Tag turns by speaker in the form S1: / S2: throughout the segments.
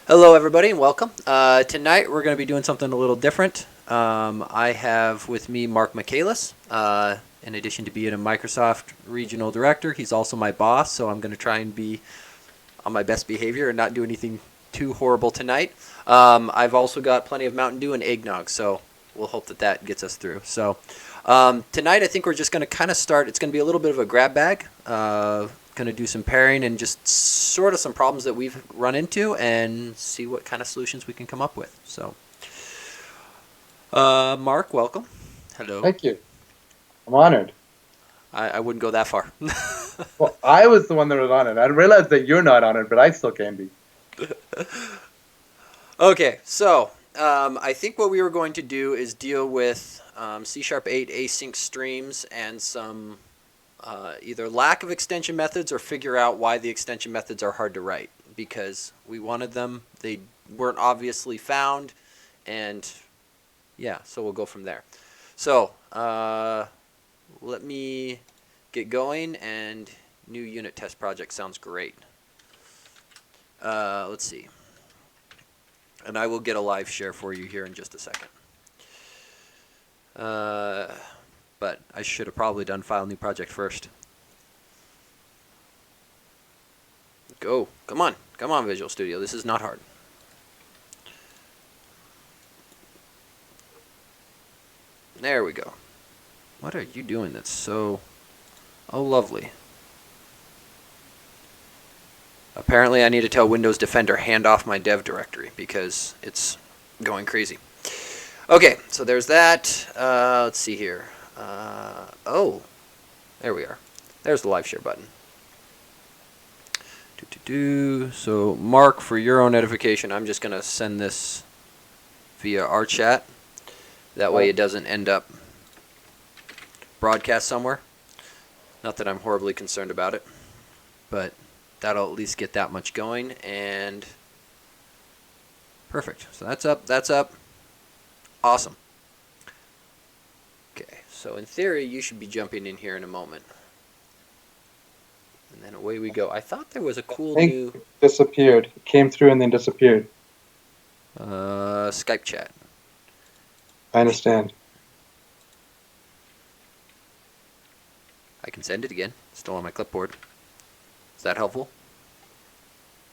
S1: Hello everybody and welcome. Tonight we're going to be doing something a little different. I have with me Mark Michaelis. In addition to being a Microsoft Regional Director, he's also my boss, so I'm going to try and be on my best behavior and not do anything too horrible tonight. I've also got plenty of Mountain Dew and eggnog, so we'll hope that that gets us through. So tonight I think we're just going to kind of start. It's going to be a little bit of a grab bag. Going to do some pairing and just sort of some problems that we've run into and see what kind of solutions we can come up with. So, Mark, welcome. Hello.
S2: Thank you. I'm honored.
S1: I wouldn't go that far.
S2: Well, I was the one that was honored. I realized that you're not honored, but I still can be.
S1: Okay, so I think what we were going to do is deal with C#8 async streams and some either lack of extension methods or figure out why the extension methods are hard to write because we wanted them. They weren't obviously found, and yeah, so we'll go from there. So let me get going, and new unit test project sounds great. Let's see. And I will get a live share for you here in just a second. But I should have probably done file new project first. Go. Come on. Come on, Visual Studio. This is not hard. There we go. What are you doing that's so... Oh, lovely. Apparently I need to tell Windows Defender hand off my dev directory because it's going crazy. Okay, so there's that. Let's see here. Oh, there we are. There's the live share button. So, Mark, for your own edification, I'm just going to send this via our chat. That way it doesn't end up broadcast somewhere. Not that I'm horribly concerned about it, but that'll at least get that much going. And perfect. So that's up. That's up. Awesome. Okay, so in theory, you should be jumping in here in a moment. And then away we go. I thought there was a cool new...
S2: It disappeared. It came through and then disappeared.
S1: Skype chat.
S2: I understand.
S1: I can send it again. Still on my clipboard. Is that helpful?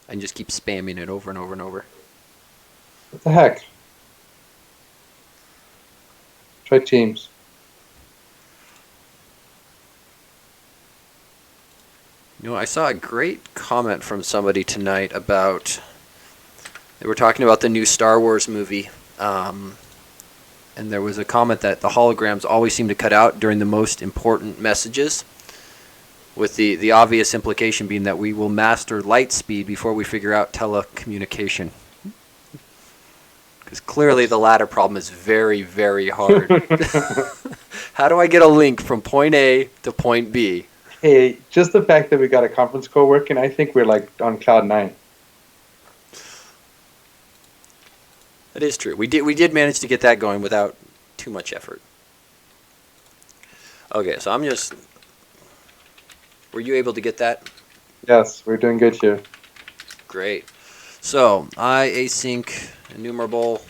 S1: I can just keep spamming it over and over and over.
S2: What the heck? Try Teams.
S1: You know, I saw a great comment from somebody tonight about... They were talking about the new Star Wars movie. And there was a comment that the holograms always seem to cut out during the most important messages, with the obvious implication being that we will master light speed before we figure out telecommunication. Because clearly the latter problem is very, very hard. How do I get a link from point A to point B?
S2: Hey, just the fact that we got a conference call working, I think we're like on cloud 9.
S1: That is true. We did manage to get that going without too much effort. Okay, so I'm just... Were you able to get that?
S2: Yes, we're doing good here.
S1: Great. So, async enumerable,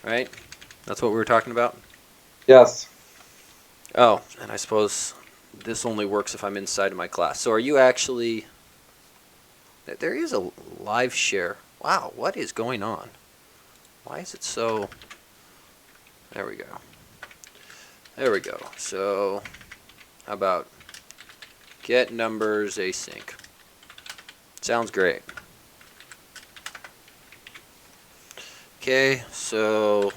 S1: right? That's what we were talking about?
S2: Yes.
S1: Oh, and I suppose this only works if I'm inside of my class. So are you actually... There is a live share. Wow, what is going on? Why is it so... There we go. There we go. So, how about get numbers async? Sounds great. Okay, so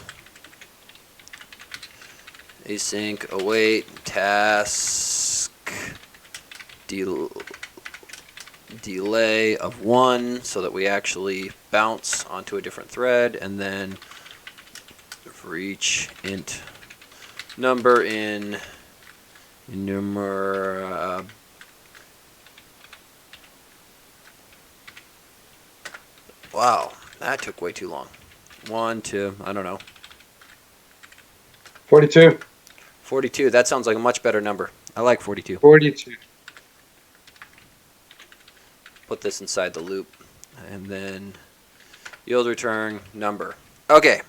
S1: async await task delay of 1 so that we actually bounce onto a different thread, and then for each int number in enumer wow, that took way too long. 1 to, I don't know.
S2: 42.
S1: 42, that sounds like a much better number. I like 42.
S2: 42.
S1: put this inside the loop, and then yield return number. Okay,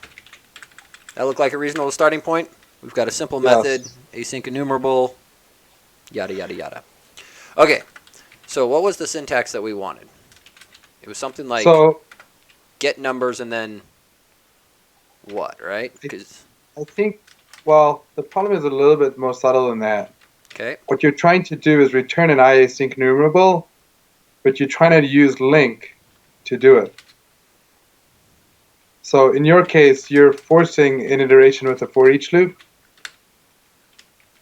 S1: that looked like a reasonable starting point. We've got a simple method, async enumerable, yada yada yada. Okay, so what was the syntax that we wanted? It was something like get numbers and then what, right?
S2: I think, well, the problem is a little bit more subtle than that.
S1: Okay.
S2: What you're trying to do is return an async enumerable, but you're trying to use link to do it. So in your case, you're forcing an iteration with a for each loop.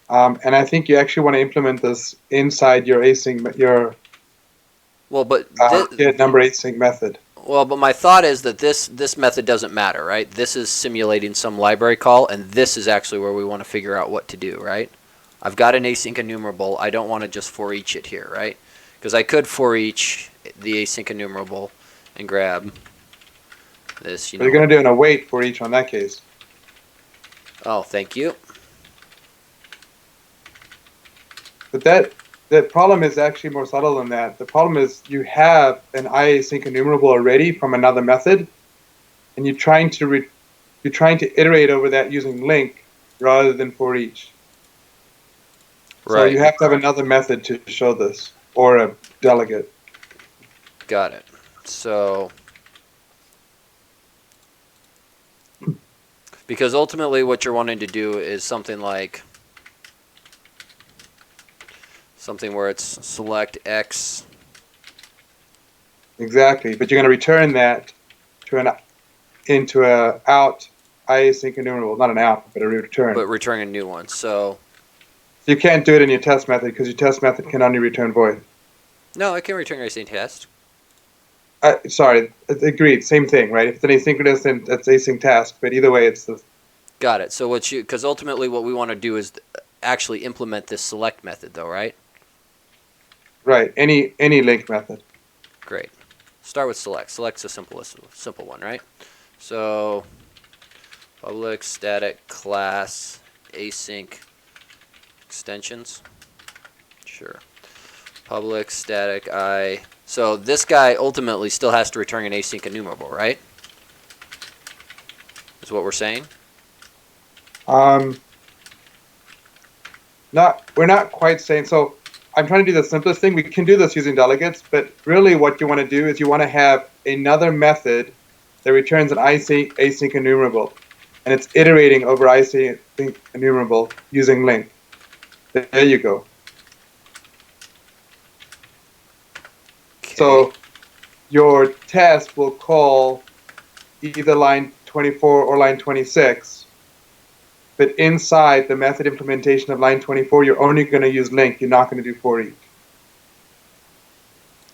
S2: And I think you actually want to implement this inside your async, get number async method.
S1: Well, but my thought is that this method doesn't matter, right? This is simulating some library call, and this is actually where we want to figure out what to do, right? I've got an async enumerable. I don't want to just for each it here, right? Because I could for each the async enumerable and grab this.
S2: But you're going to do an await for each on that case.
S1: Oh, thank you.
S2: But the problem is actually more subtle than that. The problem is you have an async enumerable already from another method, and you're trying to iterate over that using link rather than for each. Right. So you have to have another method to show this, or a delegate.
S1: Got it. So, because ultimately what you're wanting to do is something like where it's select X.
S2: Exactly, but you're going to return that into a out async enumerable, not an out, but a return.
S1: But return a new one. So
S2: you can't do it in your test method because your test method can only return void.
S1: No, it can return async test.
S2: Sorry, agreed. Same thing, right? If it's an asynchronous, then it's async task. But either way, it's the.
S1: Got it. So because ultimately what we want to do is actually implement this select method, though, right?
S2: Right. Any link method.
S1: Great. Start with select. Select's the simple one, right? So public static class async extensions. Sure. Public static I. So this guy ultimately still has to return an async enumerable, right? Is what we're saying?
S2: We're not quite saying so. I'm trying to do the simplest thing. We can do this using delegates, but really what you want to do is you want to have another method that returns an async enumerable, and it's iterating over async enumerable using link. There you go. Okay. So your test will call either line 24 or line 26. But inside the method implementation of line 24, you're only going to use link. You're not going to do for each.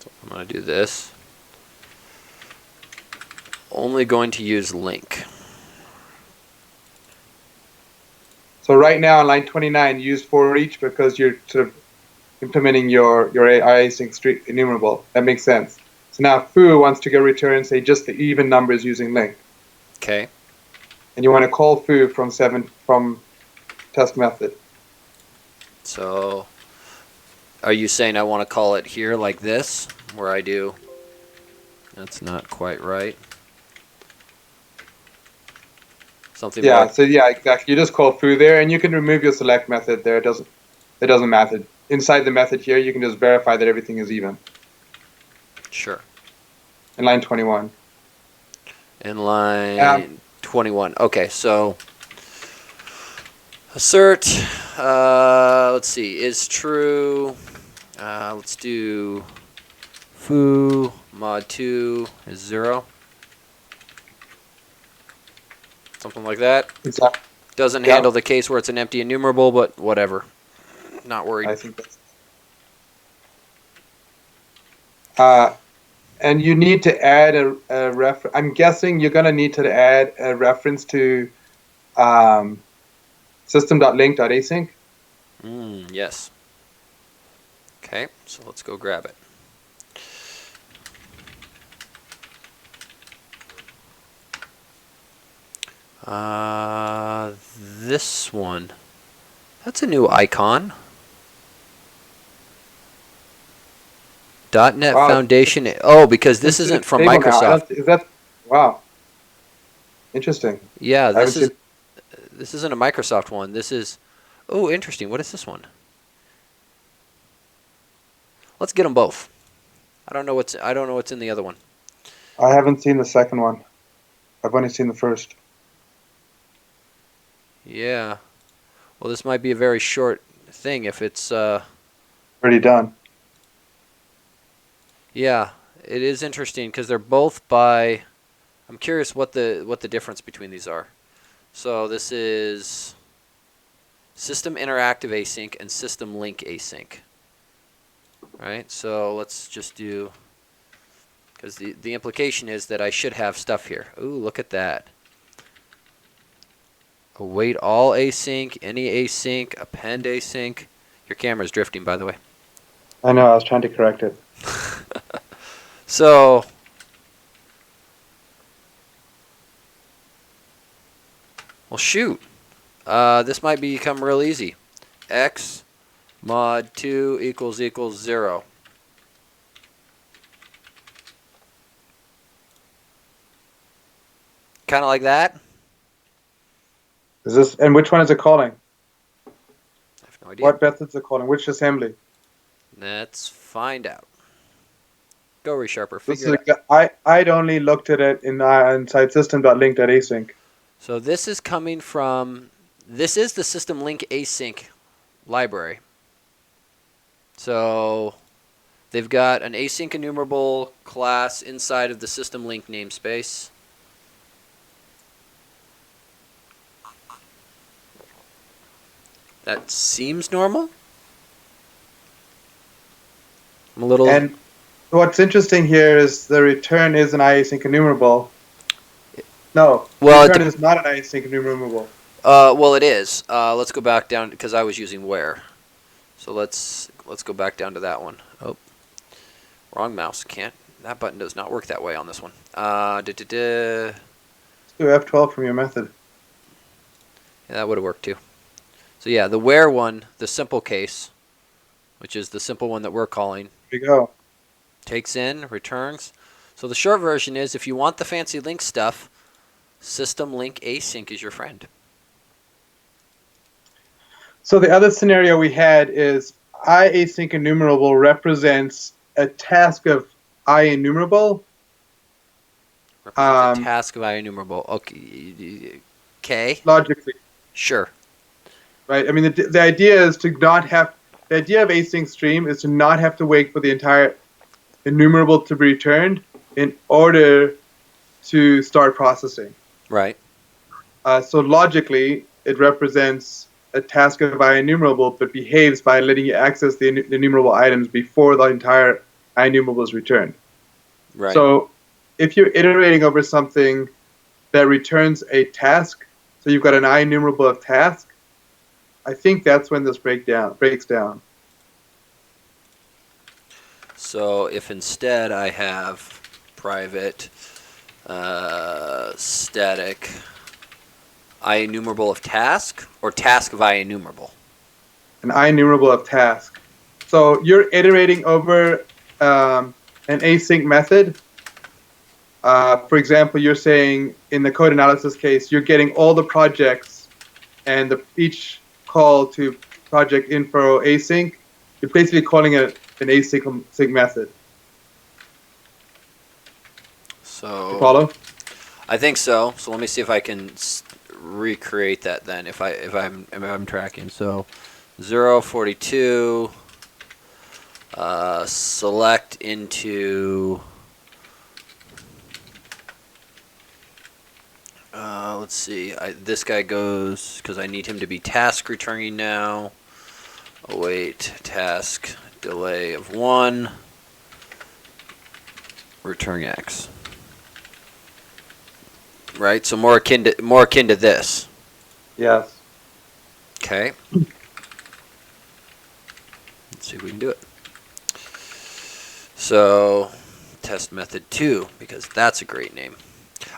S1: So I'm going to do this. Only going to use link.
S2: So right now on line 29, use for each because you're sort of implementing your async street enumerable. That makes sense. So now foo wants to go return, say, just the even numbers using link.
S1: Okay.
S2: And you want to call foo from test method.
S1: So are you saying I want to call it here like this, where I do? That's not quite right. Something.
S2: Yeah.
S1: More.
S2: So yeah, exactly. You just call foo there, and you can remove your select method there. It doesn't matter. Inside the method here, you can just verify that everything is even.
S1: Sure.
S2: In line 21.
S1: In line 21. Okay, so assert, let's see, is true. Let's do foo mod 2 is 0. Something like that.
S2: Exactly.
S1: Doesn't handle the case where it's an empty enumerable, but whatever. Not worried.
S2: I think that's. And you need to add a reference. I'm guessing you're going to need to add a reference to system.link.async.
S1: Yes. Okay, so let's go grab it. This one. That's a new icon. .NET
S2: Wow,
S1: Foundation. Oh, because this
S2: it's
S1: isn't from
S2: stable now.
S1: Microsoft.
S2: Is that wow? Interesting.
S1: Yeah,
S2: I haven't seen.
S1: this isn't a Microsoft one. This is. Oh, interesting. What is this one? Let's get them both. I don't know what's in the other one.
S2: I haven't seen the second one. I've only seen the first.
S1: Yeah. Well, this might be a very short thing if it's.
S2: Already done.
S1: Yeah, it is interesting because they're both by. I'm curious what the difference between these are. So this is System Interactive Async and SystemLink Async. Right. So let's just do. Because the implication is that I should have stuff here. Ooh, look at that. Await all async, any async, append async. Your camera's drifting, by the way.
S2: I know. I was trying to correct it.
S1: So, well, shoot. This might become real easy. X mod 2 equals 0. Kind of like that.
S2: Is this and which one is it calling?
S1: I have no idea.
S2: What methods are calling? Which assembly?
S1: Let's find out. Go, Resharper.
S2: This
S1: Figure
S2: is
S1: it out.
S2: I'd only looked at it inside system.link.async.
S1: So this is coming from. This is the SystemLink Async library. So they've got an async enumerable class inside of the SystemLink namespace. That seems normal. I'm a little.
S2: And what's interesting here is the return is an async enumerable. No,
S1: Well,
S2: return is not an async enumerable.
S1: Well, it is. Let's go back down because I was using where. So let's go back down to that one. Oh, wrong mouse. Can't. That button does not work that way on this one.
S2: Let's do F12 from your method.
S1: Yeah, that would have worked too. So yeah, the where one, the simple case, which is the simple one that we're calling,
S2: Here we go.
S1: takes in, returns. So the short version is if you want the fancy link stuff, SystemLink Async is your friend.
S2: So the other scenario we had is async enumerable represents a task of enumerable.
S1: Represents a task of enumerable. Okay. Okay.
S2: Logically.
S1: Sure.
S2: Right. I mean, the idea is to not have the idea of async stream is to not have to wait for the entire enumerable to be returned in order to start processing.
S1: Right.
S2: So logically, it represents a task of enumerable, but behaves by letting you access the enumerable items before the entire enumerable is returned.
S1: Right.
S2: So if you're iterating over something that returns a task, so you've got an enumerable of task, I think that's when this breaks down.
S1: So if instead I have private static enumerable of task or task of enumerable?
S2: An enumerable of task. So you're iterating over an async method. For example, you're saying in the code analysis case, you're getting all the projects and each call to project info async. You're basically calling it an async method.
S1: So
S2: Follow?
S1: I think so. So let me see if I can recreate that then. If I'm tracking. So 042 select into let's see. This guy goes because I need him to be task returning now. Await task delay of 1. Return X. Right, so more akin to this.
S2: Yes.
S1: Okay. Let's see if we can do it. So, test method 2, because that's a great name.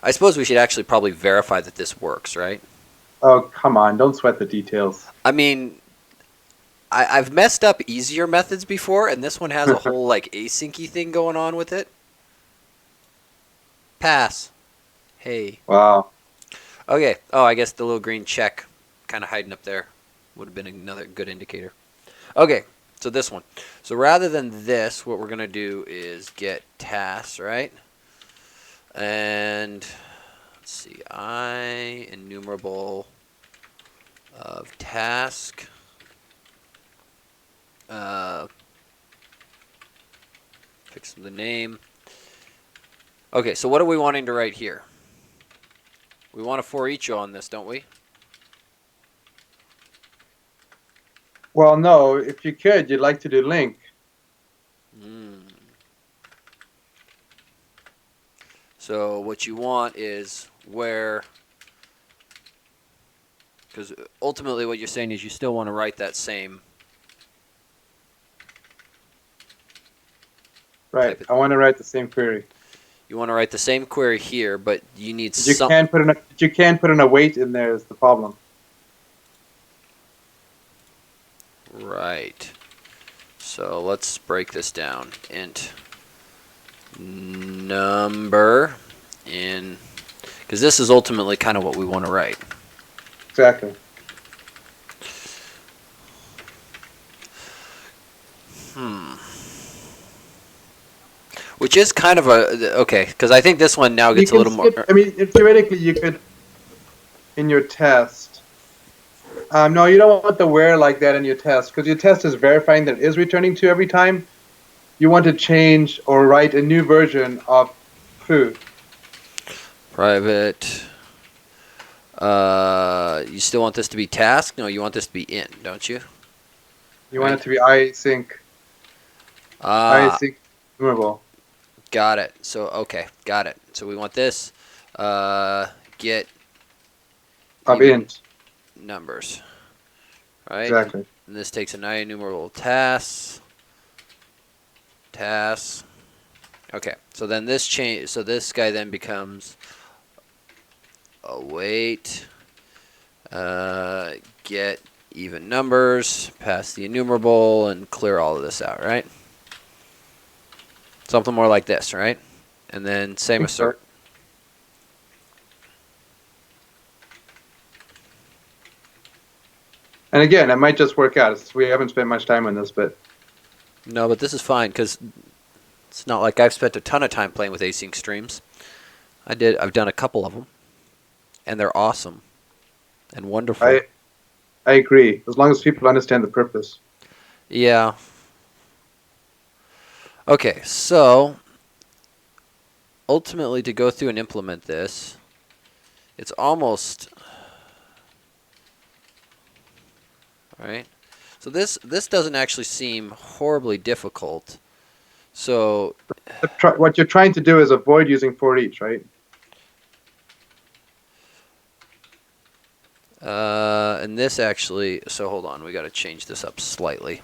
S1: I suppose we should actually probably verify that this works, right?
S2: Oh, come on. Don't sweat the details.
S1: I mean, I've messed up easier methods before, and this one has a whole like asyncy thing going on with it. Pass. Hey.
S2: Wow.
S1: Okay. Oh, I guess the little green check kind of hiding up there would have been another good indicator. Okay, so this one. So rather than this, what we're going to do is get tasks, right? And let's see, enumerable of task. Fix the name. Okay, so what are we wanting to write here? We want a for each on this, don't we?
S2: Well, no, if you could, you'd like to do link.
S1: So what you want is where, because ultimately what you're saying is you still want to write that same.
S2: Right. I want to write the same query.
S1: You want to write the same query here, but you need
S2: You can't put an await in there is the problem.
S1: Right. So let's break this down. Int number in, because this is ultimately kind of what we want to write.
S2: Exactly.
S1: Which is kind of a, okay, because I think this one now gets a little more.
S2: I mean, theoretically, you could, in your test. No, you don't want the where like that in your test, because your test is verifying that it is returning to every time. You want to change or write a new version of foo.
S1: Private. You still want this to be task? No, you want this to be in, don't you?
S2: You want it to be async. Async enumerable.
S1: Got it. So, okay, got it. So we want this get
S2: Of int.
S1: Numbers. Right?
S2: Exactly.
S1: And this takes an enumerable tasks. Tasks. Okay, so then this change. So this guy then becomes await. Get even numbers. Pass the enumerable and clear all of this out. Right? Something more like this, right? And then same assert.
S2: And again, it might just work out. We haven't spent much time on this, but
S1: no, but this is fine because it's not like I've spent a ton of time playing with async streams. I've done a couple of them, and they're awesome and wonderful.
S2: I agree, as long as people understand the purpose.
S1: Yeah. Okay, so ultimately to go through and implement this, it's almost right. So this doesn't actually seem horribly difficult. So
S2: what you're trying to do is avoid using for each, right?
S1: And this actually, so hold on, we got to change this up slightly.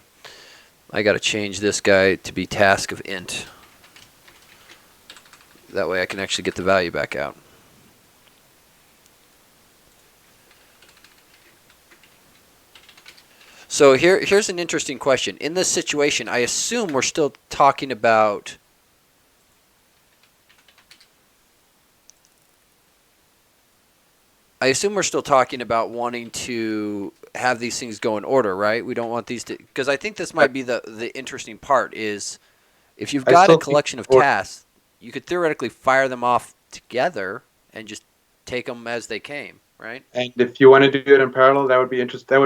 S1: I got to change this guy to be task of int. That way I can actually get the value back out. So here's an interesting question. In this situation, I assume we're still talking about wanting to have these things go in order, right? We don't want these to, because I think this might be the interesting part is if you've got a collection of tasks, you could theoretically fire them off together and just take them as they came, right?
S2: And if you want to do it in parallel, that would be interesting. That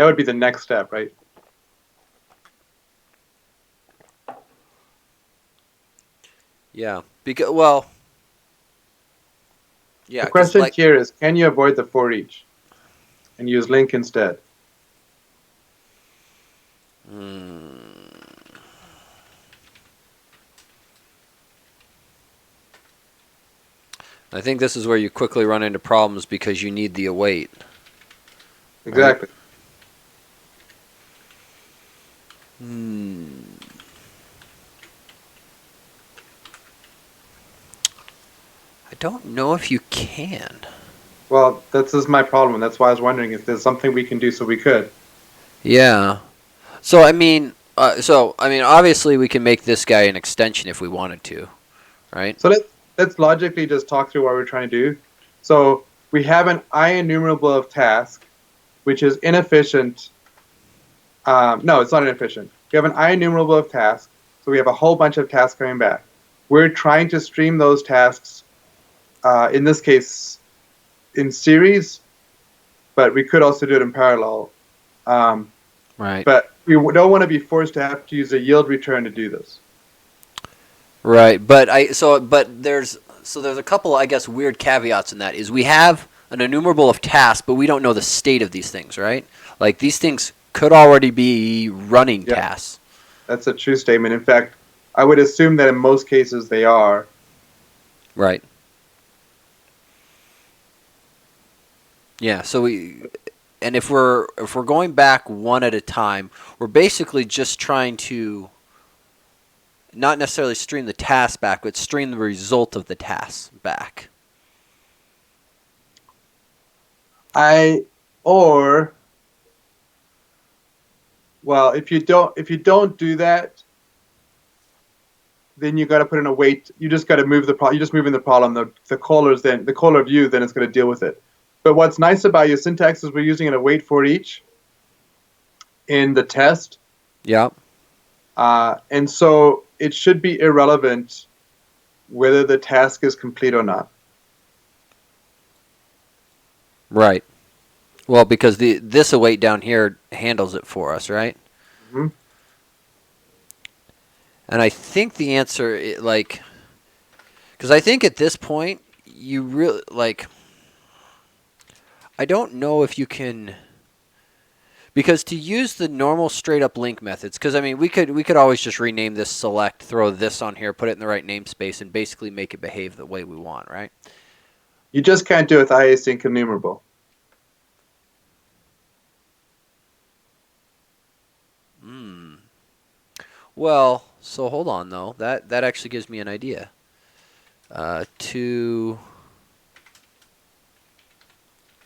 S2: would be the next step, right?
S1: Yeah. Because well, yeah.
S2: The question here is, can you avoid the for each and use link instead?
S1: I think this is where you quickly run into problems because you need the await.
S2: Exactly.
S1: Right? I don't know if you can.
S2: Well, this is my problem. That's why I was wondering if there's something we can do so we could.
S1: Yeah. So I mean, obviously we can make this guy an extension if we wanted to, right?
S2: So let's logically just talk through what we're trying to do. So we have an IEnumerable of task, which is inefficient. No, it's not inefficient. We have an IEnumerable of tasks, so we have a whole bunch of tasks coming back. We're trying to stream those tasks, in this case, in series, but we could also do it in parallel.
S1: Right.
S2: But we don't want to be forced to have to use a yield return to do this.
S1: Right, but there's a couple, I guess, weird caveats in that. Is we have an enumerable of tasks, but we don't know the state of these things, right? Like these things could already be running tasks.
S2: That's a true statement. In fact, I would assume that in most cases they are.
S1: Right. Yeah. And if we're going back one at a time, we're basically just trying to not necessarily stream the task back, but stream the result of the task back.
S2: Well, if you don't do that, then you got to put in a wait. You just got to move the problem. You're just moving the problem. The caller view then is going to deal with it. But what's nice about your syntax is we're using a wait for each in the test.
S1: Yeah.
S2: And so it should be irrelevant whether the task is complete or not.
S1: Right. Well, because this await down here handles it for us, right?
S2: Mm-hmm.
S1: And I think the answer, because I think at this point you really I don't know if you can, because to use the normal straight up link methods, because I mean we could always just rename this select, throw this on here, put it in the right namespace, and basically make it behave the way we want, right?
S2: You just can't do it with IAsync enumerable.
S1: Well, so hold on though. That actually gives me an idea. To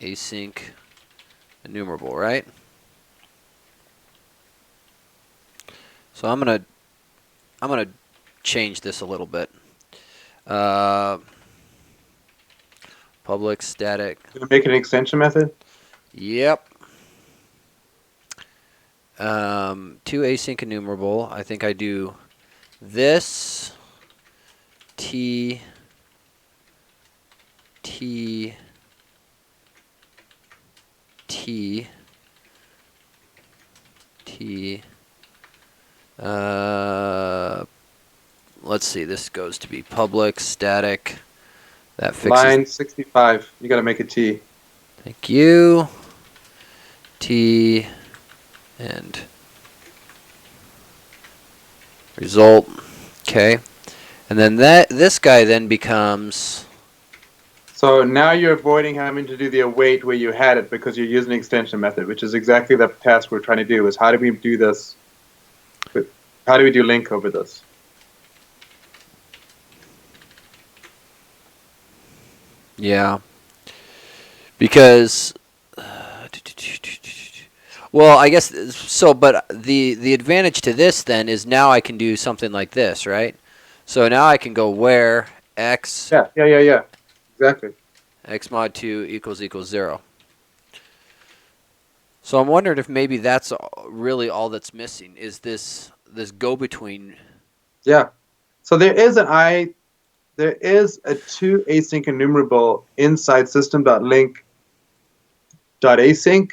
S1: async enumerable, right? So I'm gonna change this a little bit. Public static.
S2: Gonna make an extension method?
S1: Yep. To async enumerable, I think I do this t let's see, this goes to be public static. That fixes
S2: line 65. You got to make a T.
S1: Thank you. T and result. Okay. And then this guy then becomes.
S2: So now you're avoiding having to do the await where you had it because you're using the extension method, which is exactly the task we're trying to do, is how do we do this? How do we do link over this?
S1: Yeah. Because well, I guess so, but the advantage to this then is now I can do something like this, right? So now I can go where x
S2: Yeah. Exactly.
S1: x mod 2 equals 0. So I'm wondering if maybe that's really all that's missing is this go between.
S2: Yeah. So there is a to async enumerable inside system.link.async.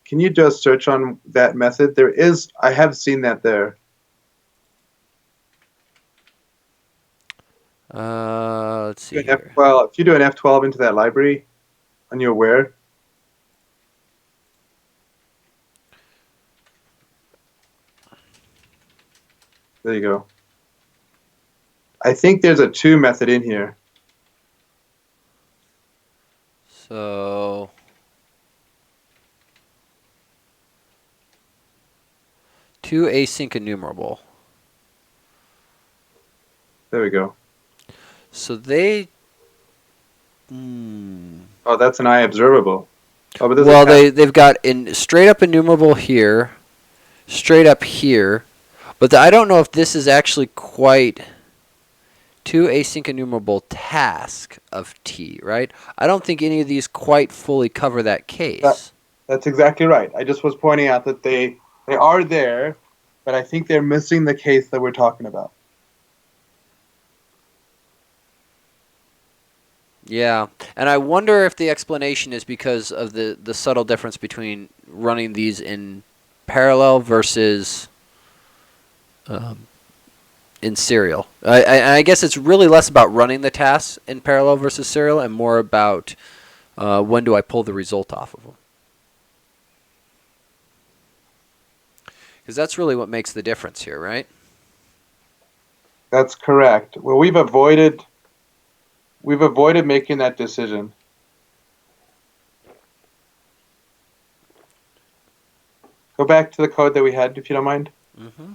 S2: Can you just search on that method? There is. I have seen that there.
S1: Let's see here.
S2: F12, if you do an F12 into that library on your where. There you go. I think there's a to method in here.
S1: So to async enumerable.
S2: There we go.
S1: So they.
S2: Oh, that's an IObservable. Oh, but
S1: well, they've got in straight up enumerable here, straight up here. But I don't know if this is actually quite to async enumerable task of t, right? I don't think any of these quite fully cover that case.
S2: That's exactly right. I just was pointing out that they are there, but I think they're missing the case that we're talking about.
S1: Yeah, and I wonder if the explanation is because of the subtle difference between running these in parallel versus in serial. I guess it's really less about running the tasks in parallel versus serial and more about when do I pull the result off of them. Because that's really what makes the difference here, right?
S2: That's correct. Well, we've avoided making that decision. Go back to the code that we had, if you don't mind.
S1: Mm-hmm.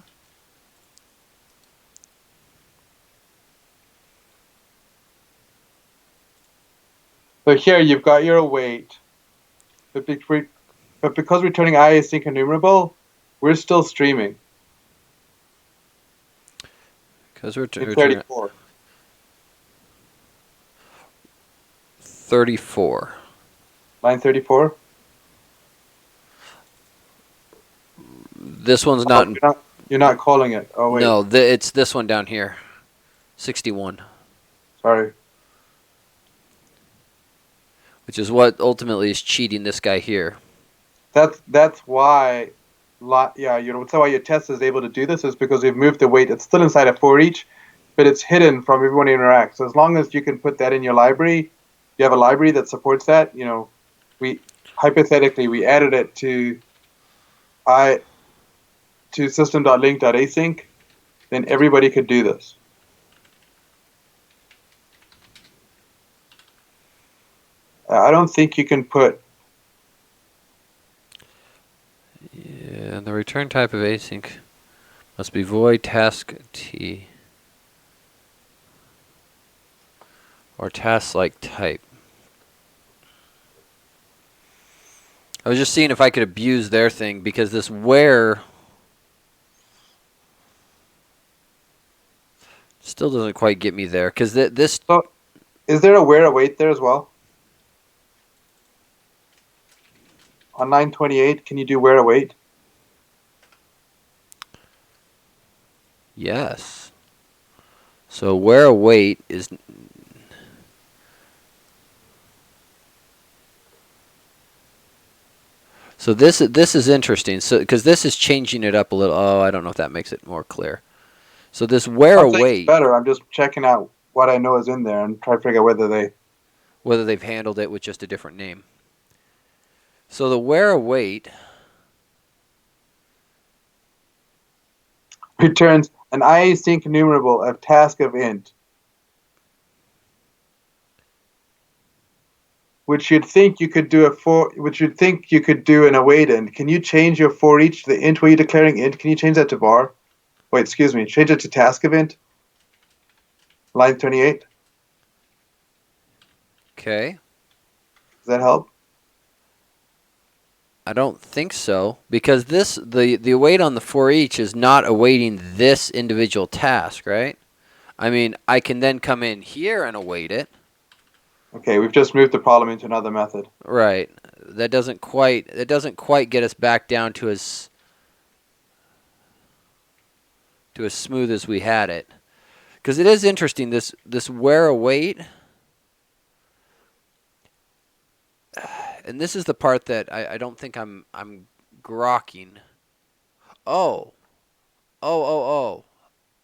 S2: So here you've got your await, but because we're turning async enumerable, we're still streaming.
S1: Because we're
S2: 34.
S1: 34.
S2: Line 34.
S1: This one's not.
S2: You're not calling it. Oh wait.
S1: No, it's this one down here. 61.
S2: Sorry.
S1: Which is what ultimately is cheating this guy here.
S2: That's why. Yeah, that's why your test is able to do this is because we've moved the weight. It's still inside a for each, but it's hidden from everyone who interacts. So as long as you can put that in your library, you have a library that supports that. We hypothetically added it to system.link.async, then everybody could do this. I don't think you can put.
S1: Yeah, the return type of async must be void task t or task like type. I was just seeing if I could abuse their thing because this where still doesn't quite get me there because this.
S2: So, is there a where await there as well? On 928, can you do where await?
S1: Yes. So where await is. So this is interesting. So because this is changing it up a little. Oh, I don't know if that makes it more clear. So this where await.
S2: Better. I'm just checking out what I know is in there and try to figure out
S1: whether they've handled it with just a different name. So the where await
S2: returns an async enumerable of task of int, which you'd think you could do an await int. Can you change your for each to the int where you're declaring int? Can you change that to var? Wait, excuse me. Change it to task of int. Line 28.
S1: Okay.
S2: Does that help?
S1: I don't think so because the await on the for each is not awaiting this individual task, right? I mean, I can then come in here and await it.
S2: Okay, we've just moved the problem into another method.
S1: Right. That doesn't quite get us back down to as smooth as we had it. Because it is interesting this where await. And this is the part that I don't think I'm grokking. Oh.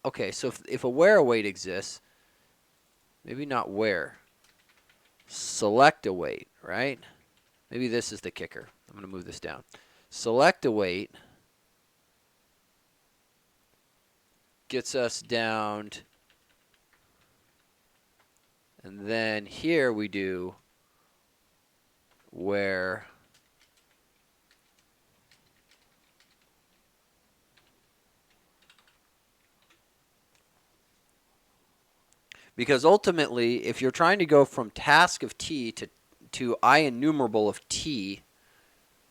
S1: Okay, so if a where await exists, maybe not where. Select await, right? Maybe this is the kicker. I'm going to move this down. Select await gets us down, and then here we do where because ultimately if you're trying to go from task of t to I enumerable of t,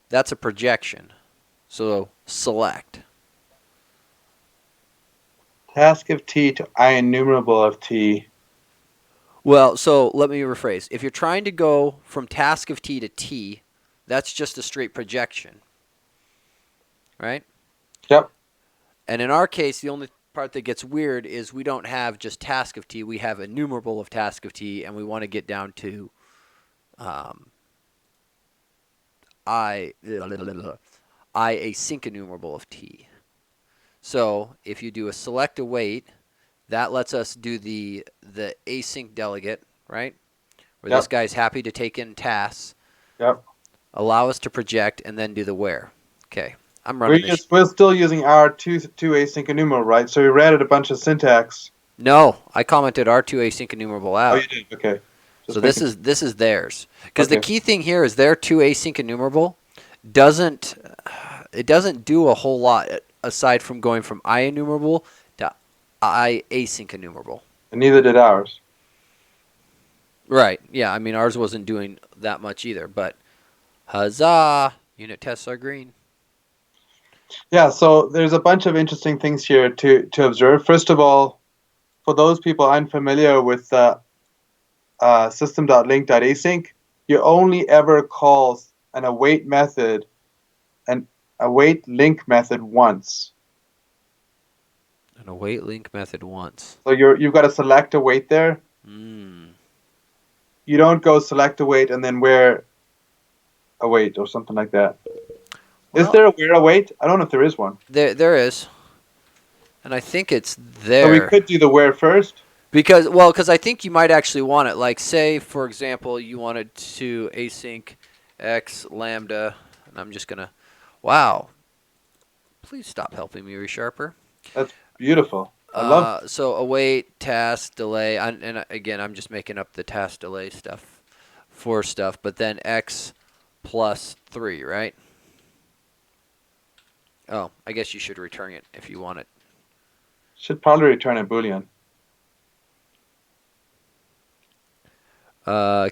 S1: that's a projection. So select.
S2: Task of t to I enumerable of t.
S1: Well, so let me rephrase. If you're trying to go from task of t to t, that's just a straight projection, right?
S2: Yep.
S1: And in our case, the only part that gets weird is we don't have just task of t. We have enumerable of task of t, and we want to get down to I async enumerable of t. So if you do a select await, that lets us do the async delegate, right? Where this
S2: Yep.
S1: guy's happy to take in tasks,
S2: Yep.
S1: allow us to project, and then do the where. Okay, I'm running this.
S2: We're still using our two async enumerable, right? So we read a bunch of syntax.
S1: No, I commented R2 async enumerable out.
S2: Oh, you did. Okay.
S1: So this is theirs. Because the
S2: Okay.
S1: key thing here is their 2 async enumerable doesn't do a whole lot aside from going from I enumerable to I async enumerable.
S2: And neither did ours.
S1: Right. Yeah, I mean ours wasn't doing that much either, but huzzah, unit tests are green.
S2: Yeah, so there's a bunch of interesting things here to observe. First of all, for those people unfamiliar with system.link.async, you only ever call an await method, an await link method once.
S1: An await link method once.
S2: So you've got to select await there. You don't go select await and then where await or something like that.
S1: Well,
S2: is there a where await? I don't know if there is one.
S1: There is. And I think it's there.
S2: So we could do the where first.
S1: Because I think you might actually want it. Like, say, for example, you wanted to async x lambda, and I'm just going to, wow. Please stop helping me, ReSharper.
S2: That's beautiful. I love it.
S1: So await, task, delay, and again, I'm just making up the task delay stuff for stuff, but then x plus 3, right? Oh, I guess you should return it if you want it.
S2: Should probably return a Boolean.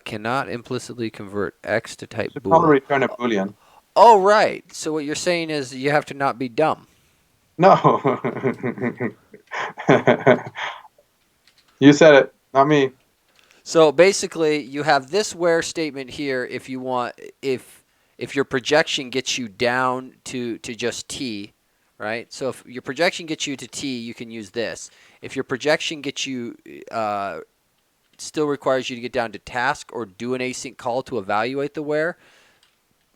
S1: Cannot implicitly convert x to type
S2: Should
S1: bool.
S2: probably return a Boolean.
S1: Oh, right. So what you're saying is you have to not be dumb.
S2: No. You said it, not me.
S1: So basically, you have this where statement here if you want, if your projection gets you down to just t, right? So if your projection gets you to t, you can use this. If your projection gets you, still requires you to get down to task or do an async call to evaluate the where,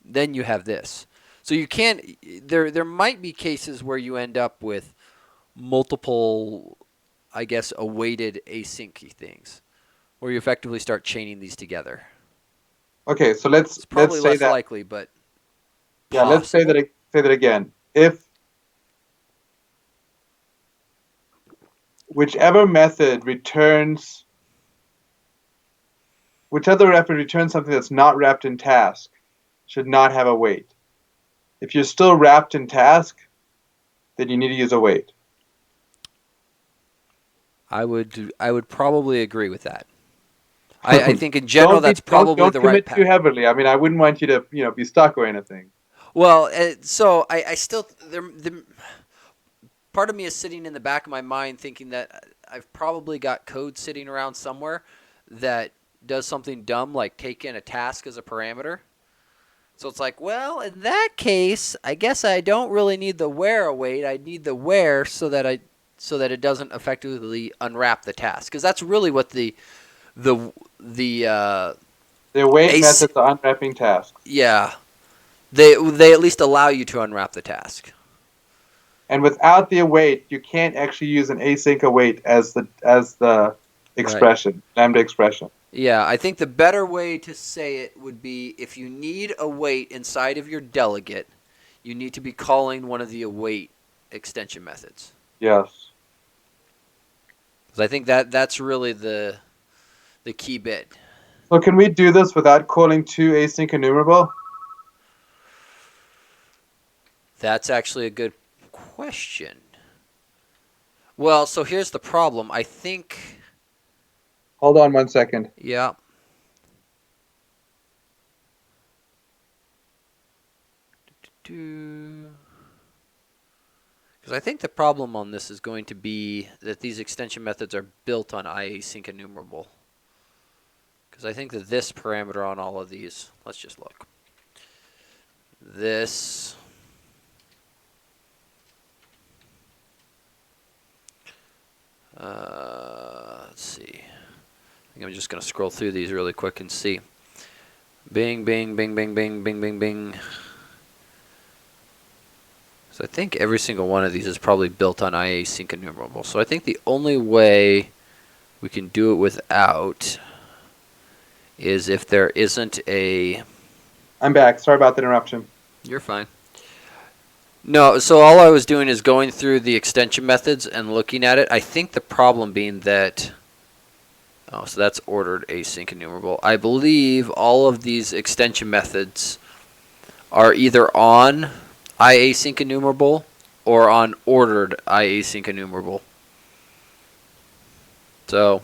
S1: then you have this. So you can't, there might be cases where you end up with multiple, I guess, awaited async things, where you effectively start chaining these together.
S2: Okay, so let's
S1: Probably
S2: say
S1: less
S2: that.
S1: likely, but
S2: Yeah, let's say that again. If whichever method returns something that's not wrapped in task should not have a wait. If you're still wrapped in task, then you need to use a wait.
S1: I would probably agree with that. I think in general that's probably
S2: don't
S1: the right
S2: commit too
S1: path.
S2: heavily. I mean, I wouldn't want you to be stuck or anything.
S1: Well, so I still part of me is sitting in the back of my mind thinking that I've probably got code sitting around somewhere that does something dumb like take in a task as a parameter. So it's like, well, in that case, I guess I don't really need the where await. I need the where so that it doesn't effectively unwrap the task, because that's really what the
S2: await methods are unwrapping tasks.
S1: Yeah, they at least allow you to unwrap the task.
S2: And without the await, you can't actually use an async await as the expression, right. Lambda expression.
S1: Yeah, I think the better way to say it would be if you need await inside of your delegate, you need to be calling one of the await extension methods.
S2: Yes.
S1: Because I think that's really the key bit.
S2: So can we do this without calling two async enumerable?
S1: That's actually a good question. Well, so here's the problem. I think...
S2: Hold on 1 second.
S1: Yeah. Because Because I think the problem on this is going to be that these extension methods are built on IAsync enumerable. Because I think that this parameter on all of these, let's just look. This let's see. I think I'm just going to scroll through these really quick and see. Bing, bing, bing, bing, bing, bing, bing, bing. So I think every single one of these is probably built on IAsync enumerable. So I think the only way we can do it without is if there isn't a...
S2: I'm back. Sorry about the interruption.
S1: You're fine. No, so all I was doing is going through the extension methods and looking at it. I think the problem being that... Oh, so that's ordered async enumerable. I believe all of these extension methods are either on IAsync enumerable or on ordered IAsync enumerable. So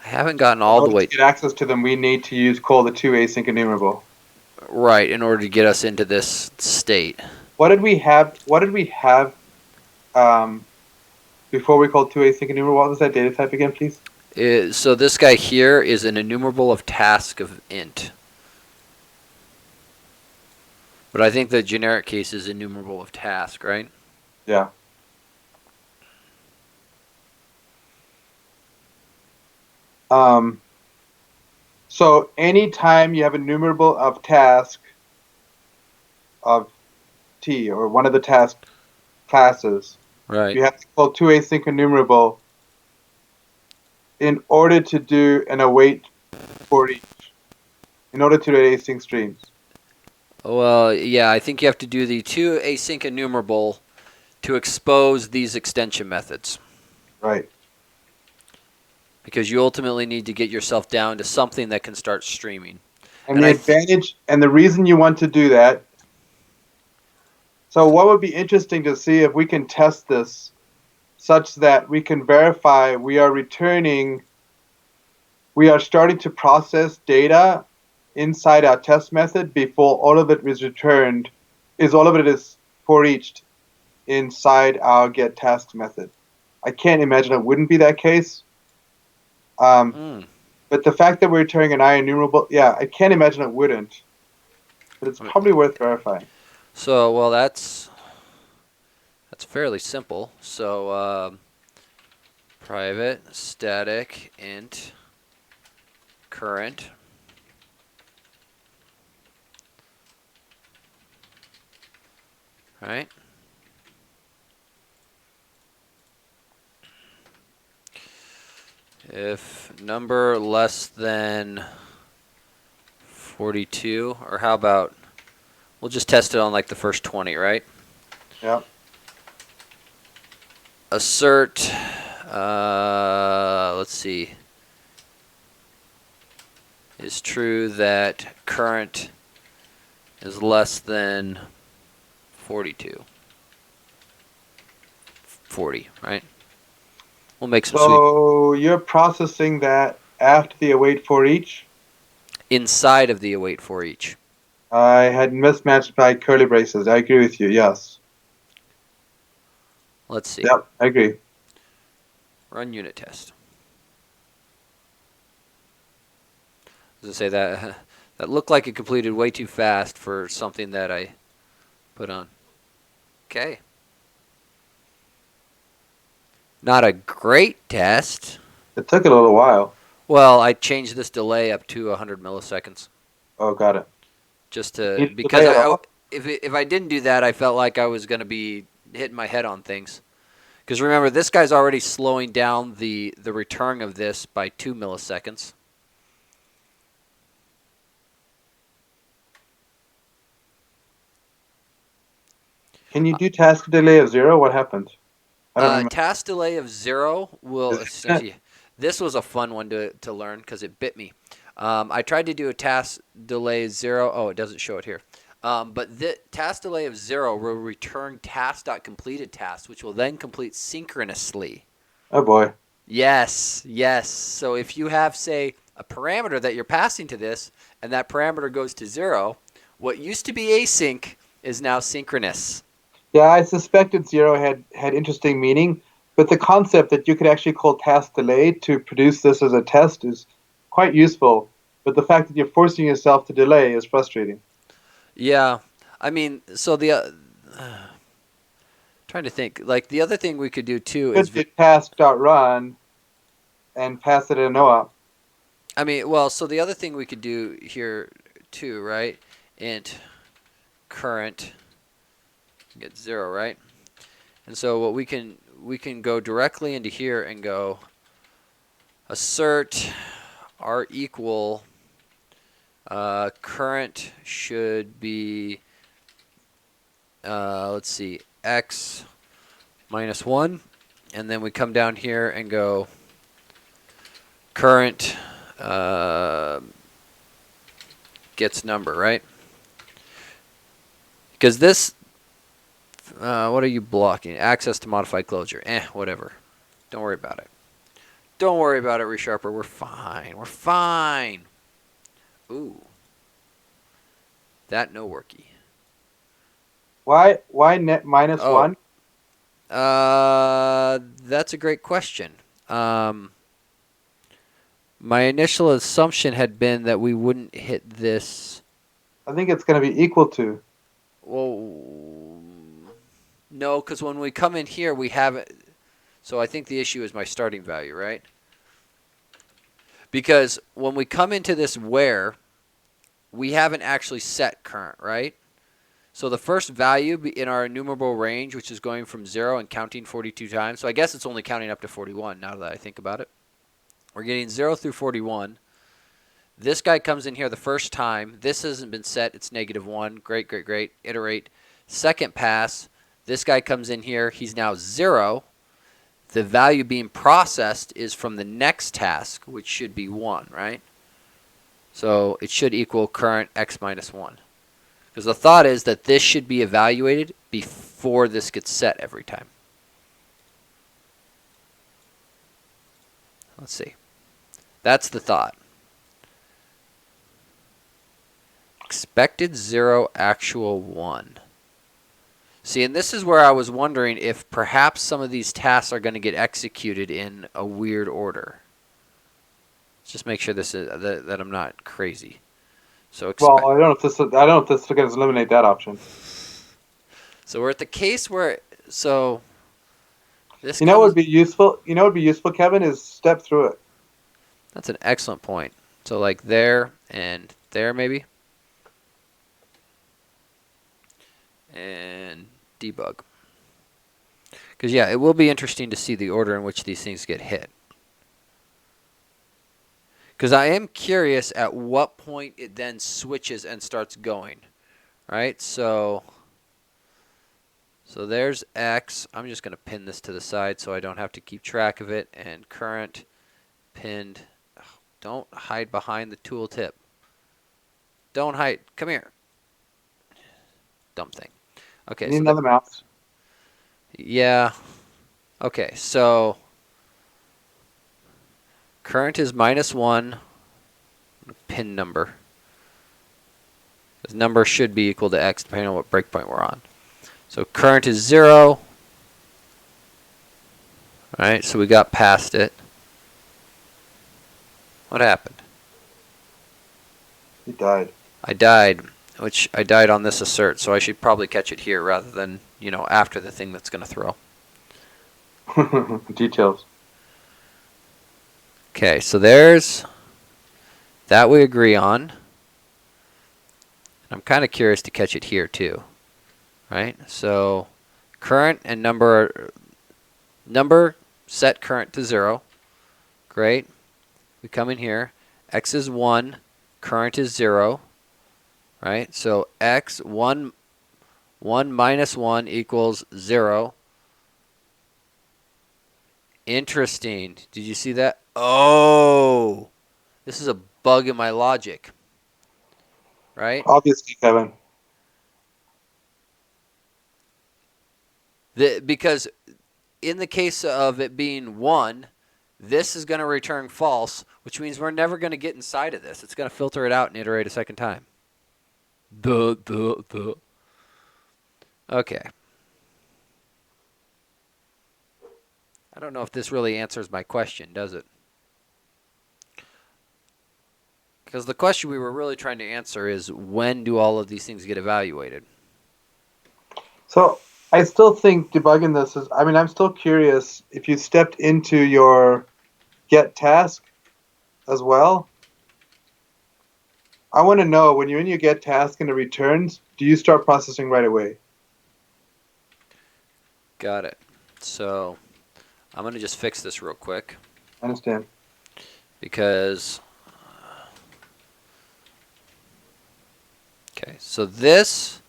S1: I haven't gotten all the way.
S2: To get access to them, we need to call the to async enumerable.
S1: Right, in order to get us into this state.
S2: What did we have? Before we called to async enumerable? What was that data type again, please?
S1: So this guy here is an enumerable of task of int. But I think the generic case is enumerable of task, right?
S2: Yeah. So anytime you have a enumerable of task of T or one of the task classes,
S1: right,
S2: you have to call to async enumerable in order to do an await for each, in order to do async streams.
S1: Well, yeah, I think you have to do the to async enumerable to expose these extension methods.
S2: Right.
S1: Because you ultimately need to get yourself down to something that can start streaming.
S2: And the advantage, and the reason you want to do that, so what would be interesting to see if we can test this such that we can verify we are starting to process data inside our test method before all of it is returned, all of it is for each inside our get tasks method. I can't imagine it wouldn't be that case. But the fact that we're returning an enumerable, yeah, I can't imagine it wouldn't. But it's probably worth verifying.
S1: So, well, that's fairly simple. So, private static int current. Right? If number less than 42, or how about, we'll just test it on like the first 20, right?
S2: Yeah.
S1: Assert, let's see, is true that current is less than 42. 40, right? We'll make some
S2: So you're processing that after the await for each?
S1: inside of the await for each.
S2: I had mismatched by curly braces. I agree with you, yes.
S1: Let's see.
S2: Yep, I agree.
S1: Run unit test. As I say, that looked like it completed way too fast for something that I put on. Okay. Not a great test.
S2: It took a little while.
S1: Well, I changed this delay up to 100 milliseconds.
S2: Oh, got it.
S1: Just to, because if I didn't do that, I felt like I was going to be hitting my head on things. Because remember, this guy's already slowing down the return of this by 2 milliseconds.
S2: Can you do task delay of 0? What happened?
S1: Task delay of 0 will... This was a fun one to learn because it bit me. I tried to do a task delay 0. Oh, it doesn't show it here. But the task delay of 0 will return task.completed task, which will then complete synchronously.
S2: Oh, boy.
S1: Yes, yes. So if you have, say, a parameter that you're passing to this, and that parameter goes to 0, what used to be async is now synchronous.
S2: Yeah, I suspected 0 had interesting meaning, but the concept that you could actually call task delay to produce this as a test is quite useful. But the fact that you're forcing yourself to delay is frustrating.
S1: Yeah, I mean, so the trying to think, like the other thing we could do too
S2: You
S1: is,
S2: could do task.run and pass it a no-op.
S1: I mean, well, so the other thing we could do here too, right? Int current get 0, right? And so what we can go directly into here and go assert r equal current should be let's see, x minus 1, and then we come down here and go current gets number, right? Because this, what are you blocking? Access to modified closure. Whatever. Don't worry about it. Don't worry about it, ReSharper. We're fine. We're fine. Ooh. That no worky.
S2: Why net minus
S1: Oh.
S2: 1?
S1: That's a great question. My initial assumption had been that we wouldn't hit this.
S2: I think it's going to be equal to.
S1: Well, no, because when we come in here, we have it. So I think the issue is my starting value, right? Because when we come into this where, we haven't actually set current, right? So the first value in our enumerable range, which is going from 0 and counting 42 times. So I guess it's only counting up to 41 now that I think about it. We're getting 0 through 41. This guy comes in here the first time. This hasn't been set. It's -1. Great, great, great. Iterate. Second pass. This guy comes in here. He's now 0. The value being processed is from the next task, which should be 1, right? So it should equal current x minus 1. Because the thought is that this should be evaluated before this gets set every time. Let's see. That's the thought. Expected 0, actual 1. See, and this is where I was wondering if perhaps some of these tasks are going to get executed in a weird order. Let's just make sure this is that I'm not crazy. So
S2: Well, I don't know if this is going to eliminate that option.
S1: So we're at the case where this.
S2: You know what would be useful? You know what would be useful, Kevin, is step through it.
S1: That's an excellent point. So like there and there maybe. And debug. Because, yeah, it will be interesting to see the order in which these things get hit. Because I am curious at what point it then switches and starts going. Right? So there's X. I'm just going to pin this to the side so I don't have to keep track of it. And current pinned. Oh, don't hide behind the tooltip. Don't hide. Come here. Dumb thing. Okay.
S2: You need another mouse.
S1: Yeah. Okay, so current is -1. Pin number. This number should be equal to X depending on what breakpoint we're on. So current is 0. Alright, so we got past it. What happened?
S2: You died.
S1: I died, which I died on this assert, so I should probably catch it here rather than, after the thing that's going to throw.
S2: Details.
S1: Okay, so there's that we agree on. I'm kind of curious to catch it here too, right? So current and number set current to 0. Great. We come in here. X is 1. Current is 0. Right? So X 1 minus 1 equals 0. Interesting. Did you see that? Oh, this is a bug in my logic. Right?
S2: Obviously, Kevin.
S1: Because in the case of it being 1, this is going to return false, which means we're never going to get inside of this. It's going to filter it out and iterate a second time. Okay. I don't know if this really answers my question, does it? Because the question we were really trying to answer is, when do all of these things get evaluated?
S2: So I still think debugging this is, I mean, I'm still curious if you stepped into your get task as well. I want to know when you're in your get task and it returns, do you start processing right away?
S1: Got it. So I'm going to just fix this real quick
S2: I understand.
S1: because, okay, so this,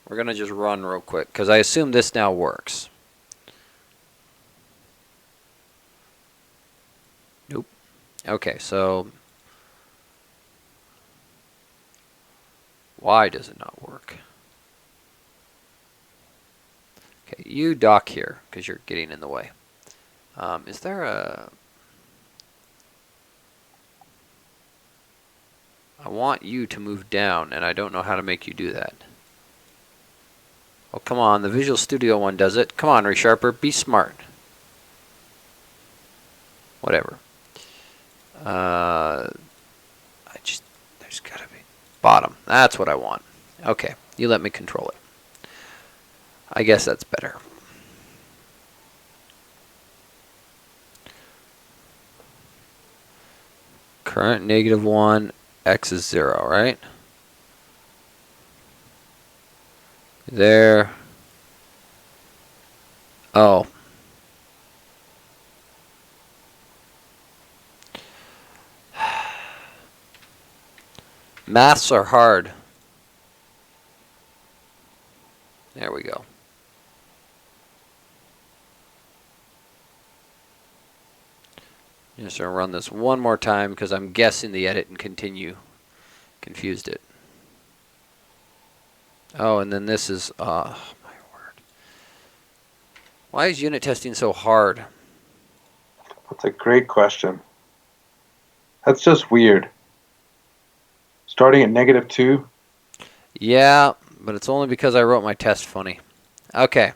S1: we're going to just run real quick because I assume this now works. Nope. Okay, so why does it not work? Okay, you dock here because you're getting in the way. Is there a... I want you to move down, and I don't know how to make you do that. Oh, come on. The Visual Studio one does it. Come on, ReSharper. Be smart. Whatever. There's got to be... Bottom. That's what I want. Okay. You let me control it. I guess that's better. Current -1, x is 0, right? There. Oh. Maths are hard. There we go. Just gonna run this one more time because I'm guessing the edit and continue confused it. Oh, and then this is, oh my word. Why is unit testing so hard?
S2: That's a great question. That's just weird. Starting at -2.
S1: Yeah, but it's only because I wrote my test funny. Okay.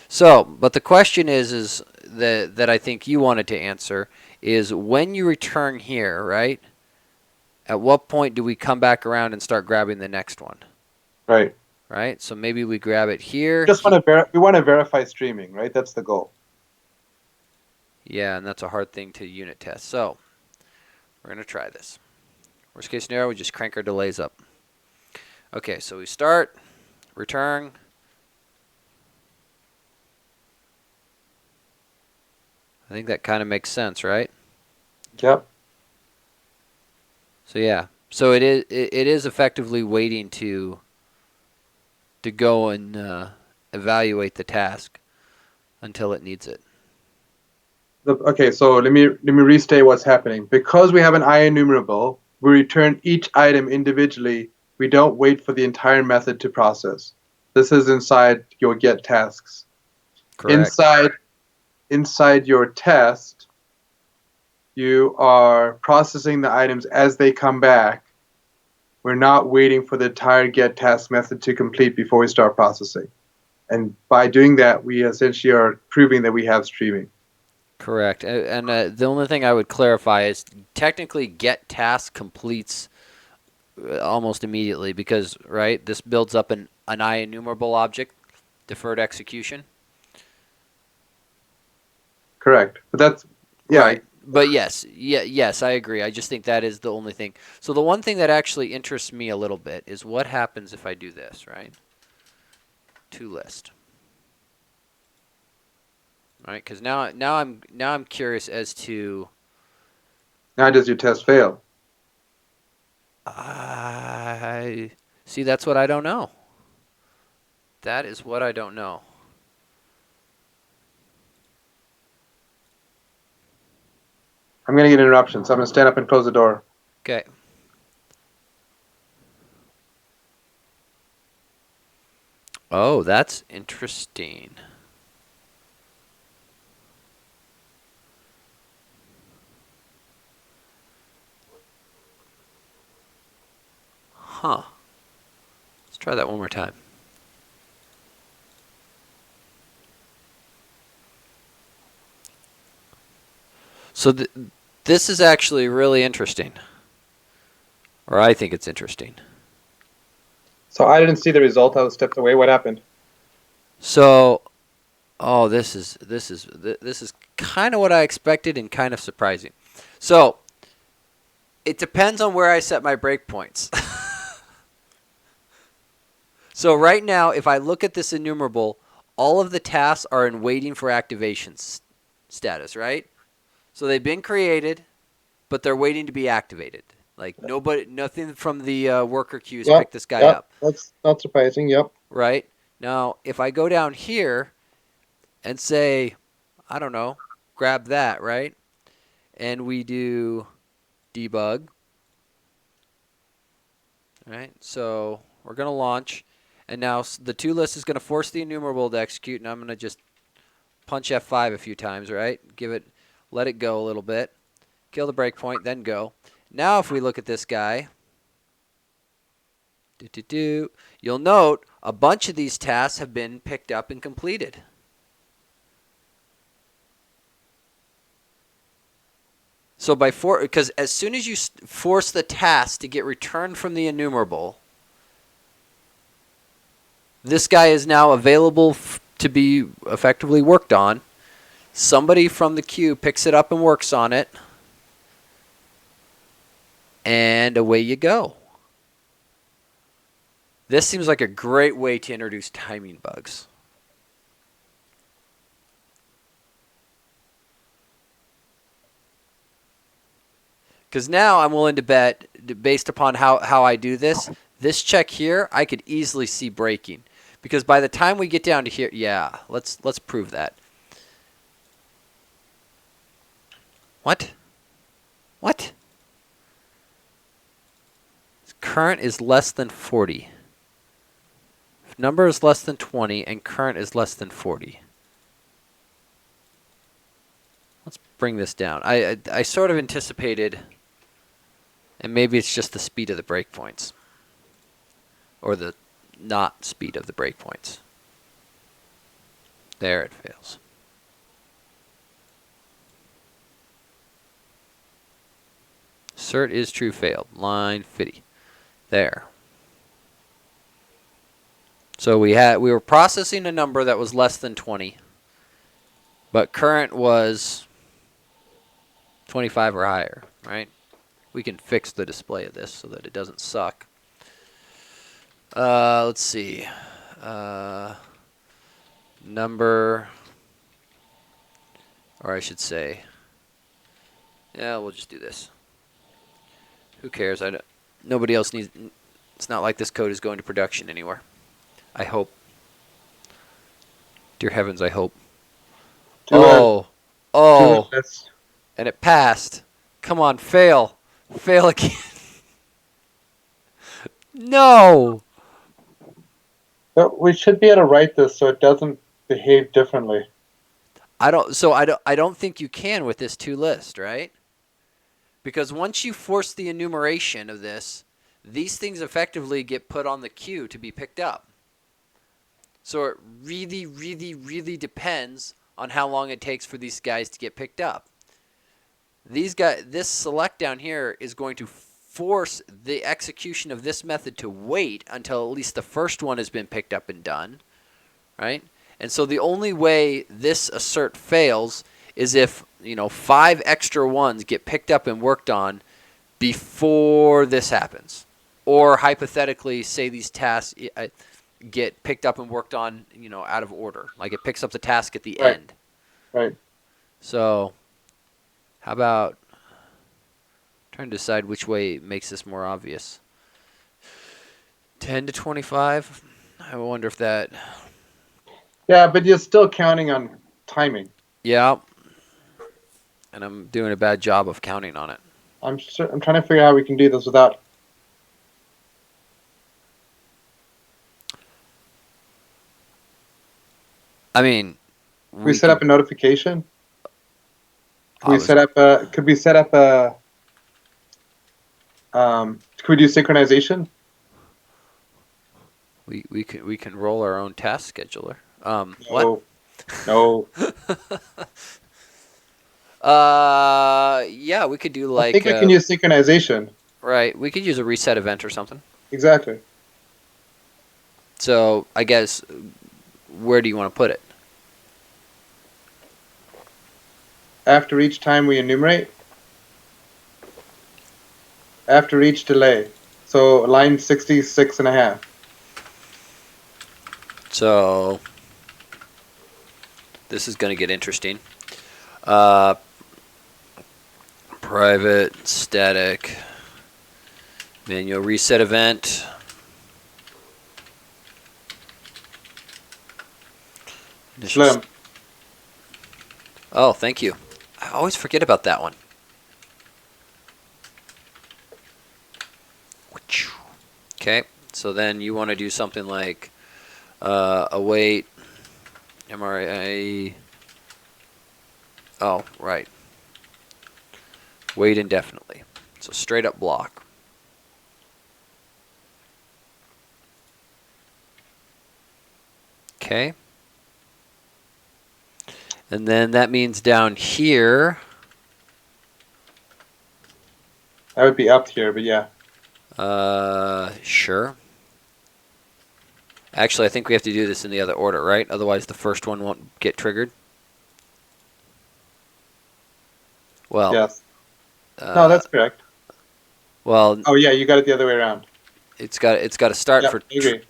S1: So, but the question is that I think you wanted to answer is, when you return here, right? At what point do we come back around and start grabbing the next one?
S2: Right.
S1: Right? So maybe we grab it here.
S2: Just want to we want to verify streaming, right? That's the goal.
S1: Yeah, and that's a hard thing to unit test. So, we're going to try this. Worst case scenario, we just crank our delays up. Okay, so we start, return. I think that kind of makes sense, right?
S2: Yep.
S1: So yeah, so it is effectively waiting to go and evaluate the task until it needs it.
S2: Okay, so let me restate what's happening. Because we have an IEnumerable, we return each item individually. We don't wait for the entire method to process. This is inside your get tasks.
S1: Correct.
S2: Inside your test, you are processing the items as they come back. We're not waiting for the entire get task method to complete before we start processing. And by doing that, we essentially are proving that we have streaming.
S1: Correct. And the only thing I would clarify is technically get task completes almost immediately because, right, this builds up an IEnumerable object, deferred execution.
S2: Correct. But that's, yeah.
S1: Right. But yes, I agree. I just think that is the only thing. So the one thing that actually interests me a little bit is what happens if I do this, right? To list. All right, because now I'm curious as to.
S2: Now does your test fail?
S1: I see. That's what I don't know. That is what I don't know.
S2: I'm going to get an interruption, so I'm going to stand up and close the door.
S1: Okay. Oh, that's interesting. Huh. Let's try that one more time. So this is actually really interesting. Or I think it's interesting.
S2: So I didn't see the result. I was stepped away. What happened?
S1: So, oh, this is kind of what I expected and kind of surprising. So, it depends on where I set my breakpoints. So right now, if I look at this enumerable, all of the tasks are in waiting for activation status, right? So they've been created, but they're waiting to be activated. Like nothing from the worker queues picked this guy up.
S2: That's not surprising. Yep.
S1: Right? Now, if I go down here and say, I don't know, grab that, right? And we do debug. All right? So we're going to launch. And now the to list is going to force the enumerable to execute, and I'm going to just punch F5 a few times, right? Let it go a little bit. Kill the breakpoint, then go. Now if we look at this guy, you'll note a bunch of these tasks have been picked up and completed. So because as soon as you force the task to get returned from the enumerable, this guy is now available to be effectively worked on. Somebody from the queue picks it up and works on it. And away you go. This seems like a great way to introduce timing bugs. Because now I'm willing to bet, based upon how I do this check here, I could easily see breaking. Because by the time we get down to here, yeah, let's prove that. What? What? Current is less than 40. If number is less than 20 and current is less than 40. Let's bring this down. I sort of anticipated, and maybe it's just the speed of the breakpoints. Or the not speed of the breakpoints. There it fails. Cert is true failed. Line 50. There. So we were processing a number that was less than 20, but current was 25 or higher, right? We can fix the display of this so that it doesn't suck. Let's see. Number, or I should say, yeah, we'll just do this. Who cares? Nobody else needs. It's not like this code is going to production anywhere. I hope. Dear heavens, I hope. Oh, and it passed. Come on, fail again. No.
S2: But we should be able to write this so it doesn't behave differently.
S1: I don't think you can with this toList, right? Because once you force the enumeration of this, these things effectively get put on the queue to be picked up. So it really, really, really depends on how long it takes for these guys to get picked up. This select down here is going to force the execution of this method to wait until at least the first one has been picked up and done, right? And so the only way this assert fails is if 5 extra ones get picked up and worked on before this happens. Or hypothetically, say these tasks get picked up and worked on, out of order. Like it picks up the task at the end.
S2: Right.
S1: So how about trying to decide which way makes this more obvious? 10 to 25? I wonder if that...
S2: Yeah, but you're still counting on timing.
S1: Yeah. And I'm doing a bad job of counting on it.
S2: I'm trying to figure out how we can do this without...
S1: I mean...
S2: we set up a notification? Could we set up a... Could we do synchronization?
S1: We can roll our own task scheduler.
S2: No.
S1: What?
S2: No.
S1: Yeah, we could do
S2: I
S1: like
S2: think we can use synchronization.
S1: right. We could use a reset event or something.
S2: Exactly.
S1: So I guess where do you want to put it?
S2: After each time we enumerate, after each delay. So line 66 and a half.
S1: So this is going to get interesting. Private static manual reset event.
S2: Slim.
S1: Oh, thank you. I always forget about that one. Okay, so then you want to do something like await MRA. Oh, right. Wait indefinitely. So straight up block. Okay. And then that means down here.
S2: That would be up here, but yeah.
S1: Sure. Actually, I think we have to do this in the other order, right? Otherwise, the first one won't get triggered. Well.
S2: Yes. No, that's correct.
S1: Well.
S2: Oh yeah, you got it the other way around.
S1: It's got to start
S2: Yep,
S1: for.
S2: I agree.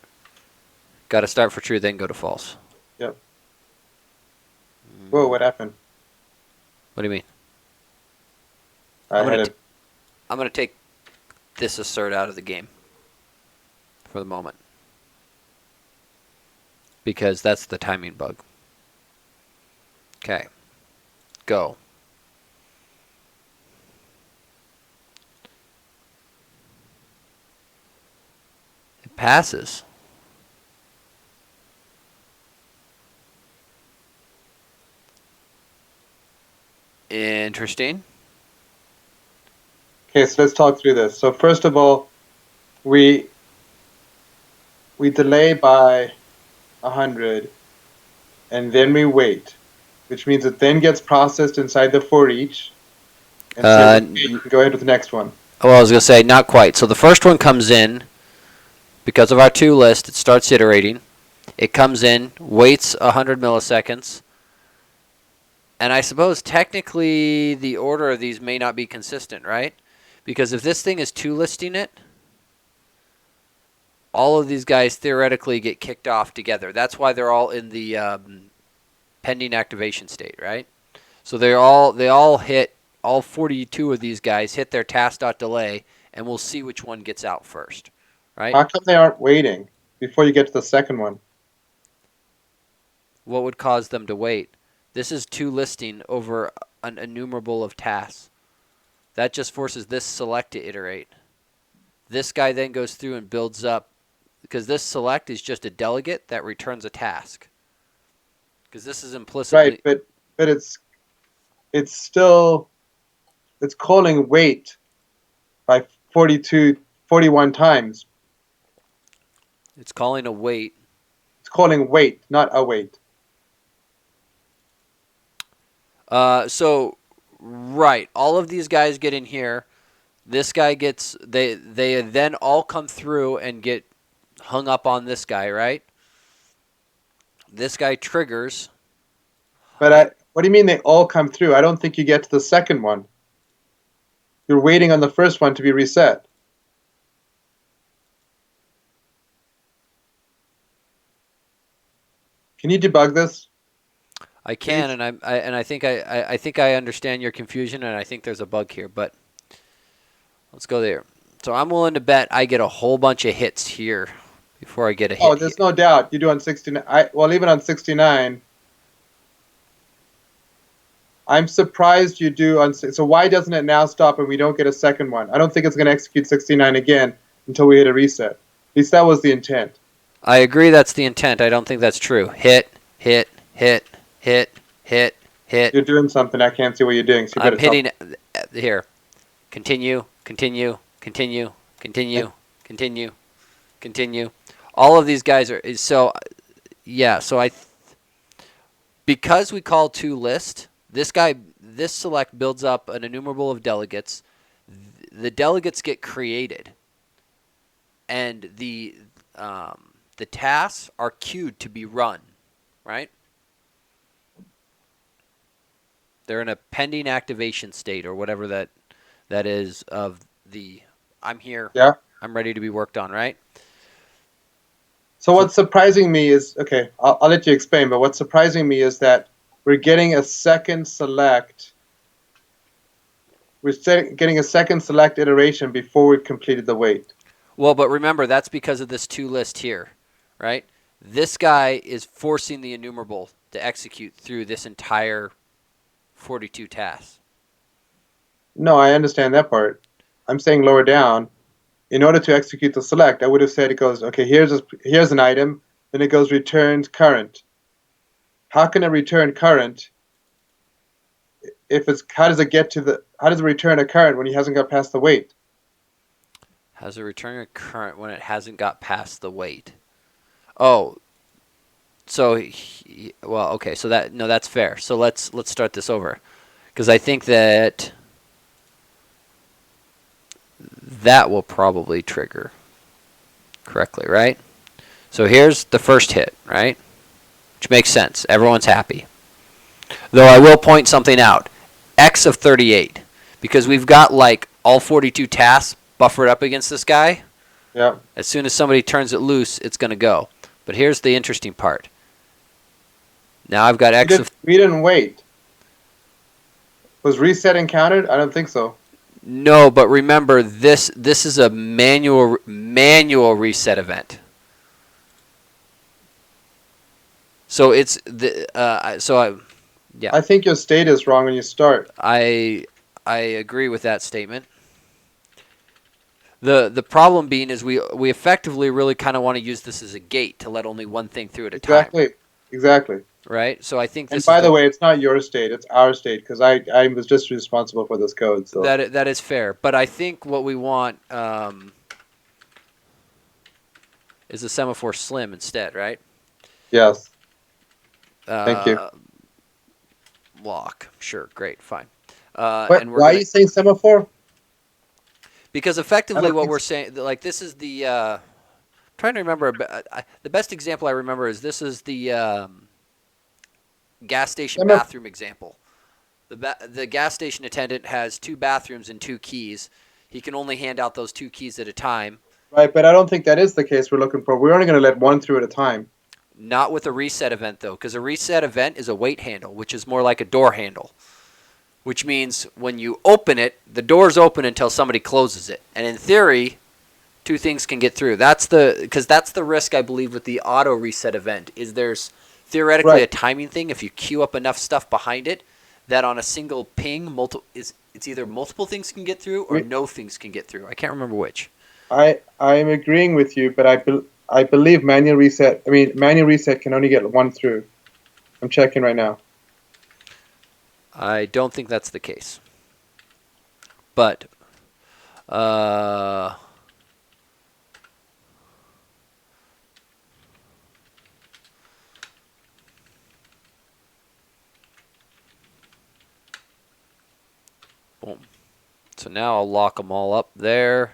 S1: Got to start for true, then go to false.
S2: Yep. Whoa, what happened?
S1: What do you mean?
S2: I'm
S1: going to take this assert out of the game for the moment because that's the timing bug. Okay. Go. It passes. Interesting.
S2: Okay, so let's talk through this. So first of all, we delay by 100, and then we wait, which means it then gets processed inside the for each. And so you can go ahead with the next one.
S1: Well, I was going to say, not quite. So the first one comes in, because of our to list, it starts iterating. It comes in, waits 100 milliseconds. And I suppose technically the order of these may not be consistent, right? Because if this thing is to listing it, all of these guys theoretically get kicked off together. That's why they're all in the pending activation state, right? So they all hit, all 42 of these guys hit their task.delay, and we'll see which one gets out first, right?
S2: How come they aren't waiting before you get to the second one?
S1: What would cause them to wait? This is to listing over an enumerable of tasks. That just forces this select to iterate. This guy then goes through and builds up, because this select is just a delegate that returns a task. Because this is implicitly...
S2: Right, but it's still, it's calling wait by 41 times.
S1: It's calling a wait.
S2: It's calling wait, not await.
S1: So, right, all of these guys get in here. This guy gets, they then all come through and get hung up on this guy, right? This guy triggers.
S2: But what do you mean they all come through? I don't think you get to the second one. You're waiting on the first one to be reset. Can you debug this?
S1: I can, and I think I understand your confusion, and I think there's a bug here, but let's go there. So I'm willing to bet I get a whole bunch of hits here before I get a hit.
S2: Oh, there's no doubt. You do on 69. Well, even on 69, I'm surprised you do on. So why doesn't it now stop and we don't get a second one? I don't think it's going to execute 69 again until we hit a reset. At least that was the intent.
S1: I agree that's the intent. I don't think that's true. Hit, hit, hit, hit, hit, hit.
S2: You're doing something. I can't see what you're doing. So you
S1: I'm hitting here. Continue, continue, continue, continue, continue, continue. All of these guys are so. Yeah. So because we call to list, this this select builds up an enumerable of delegates. The delegates get created, and the tasks are queued to be run, right? They're in a pending activation state or whatever that is of the I'm here.
S2: Yeah.
S1: I'm ready to be worked on, right?
S2: So what's surprising me is, okay, I'll let you explain, but what's surprising me is that we're getting a second select. We're getting a second select iteration before we've completed the wait.
S1: Well, but remember, that's because of this to list here, right? This guy is forcing the enumerable to execute through this entire 42 tasks.
S2: No, I understand that part. I'm saying lower down. In order to execute the select, I would have said it goes, okay, here's an item, then it goes returns current. How can it return current if it's, how does it return a current when he hasn't got past the wait?
S1: Has a return a current when it hasn't got past the wait? Oh, so well, okay, so that's fair. So let's start this over, because I think that will probably trigger correctly, right? So here's the first hit, right? Which makes sense. Everyone's happy. Though I will point something out. X of 38. Because we've got like all 42 tasks buffered up against this guy.
S2: Yeah.
S1: As soon as somebody turns it loose, it's going to go. But here's the interesting part. Now I've got X of...
S2: We didn't wait. Was resetting counted? I don't think so.
S1: No, but remember, this is a manual reset event. So it's the yeah.
S2: I think your state is wrong when you start.
S1: I agree with that statement. The problem being is we effectively really kind of want to use this as a gate to let only one thing through at a time.
S2: Exactly.
S1: Right? So I think this
S2: And by the way, it's not your state, it's our state, because I was just responsible for this code. So
S1: that is fair. But I think what we want is a semaphore slim instead, right?
S2: Yes. Thank you.
S1: Lock. Sure. Great. Fine.
S2: Why are you saying semaphore?
S1: Because effectively what we're saying, like this is the, I'm trying to remember, the best example I remember is this is the gas station bathroom example. The gas station attendant has 2 bathrooms and 2 keys. He can only hand out those 2 keys at a time.
S2: Right, but I don't think that is the case we're looking for. We're only going to let one through at a time.
S1: Not with a reset event, though, because a reset event is a wait handle, which is more like a door handle. Which means when you open it, the door's open until somebody closes it. And in theory, 2 things can get through. Because that's the risk, I believe, with the auto reset event, is there's theoretically a timing thing. If you queue up enough stuff behind it, that on a single ping, it's either multiple things can get through or no things can get through. I can't remember which.
S2: I'm agreeing with you, but I believe manual reset can only get 1 through. I'm checking right now.
S1: I don't think that's the case. But boom. So now I'll lock them all up there.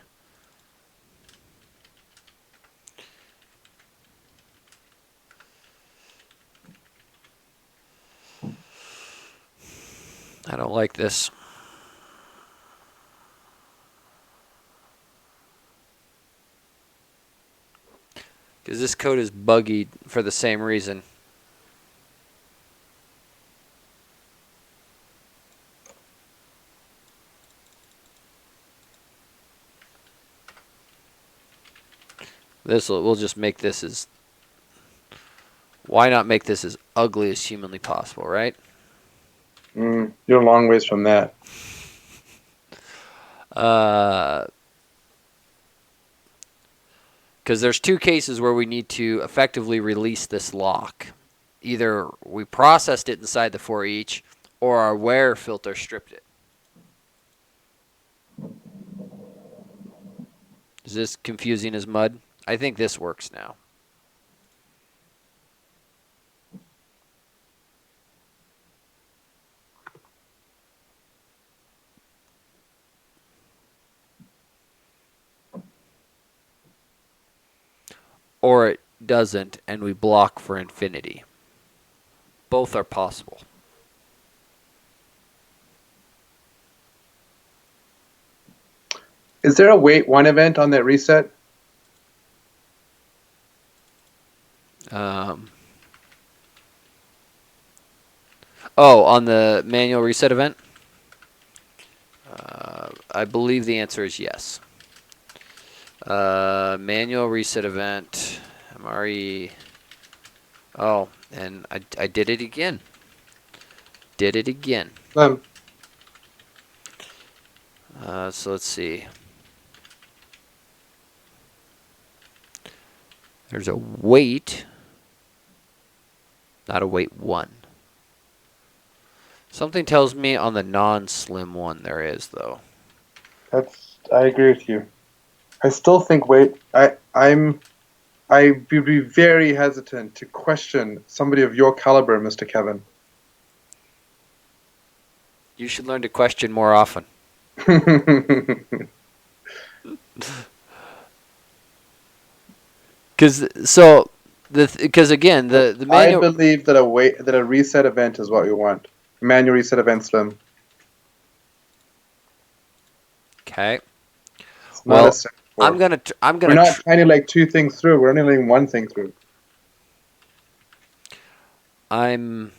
S1: I don't like this. Because this code is buggy for the same reason. We'll just make this as... Why not make this as ugly as humanly possible, right?
S2: You're a long ways from that.
S1: Because there's 2 cases where we need to effectively release this lock. Either we processed it inside the for each, or our where filter stripped it. Is this confusing as mud? I think this works now. or it doesn't, and we block for infinity. Both are possible.
S2: Is there a wait one event on that reset?
S1: On the manual reset event? I believe the answer is yes. Manual reset event, MRE. Oh, and I did it again. Did it again. So let's see. There's a wait, not a wait one. Something tells me on the non-slim one there is, though.
S2: I agree with you. I still think wait. I would be very hesitant to question somebody of your caliber, Mr. Kevin.
S1: You should learn to question more often. Because again, the manual.
S2: I believe that a reset event is what we want. A manual reset event slim.
S1: Okay.
S2: Well,
S1: I'm gonna.
S2: We're not trying to like two things through. We're only letting one thing through.
S1: I'm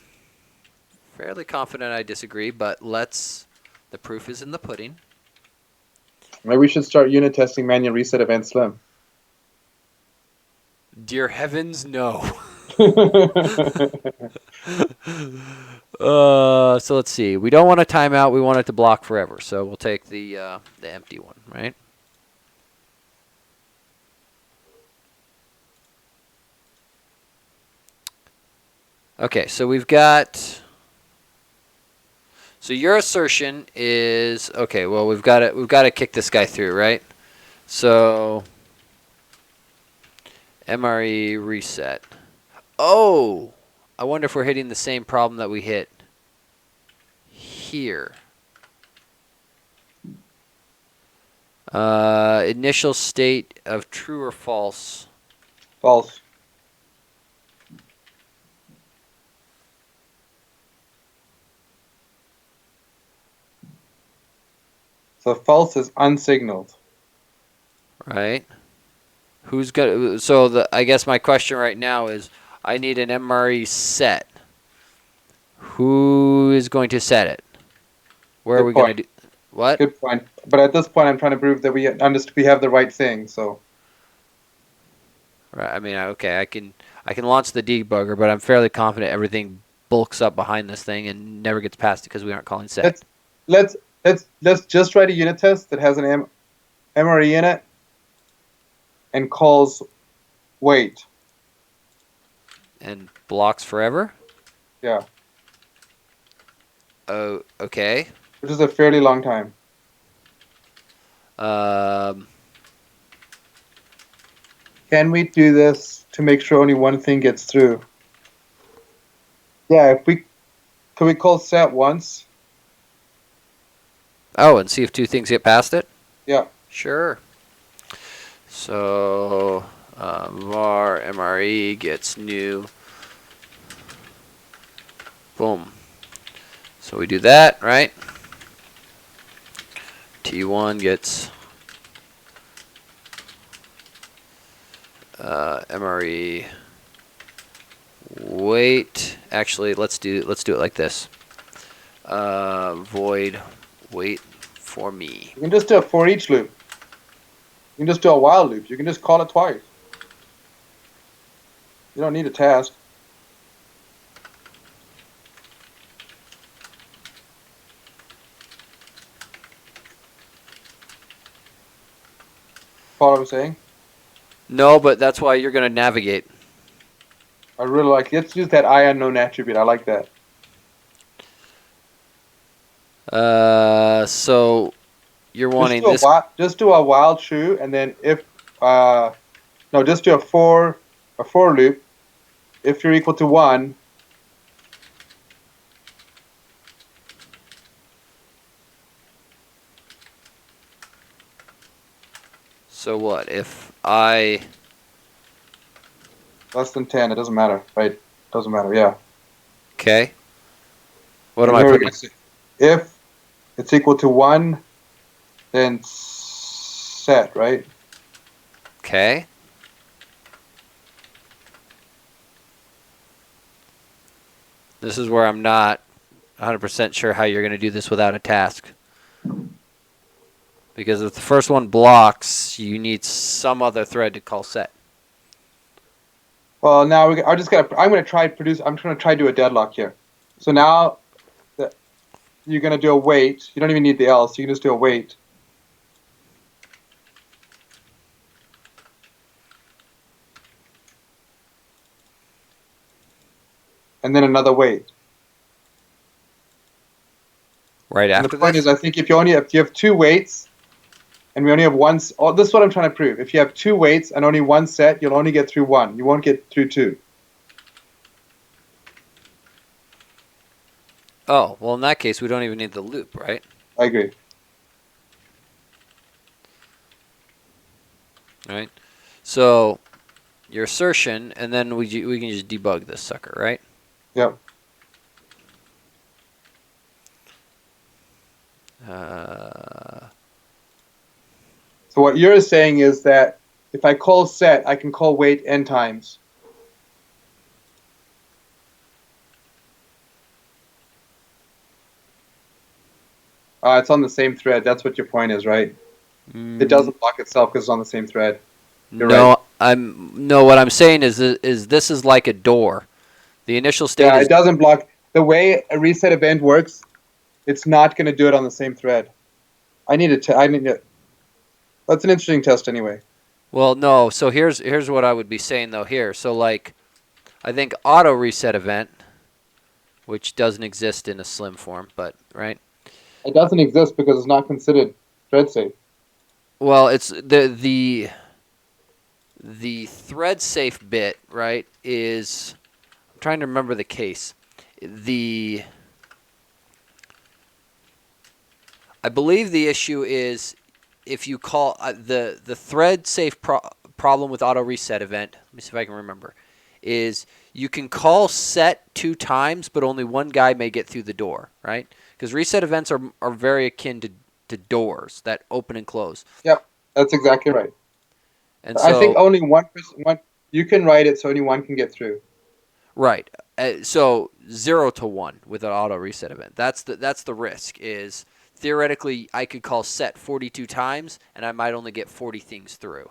S1: fairly confident I disagree, but the proof is in the pudding.
S2: Maybe we should start unit testing manual reset event slim.
S1: Dear heavens, no. So let's see. We don't want a timeout. We want it to block forever. So we'll take the empty one, right? Okay, so we've got. So your assertion is okay. Well, we've got to kick this guy through, right? So MRE reset. Oh, I wonder if we're hitting the same problem that we hit here. Initial state of true or false?
S2: False. So false is unsignaled.
S1: Right. Who's got? So I guess my question right now is, I need an MRE set. Who is going to set it? Where are we going to do? What?
S2: Good point. But at this point, I'm trying to prove that we have the right thing. So.
S1: Right. I mean, okay, I can launch the debugger, but I'm fairly confident everything bulks up behind this thing and never gets past it because we aren't calling set.
S2: Let's just write a unit test that has an MRE in it and calls wait.
S1: And blocks forever?
S2: Yeah.
S1: Oh, okay.
S2: Which is a fairly long time. Can we do this to make sure only one thing gets through? Yeah, can we call set once?
S1: Oh, and see if two things get past it?
S2: Yeah.
S1: Sure. So var MRE gets new. Boom. So we do that, right? T1 gets MRE wait. Actually, let's do it like this. Void wait for me.
S2: You can just do a for each loop. You can just do a while loop. You can just call it twice. You don't need a task. Follow what I'm saying?
S1: No, but that's why you're going to navigate.
S2: I really like. Let's use that I unknown attribute. I like that.
S1: So you're wanting this.
S2: Just do a while true, and then if no, just do a for loop. If you're equal to 1,
S1: so what if I
S2: Less than 10, it doesn't matter, right? Doesn't matter, yeah.
S1: Okay. What am
S2: And
S1: I
S2: here we're
S1: putting?
S2: gonna say, if it's equal to 1, then set, right?
S1: Okay. This is where I'm not 100% sure how you're going to do this without a task. Because if the first one blocks, you need some other thread to call set.
S2: Well, now I'm gonna try to do a deadlock here. So now that you're gonna do a wait. You don't even need the else. You can just do a wait. And then another wait.
S1: Right
S2: And
S1: after
S2: the point
S1: this?
S2: is, I think if you have 2 waits, and we only have one. Oh, this is what I'm trying to prove. If you have 2 waits and only 1 set, you'll only get through 1. You won't get through 2.
S1: Oh, well, in that case, we don't even need the loop, right?
S2: I agree.
S1: Right? So, your assertion, and then we can just debug this sucker, right?
S2: Yep. So what you're saying is that if I call set, I can call wait n times. It's on the same thread. That's what your point is, right? It doesn't block itself because it's on the same thread. You're right.
S1: What I'm saying is this is like a door. The initial state
S2: Yeah,
S1: is
S2: it doesn't block. The way a reset event works, it's not going to do it on the same thread. I need to. That's an interesting test anyway.
S1: well, no. So here's what I would be saying though here. So like, I think auto reset event, which doesn't exist in a slim form, but right.
S2: It doesn't exist because it's not considered thread safe.
S1: Well, it's the thread safe bit, right? Is I'm trying to remember the case. I believe the issue is if you call the thread safe problem with auto reset event. Let me see if I can remember. Is you can call set 2 times, but only one guy may get through the door, right? Because reset events are very akin to doors that open and close.
S2: Yep, that's exactly right.
S1: And
S2: I think
S1: so
S2: only one person. You can write it so only one can get through.
S1: right. So 0 to 1 with an auto reset event. That's the risk. Is theoretically I could call set 42 times and I might only get 40 things through.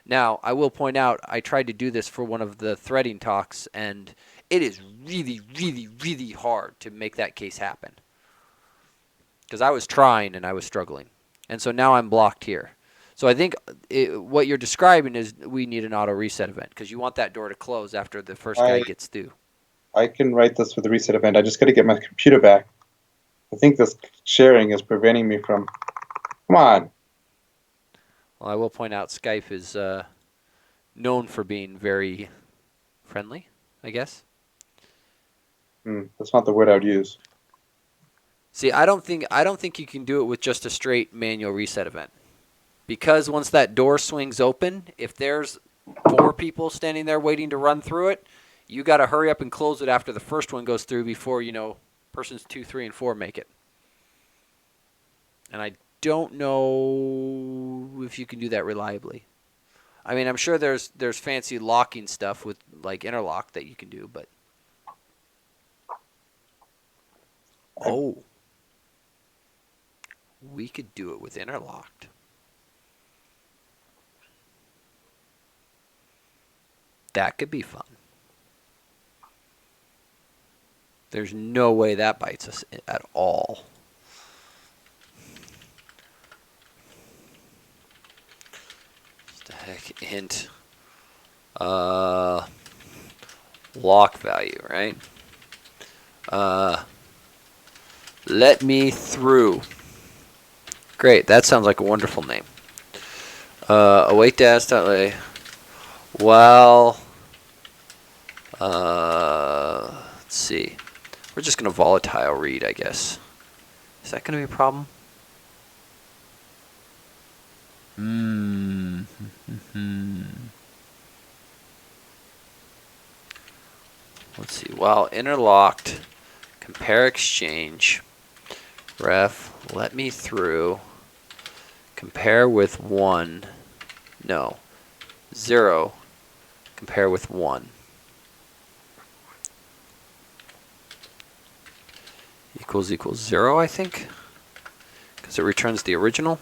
S1: Now, I will point out I tried to do this for one of the threading talks, and it is really, really, really hard to make that case happen. Because I was trying and I was struggling. And so now I'm blocked here. So I think what you're describing is we need an auto reset event because you want that door to close after the first guy gets through.
S2: I can write this with a reset event. I just got to get my computer back. I think this sharing is preventing me from. Come on.
S1: Well, I will point out Skype is known for being very friendly, I guess.
S2: That's not the word I would use.
S1: See, I don't think you can do it with just a straight manual reset event. Because once that door swings open, if there's 4 people standing there waiting to run through it, you got to hurry up and close it after the first one goes through before, persons 2, 3, and 4 make it. And I don't know if you can do that reliably. I mean, I'm sure there's fancy locking stuff with like interlock that you can do, but we could do it with interlocked. That could be fun. There's no way that bites us at all. Static int lock value, right? Let me through. Great, that sounds like a wonderful name. Await dash.lay. Well, let's see. We're just going to volatile read, I guess. Is that going to be a problem? while interlocked, compare exchange, ref, let me through, compare with 1, no, 0, compare with 1. Equals 0, I think, because it returns the original.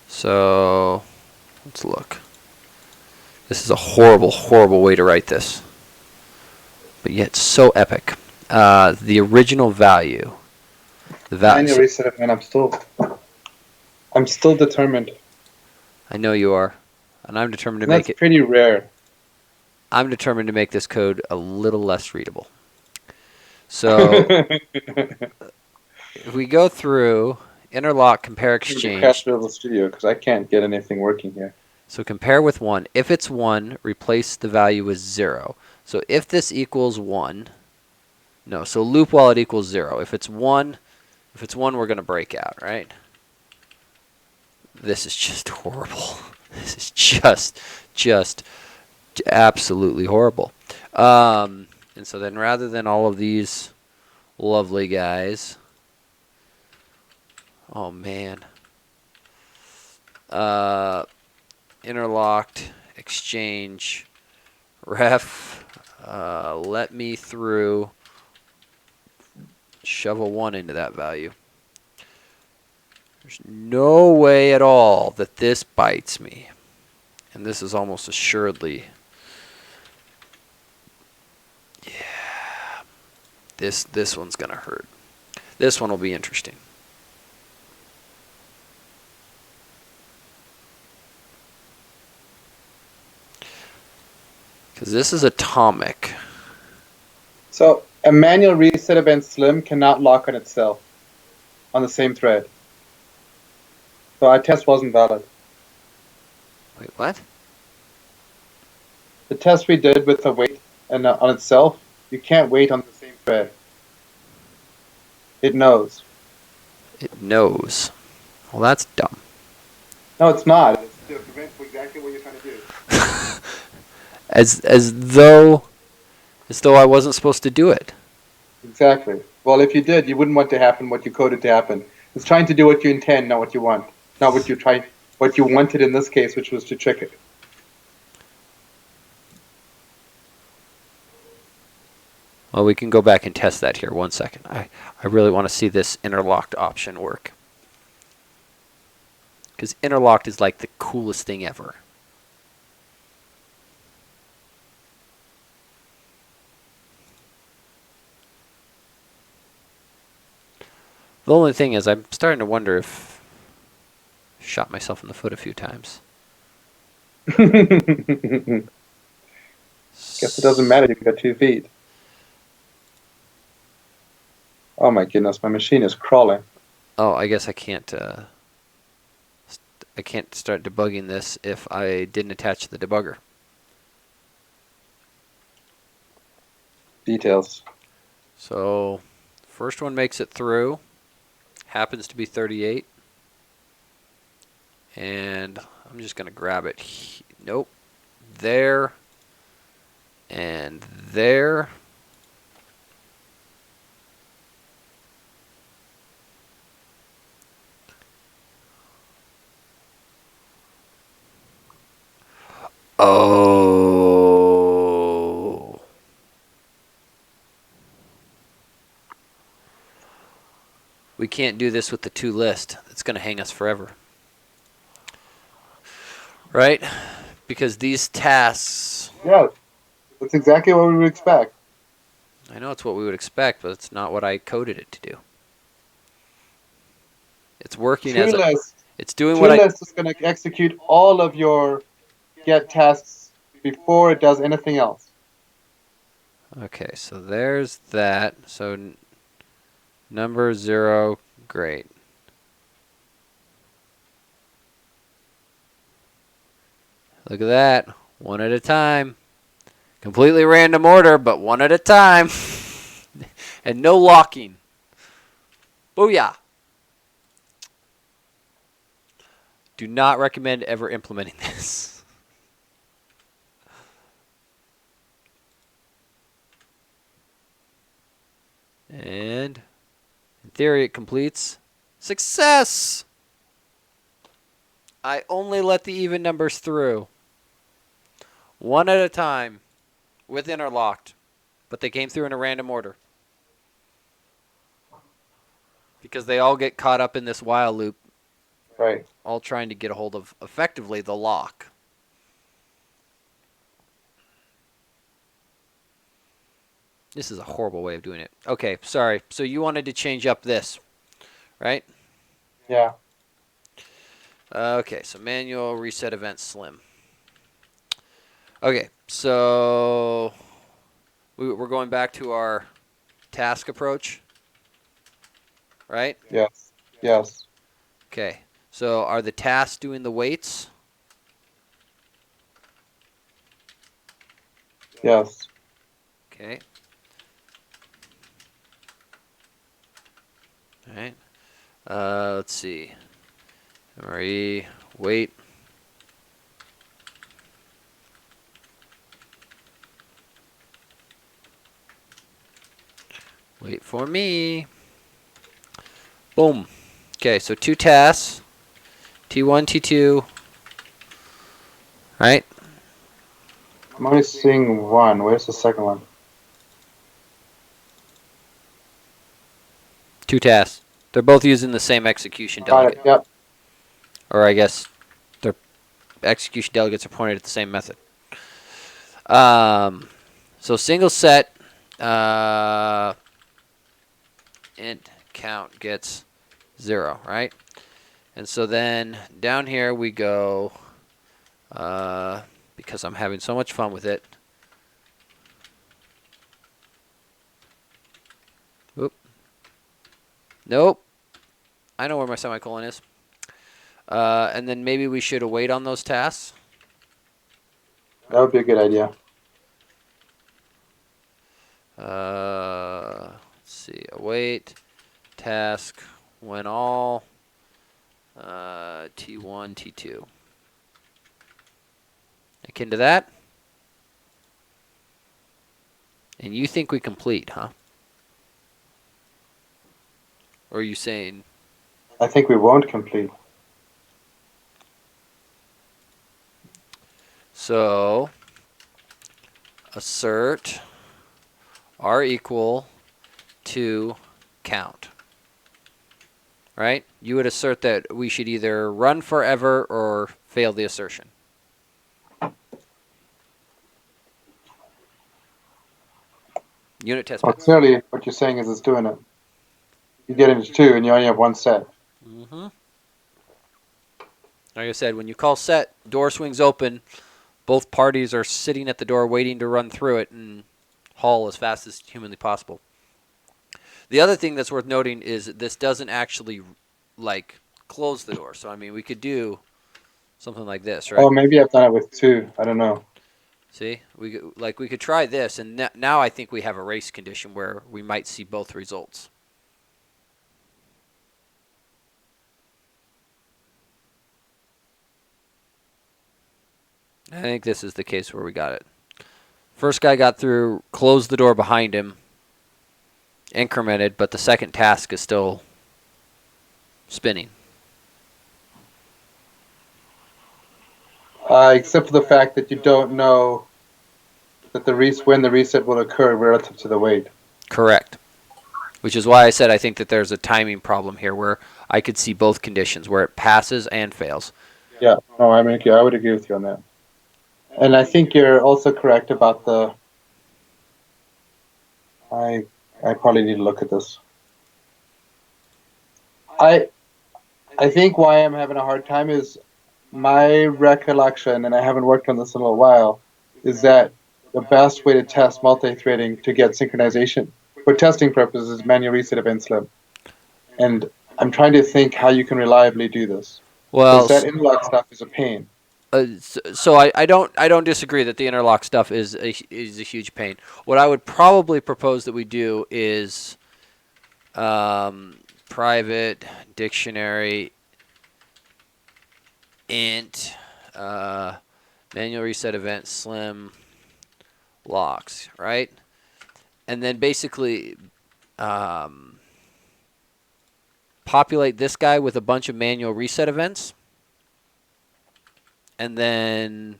S1: So let's look. This is a horrible, horrible way to write this, but yet so epic. The original value. The
S2: Manual reset it, man. I'm still determined.
S1: I know you are, and I'm determined to
S2: And
S1: make
S2: that's pretty rare.
S1: I'm determined to make this code a little less readable. So if we go through interlock, compare, exchange.
S2: Crash Visual Studio because I can't get anything working here.
S1: So compare with 1. If it's 1, replace the value with 0. So if this equals 1, no, so loop while it equals 0. If it's 1, we're going to break out, right? This is just horrible. This is just absolutely horrible. And so then rather than all of these lovely guys, oh man, interlocked, exchange, ref, let me through, shove a 1 into that value. There's no way at all that this bites me. And this is almost assuredly, yeah, this one's going to hurt. This one will be interesting. Because this is atomic.
S2: So a manual reset event slim cannot lock on itself on the same thread. So our test wasn't valid.
S1: Wait, what?
S2: The test we did with the wait and on itself, you can't wait on the same thread. It knows.
S1: It knows. Well, that's dumb.
S2: No, it's not. It's to prevent exactly what you're trying to do.
S1: As though I wasn't supposed to do it.
S2: Exactly. Well, if you did, you wouldn't want to happen what you coded to happen. It's trying to do what you intend, not what you want. Not what you wanted in this case, which was to trick it.
S1: Well, we can go back and test that here. 1 second. I really want to see this interlocked option work. Because interlocked is like the coolest thing ever. The only thing is I'm starting to wonder if I shot myself in the foot a few times.
S2: Guess it doesn't matter. You've got 2 feet. Oh my goodness, my machine is crawling.
S1: Oh, I guess I can't start debugging this if I didn't attach the debugger.
S2: Details.
S1: So, first one makes it through. Happens to be 38. And I'm just going to grab it. Nope. There. And there. Oh. We can't do this with the to list. It's going to hang us forever. Right? Because these tasks...
S2: Yeah, that's exactly what we would expect.
S1: I know it's what we would expect, but it's not what I coded it to do. It's working as a... It's doing what I...
S2: ToList is going to execute all of your get tasks before it does anything else.
S1: Okay, so there's that. So number 0, great. Look at that. One at a time. Completely random order, but one at a time. And no locking. Booyah. Do not recommend ever implementing this. And in theory, it completes. Success! I only let the even numbers through. One at a time with interlocked. But they came through in a random order. Because they all get caught up in this while loop.
S2: Right.
S1: All trying to get a hold of, effectively, the lock. This is a horrible way of doing it. Okay, sorry. So you wanted to change up this, right?
S2: Yeah.
S1: Okay, so manual reset event slim. Okay, so we're going back to our task approach, right?
S2: Yes. Yes.
S1: Okay, so are the tasks doing the weights?
S2: Yes.
S1: Okay. All right. Let's see. MRE, wait. Wait for me. Boom. Okay, so 2 tasks. T1, T2. Right?
S2: I'm only seeing one. Where's the second one?
S1: 2 tasks. They're both using the same execution
S2: Got
S1: delegate.
S2: it. Yep.
S1: Or I guess their execution delegates are pointed at the same method. So single set int count gets 0, right? And so then down here we go, because I'm having so much fun with it. Oop. Nope. I know where my semicolon is. And then maybe we should await on those tasks.
S2: That would be a good idea.
S1: Let's see. Await task when all T1, T2. Akin to that. And you think we complete, huh? Or are you saying?
S2: I think we won't complete.
S1: So assert r equal to count. Right? You would assert that we should either run forever or fail the assertion. Unit test
S2: Well,
S1: bits.
S2: clearly, what you're saying is it's doing it. You get into 2, and you only have 1 set.
S1: Mm-hmm. Like I said, when you call set, door swings open, both parties are sitting at the door waiting to run through it and haul as fast as humanly possible. The other thing that's worth noting is this doesn't actually, like, close the door. So, I mean, we could do something like this, right?
S2: Oh, maybe I've done it with 2. I don't know.
S1: See? We could try this, and now I think we have a race condition where we might see both results. I think this is the case where we got it. First guy got through, closed the door behind him, incremented, but the second task is still spinning.
S2: Except for the fact that you don't know that when the reset will occur relative to the wait.
S1: Correct. Which is why I said I think that there's a timing problem here where I could see both conditions, where it passes and fails.
S2: Yeah, no, I would agree with you on that. And I think you're also correct about the. I probably need to look at this. I think why I'm having a hard time is my recollection, and I haven't worked on this in a little while, is that the best way to test multi-threading to get synchronization for testing purposes is manual reset event slim. And I'm trying to think how you can reliably do this.
S1: Well,
S2: Because that interlock stuff is a pain.
S1: so I don't disagree that the interlock stuff is a huge pain. What I would probably propose that we do is private dictionary int manual reset event slim locks, right? And then basically populate this guy with a bunch of manual reset events. And then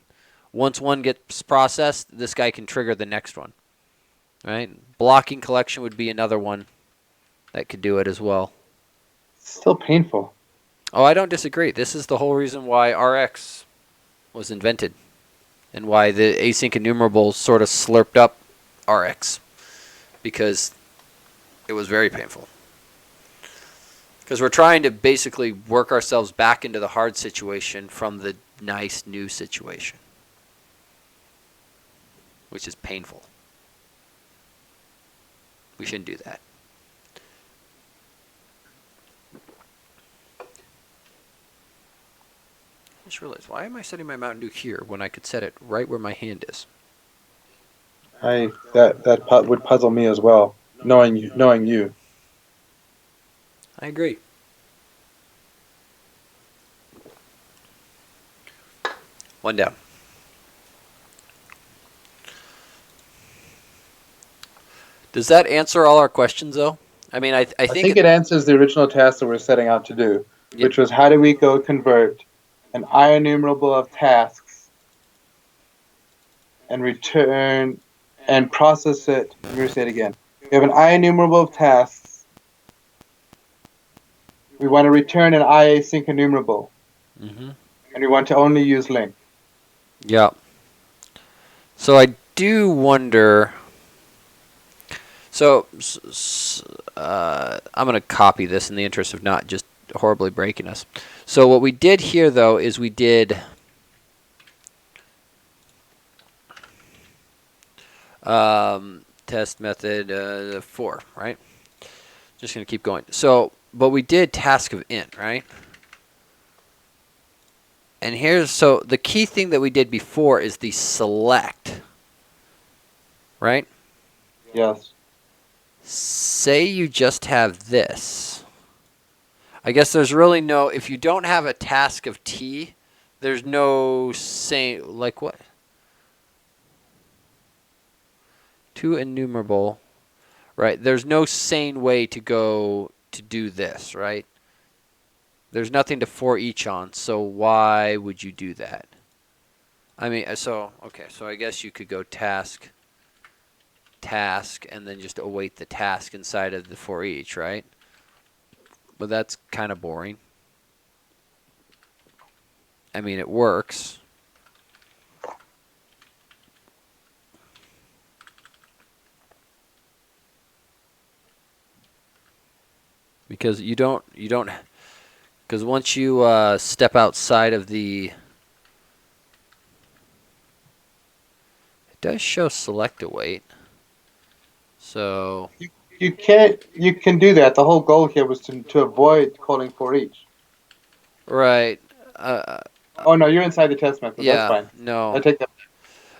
S1: once one gets processed, this guy can trigger the next one. Right? Blocking collection would be another one that could do it as well.
S2: Still painful.
S1: Oh, I don't disagree. This is the whole reason why RX was invented and why the async enumerables sort of slurped up RX, because it was very painful. Because we're trying to basically work ourselves back into the hard situation from the nice new situation, which is painful. We shouldn't do that. I just realized, why am I setting my Mountain Dew here when I could set it right where my hand is?
S2: That would puzzle me as well, knowing you.
S1: I agree. One down. Does that answer all our questions, though? I mean, I think
S2: it answers the original task that we're setting out to do, which was how do we go convert an IEnumerable of tasks and return and process it. Let me say it again. We have an IEnumerable of tasks. We want to return an IAsync enumerable.
S1: Mm-hmm.
S2: And we want to only use link.
S1: Yeah. So I do wonder. So I'm going to copy this in the interest of not just horribly breaking us. So what we did here, though, is we did test method 4, right? Just going to keep going. So, but we did task of int, right? And here's, so the key thing that we did before is the select, right?
S2: Yes.
S1: Say you just have this. I guess there's really no, if you don't have a task of t, there's no same, like what? To enumerable, right? There's no sane way to go to do this, right? There's nothing to for each on, so why would you do that? I mean, so, okay, so I guess you could go task, and then just await the task inside of the for each, right? But that's kind of boring. I mean, it works. Because you don't, because once you step outside of the, it does show select await. So
S2: you can do that. The whole goal here was to avoid calling for each.
S1: right.
S2: Oh no, you're inside the test method.
S1: Yeah,
S2: That's fine.
S1: no.
S2: I take that.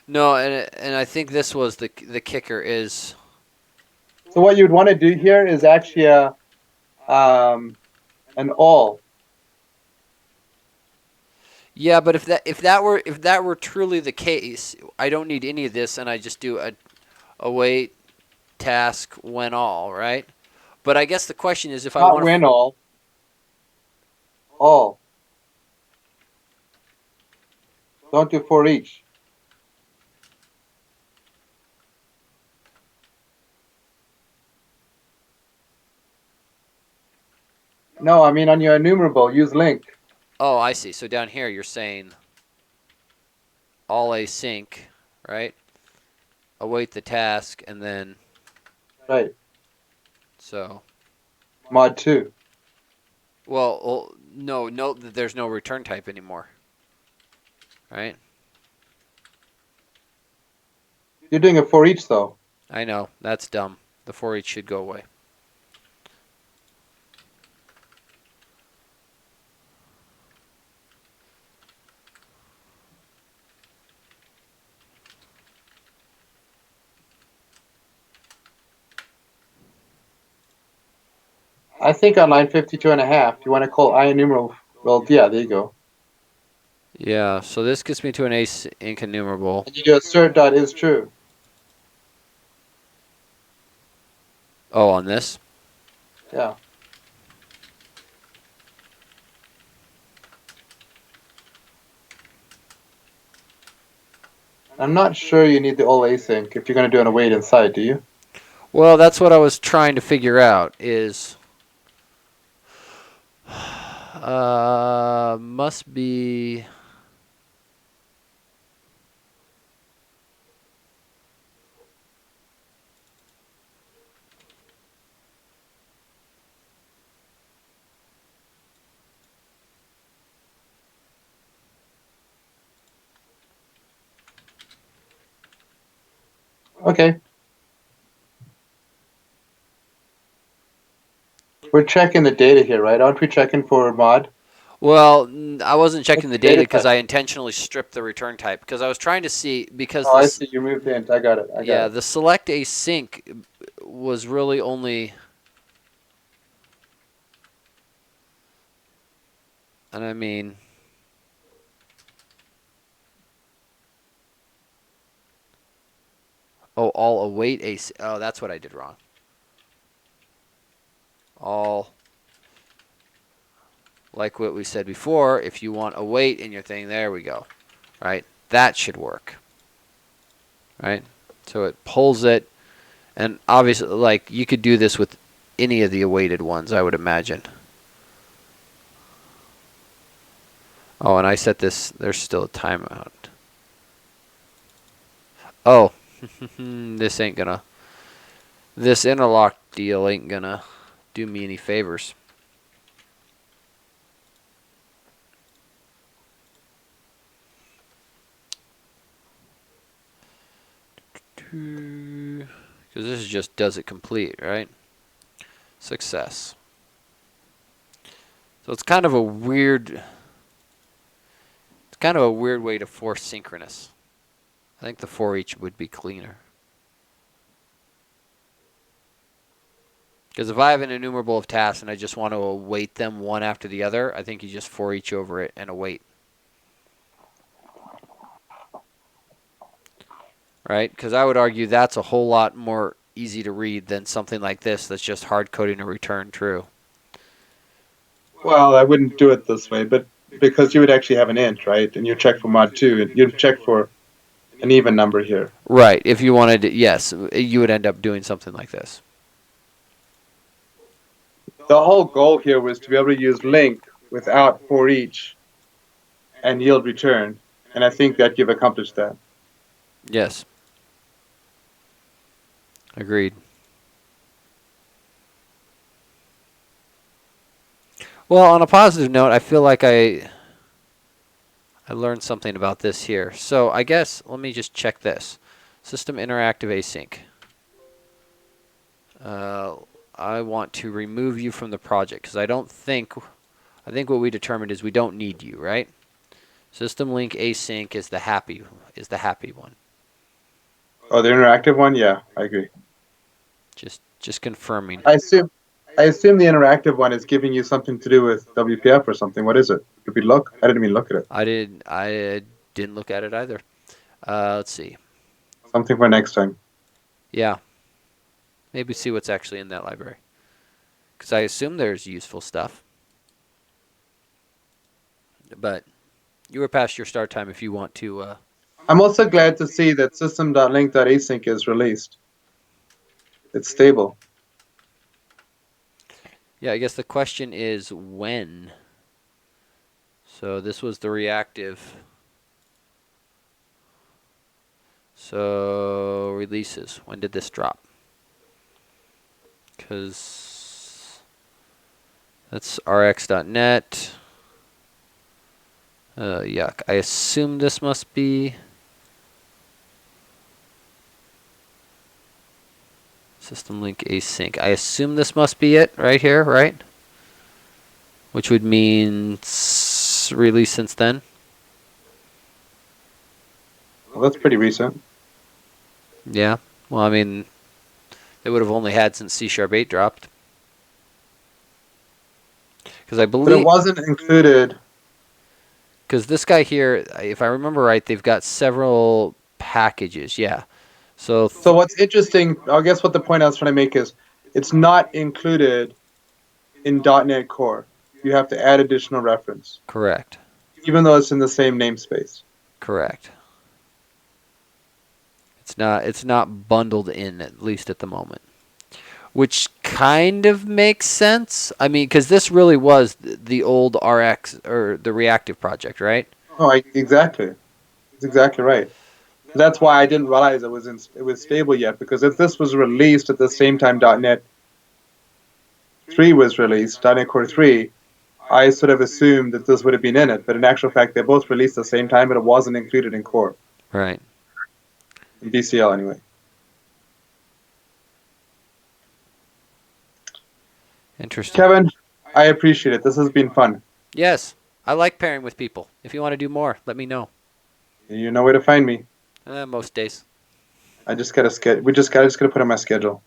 S1: No, and I think this was the kicker is.
S2: So what you'd want to do here is actually an all.
S1: Yeah, but if that were truly the case, I don't need any of this, and I just do a await task when all, right? But I guess the question is if I want
S2: Not when all. All. Don't do for each. No, I mean on your enumerable, use link.
S1: Oh, I see. So down here you're saying all async, right? Await the task and then
S2: Right.
S1: so
S2: Mod 2.
S1: well, no, note that there's no return type anymore. Right?
S2: You're doing a for each though.
S1: I know. That's dumb. The for each should go away.
S2: I think on line 52.5, you want to call IEnumerable. Well, yeah, there you go.
S1: Yeah, so this gets me to an async enumerable.
S2: And you do assert.isTrue.
S1: Oh, on this?
S2: Yeah. I'm not sure you need the all async if you're going to do an await inside, do you?
S1: Well, that's what I was trying to figure out is must be
S2: Okay. We're checking the data here, right? Aren't we checking for mod?
S1: well, I wasn't checking the data
S2: Data
S1: because
S2: type.
S1: I intentionally stripped the return type because I was trying to see because
S2: Oh, I
S1: this
S2: see. You moved in. I got it. I got
S1: yeah,
S2: it.
S1: the select async was really only, and I mean, oh, all await async. Oh, that's what I did wrong. All, like what we said before, if you want await in your thing, there we go. Right? That should work. Right? So it pulls it, and obviously, like, you could do this with any of the awaited ones, I would imagine. Oh, and I set this, there's still a timeout. Oh, this ain't gonna, this interlock deal ain't gonna do me any favors. Because this is just does it complete, right? Success. So it's kind of a weird way to force synchronous. I think the for each would be cleaner. Because if I have an enumerable of tasks and I just want to await them one after the other, I think you just for each over it and await. Right? Because I would argue that's a whole lot more easy to read than something like this that's just hard coding a return true.
S2: Well, I wouldn't do it this way, but because you would actually have an int, right? And you check for mod 2, and you'd check for an even number here.
S1: Right. If you wanted to, yes, you would end up doing something like this.
S2: The whole goal here was to be able to use link without for each and yield return. And I think that you've accomplished that.
S1: Yes. Agreed. Well, on a positive note, I feel like I learned something about this here. So I guess, let me just check this. System interactive async. I want to remove you from the project because I think what we determined is we don't need you, right? SystemLink Async is the happy one.
S2: Oh, the interactive one? Yeah, I agree.
S1: Just confirming.
S2: I assume the interactive one is giving you something to do with WPF or something. What is it? Did we look? I didn't even look at it.
S1: I didn't look at it either. Let's see.
S2: Something for next time.
S1: Yeah. Maybe see what's actually in that library. Because I assume there's useful stuff. But you were past your start time if you want to.
S2: I'm also glad to see that system.link.async is released. It's stable.
S1: Yeah, I guess the question is when. So this was the reactive. So releases. When did this drop? Because that's rx.net. Yuck. I assume this must be SystemLink Async. I assume this must be it right here, right? Which would mean release since then.
S2: Well, that's pretty recent.
S1: Yeah. Well, I mean, they would have only had since C#8 dropped. Because I believe.
S2: But it wasn't included.
S1: Because this guy here, if I remember right, they've got several packages. Yeah. So
S2: what's interesting, I guess what the point I was trying to make is it's not included in .NET Core. You have to add additional reference,
S1: Correct.
S2: even though it's in the same namespace.
S1: Correct. It's not bundled in, at least at the moment. Which kind of makes sense. I mean, because this really was the old RX or the reactive project, right?
S2: Oh, exactly. That's exactly right. That's why I didn't realize it was stable yet, because if this was released at the same time .NET 3 was released, .NET Core 3, I sort of assumed that this would have been in it. But in actual fact, they both released at the same time, but it wasn't included in Core.
S1: Right.
S2: In BCL, anyway.
S1: Interesting.
S2: Kevin, I appreciate it. This has been fun.
S1: Yes. I like pairing with people. If you want to do more, let me know.
S2: You know where to find me.
S1: Most days.
S2: I just gotta gotta put on my schedule.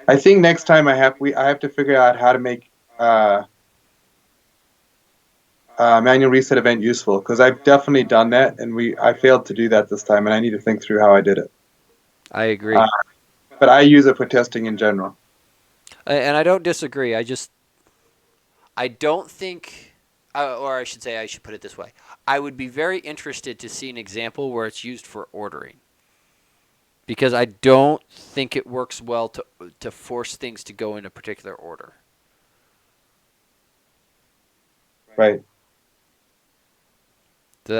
S2: I think next time I have to figure out how to make manual reset event useful, because I've definitely done that, and I failed to do that this time, and I need to think through how I did it.
S1: I agree.
S2: But I use it for testing in general.
S1: And I don't disagree. I don't think, or I should say, I should put it this way. I would be very interested to see an example where it's used for ordering. Because I don't think it works well to force things to go in a particular order.
S2: Right.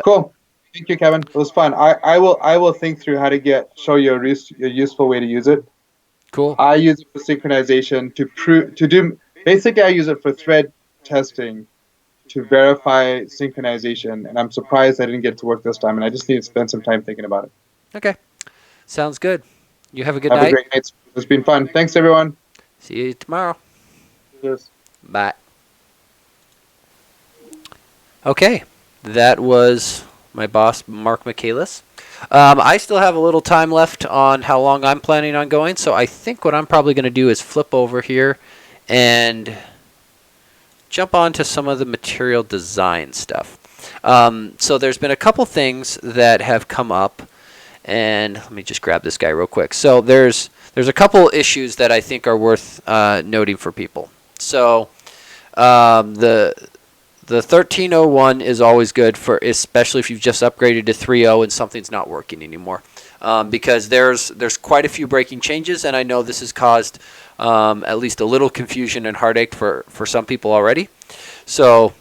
S2: Cool. Thank you, Kevin. It was fun. I will think through how to show you a useful way to use it.
S1: Cool.
S2: I use it for synchronization basically I use it for thread testing to verify synchronization, and I'm surprised I didn't get to work this time, and I just need to spend some time thinking about it.
S1: Okay. Sounds good. You have a good
S2: night.
S1: Have
S2: a great night. It's been fun. Thanks, everyone.
S1: See you tomorrow.
S2: Cheers.
S1: Bye. Okay. That was my boss, Mark Michaelis. I still have a little time left on how long I'm planning on going, so I think what I'm probably going to do is flip over here and jump on to some of the material design stuff. So there's been a couple things that have come up, and let me just grab this guy real quick. So there's a couple issues that I think are worth noting for people. So the 1301 is always good for, especially if you've just upgraded to 3.0 and something's not working anymore, because there's quite a few breaking changes, and I know this has caused at least a little confusion and heartache for some people already. So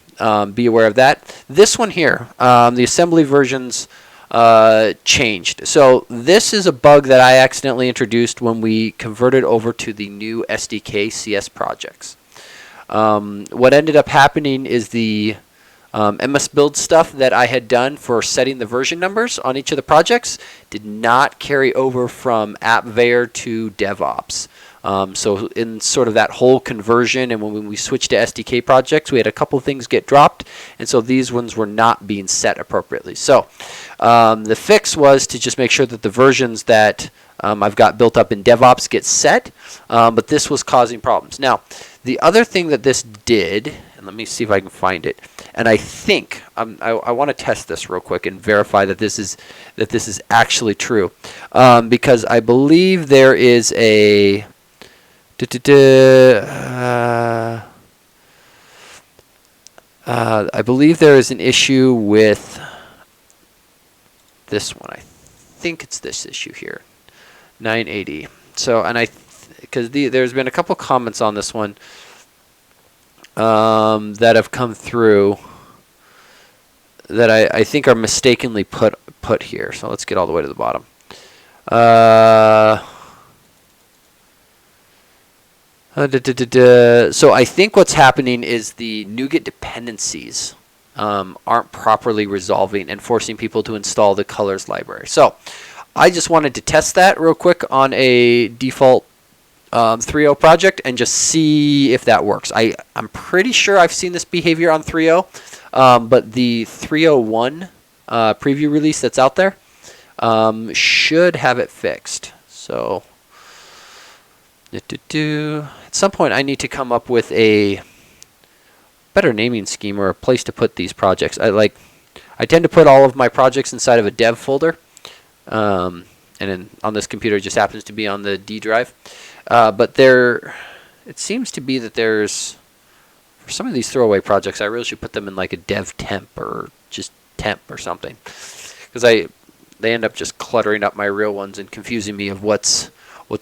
S1: be aware of that. This one here, the assembly versions changed. So this is a bug that I accidentally introduced when we converted over to the new SDK CS projects. What ended up happening is the MS Build stuff that I had done for setting the version numbers on each of the projects did not carry over from AppVeyor to DevOps. So in sort of that whole conversion, and when we switched to SDK projects, we had a couple things get dropped, and so these ones were not being set appropriately. So the fix was to just make sure that the versions that I've got built up in DevOps get set, but this was causing problems. Now, the other thing that this did, and let me see if I can find it, and I think I want to test this real quick and verify that this is actually true, because I believe there is a I believe there is an issue with this one. I think it's this issue here, 980. So, and because there's been a couple comments on this one that have come through that I think are mistakenly put here. So let's get all the way to the bottom. So I think what's happening is the NuGet dependencies aren't properly resolving and forcing people to install the colors library. So I just wanted to test that real quick on a default 3.0 project and just see if that works. I'm pretty sure I've seen this behavior on 3.0, but the 3.01 preview release that's out there should have it fixed. So at some point I need to come up with a better naming scheme or a place to put these projects. I tend to put all of my projects inside of a dev folder, and on this computer it just happens to be on the D drive. But it seems to be that there's, for some of these throwaway projects, I really should put them in like a dev temp or just temp or something, because they end up just cluttering up my real ones and confusing me of what's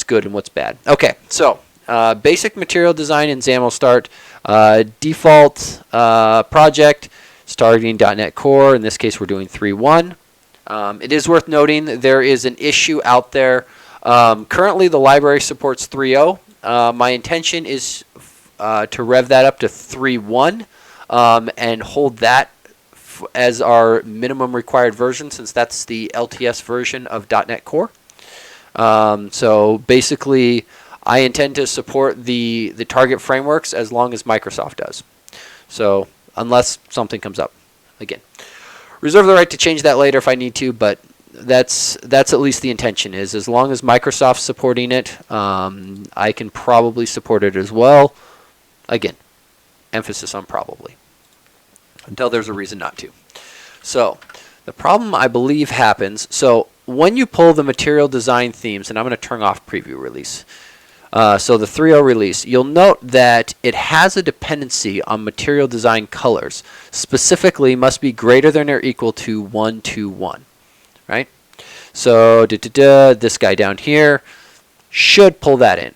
S1: good and what's bad. Okay, so basic material design in XAML start. Default project starting .NET Core. In this case, we're doing 3.1. It is worth noting there is an issue out there. Currently, the library supports 3.0. My intention is to rev that up to 3.1 and hold that as our minimum required version, since that's the LTS version of .NET Core. So basically, I intend to support the target frameworks as long as Microsoft does. So unless something comes up, again, reserve the right to change that later if I need to, but that's at least the intention is as long as Microsoft's supporting it, I can probably support it as well. Again, emphasis on probably, until there's a reason not to. So the problem I believe happens, so when you pull the material design themes, and I'm going to turn off preview release. So the 3.0 release, you'll note that it has a dependency on material design colors. Specifically, must be greater than or equal to 121, right? So this guy down here should pull that in.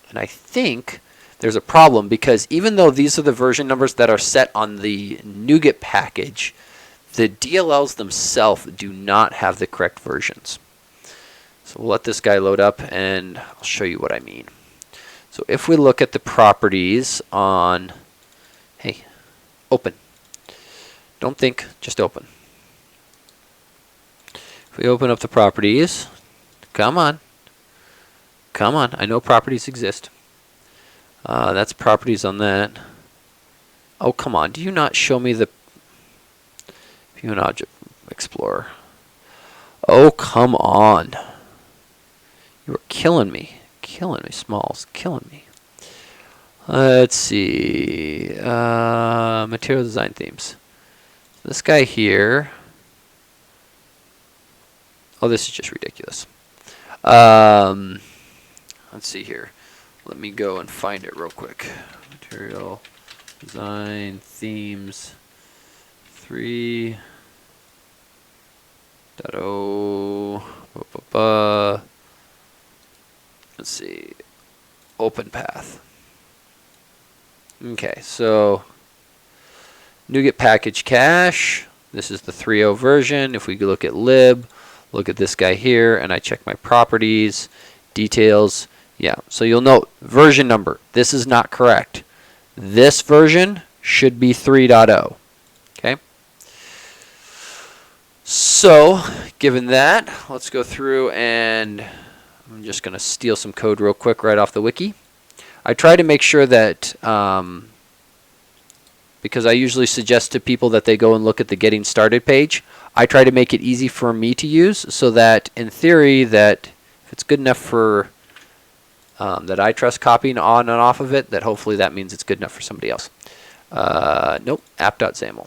S1: And I think there's a problem because even though these are the version numbers that are set on the NuGet package, the DLLs themselves do not have the correct versions. So we'll let this guy load up and I'll show you what I mean. So if we look at the properties on, hey, open. Don't think, just open. If we open up the properties, come on. Come on, I know properties exist. That's properties on that. Oh, come on, do you not show me the View an Object Explorer? Oh, come on. You are killing me. Killing me, Smalls. Killing me. Let's see. Material design themes. This guy here. Oh, this is just ridiculous. Let's see here. Let me go and find it real quick. Material design themes 3.0. Let's see. Open path. Okay, so NuGet package cache. This is the 3.0 version. If we look at lib, look at this guy here, and I check my properties, details. Yeah, so you'll note version number. This is not correct. This version should be 3.0. Okay. So, given that, let's go through and I'm just going to steal some code real quick right off the wiki. I try to make sure that, because I usually suggest to people that they go and look at the Getting Started page, I try to make it easy for me to use so that, in theory, that if it's good enough for that I trust copying on and off of it, that hopefully that means it's good enough for somebody else. Nope, app.xaml.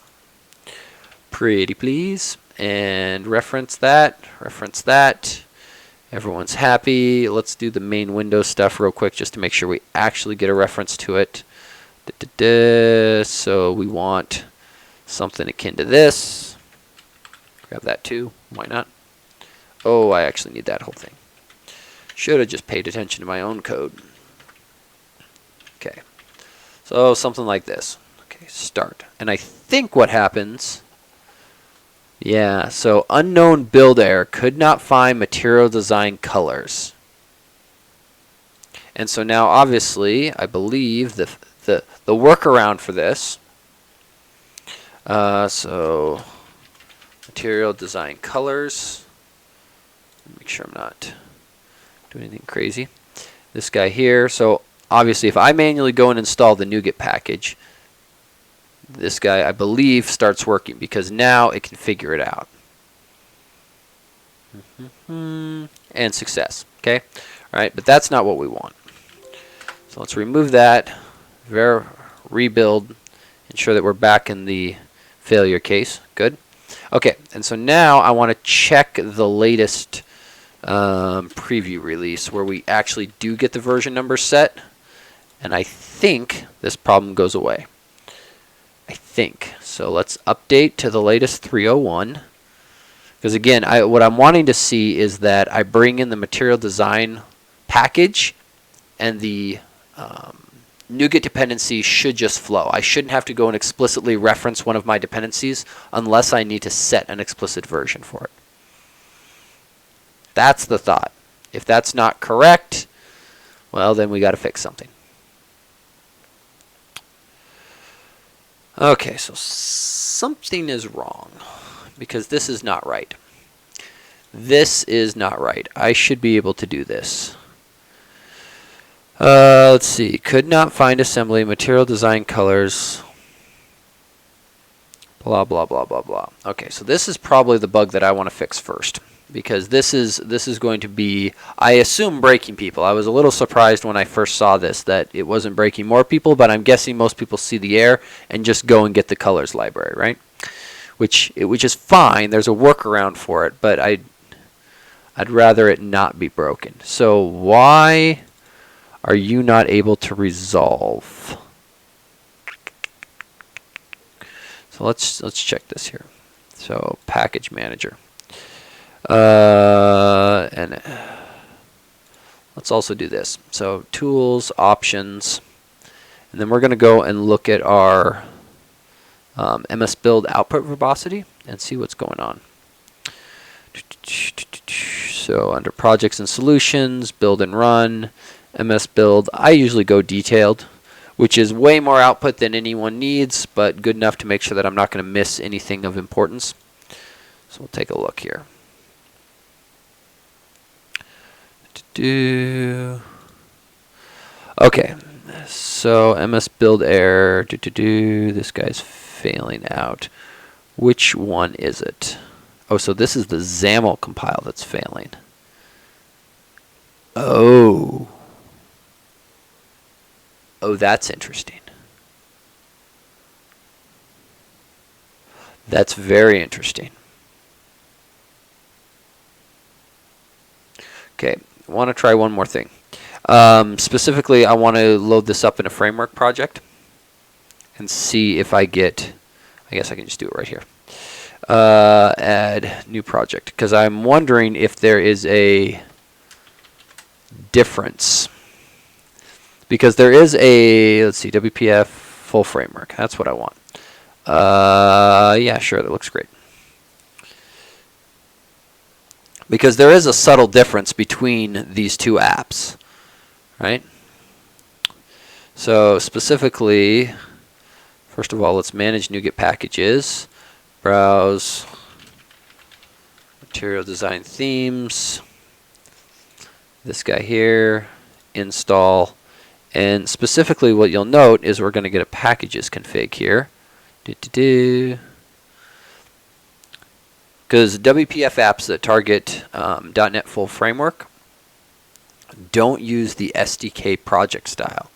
S1: Pretty please. And reference that, Everyone's happy. Let's do the main Windows stuff real quick just to make sure we actually get a reference to it. So we want something akin to this. Grab that too. Why not? Oh, I actually need that whole thing. Should have just paid attention to my own code. Okay. So something like this. Okay, start. And I think what happens... Yeah, so unknown build error, could not find material design colors. And so now obviously, I believe the workaround for this, so material design colors, make sure I'm not doing anything crazy. This guy here, so obviously if I manually go and install the NuGet package, this guy, I believe, starts working because now it can figure it out. And success. Okay? All right, but that's not what we want. So let's remove that, rebuild, ensure that we're back in the failure case. Good. Okay, and so now I want to check the latest preview release where we actually do get the version number set. And I think this problem goes away. I think. So let's update to the latest 301. Because again, what I'm wanting to see is that I bring in the material design package, and the NuGet dependency should just flow. I shouldn't have to go and explicitly reference one of my dependencies unless I need to set an explicit version for it. That's the thought. If that's not correct, well, then we got to fix something. Okay, so something is wrong because this is not right. This is not right. I should be able to do this. Let's see. Could not find assembly, material design colors, blah, blah, blah, blah, blah. Okay, so this is probably the bug that I want to fix first, because this is going to be, I assume, breaking people. I was a little surprised when I first saw this that it wasn't breaking more people, but I'm guessing most people see the error and just go and get the colors library, right? Which is fine. There's a workaround for it, but I'd rather it not be broken. So why are you not able to resolve? So let's check this here. So package manager. And let's also do this. So tools, options, and then we're going to go and look at our MS Build output verbosity and see what's going on. So under projects and solutions, build and run, MS Build, I usually go detailed, which is way more output than anyone needs, but good enough to make sure that I'm not going to miss anything of importance. So we'll take a look here. Okay, so MS Build error, this guy's failing out. Which one is it? Oh, so this is the XAML compile that's failing. Oh, that's interesting. That's very interesting. Okay, I want to try one more thing. Specifically, I want to load this up in a framework project and see if I get, I guess I can just do it right here. Add new project, because I'm wondering if there is a difference. Because there is a, let's see, WPF full framework. That's what I want. Yeah, sure, that looks great. Because there is a subtle difference between these two apps, right? So specifically, first of all, let's manage NuGet packages. Browse material design themes. This guy here, install. And specifically what you'll note is we're going to get a packages config here. Because WPF apps that target .NET Full Framework don't use the SDK project style.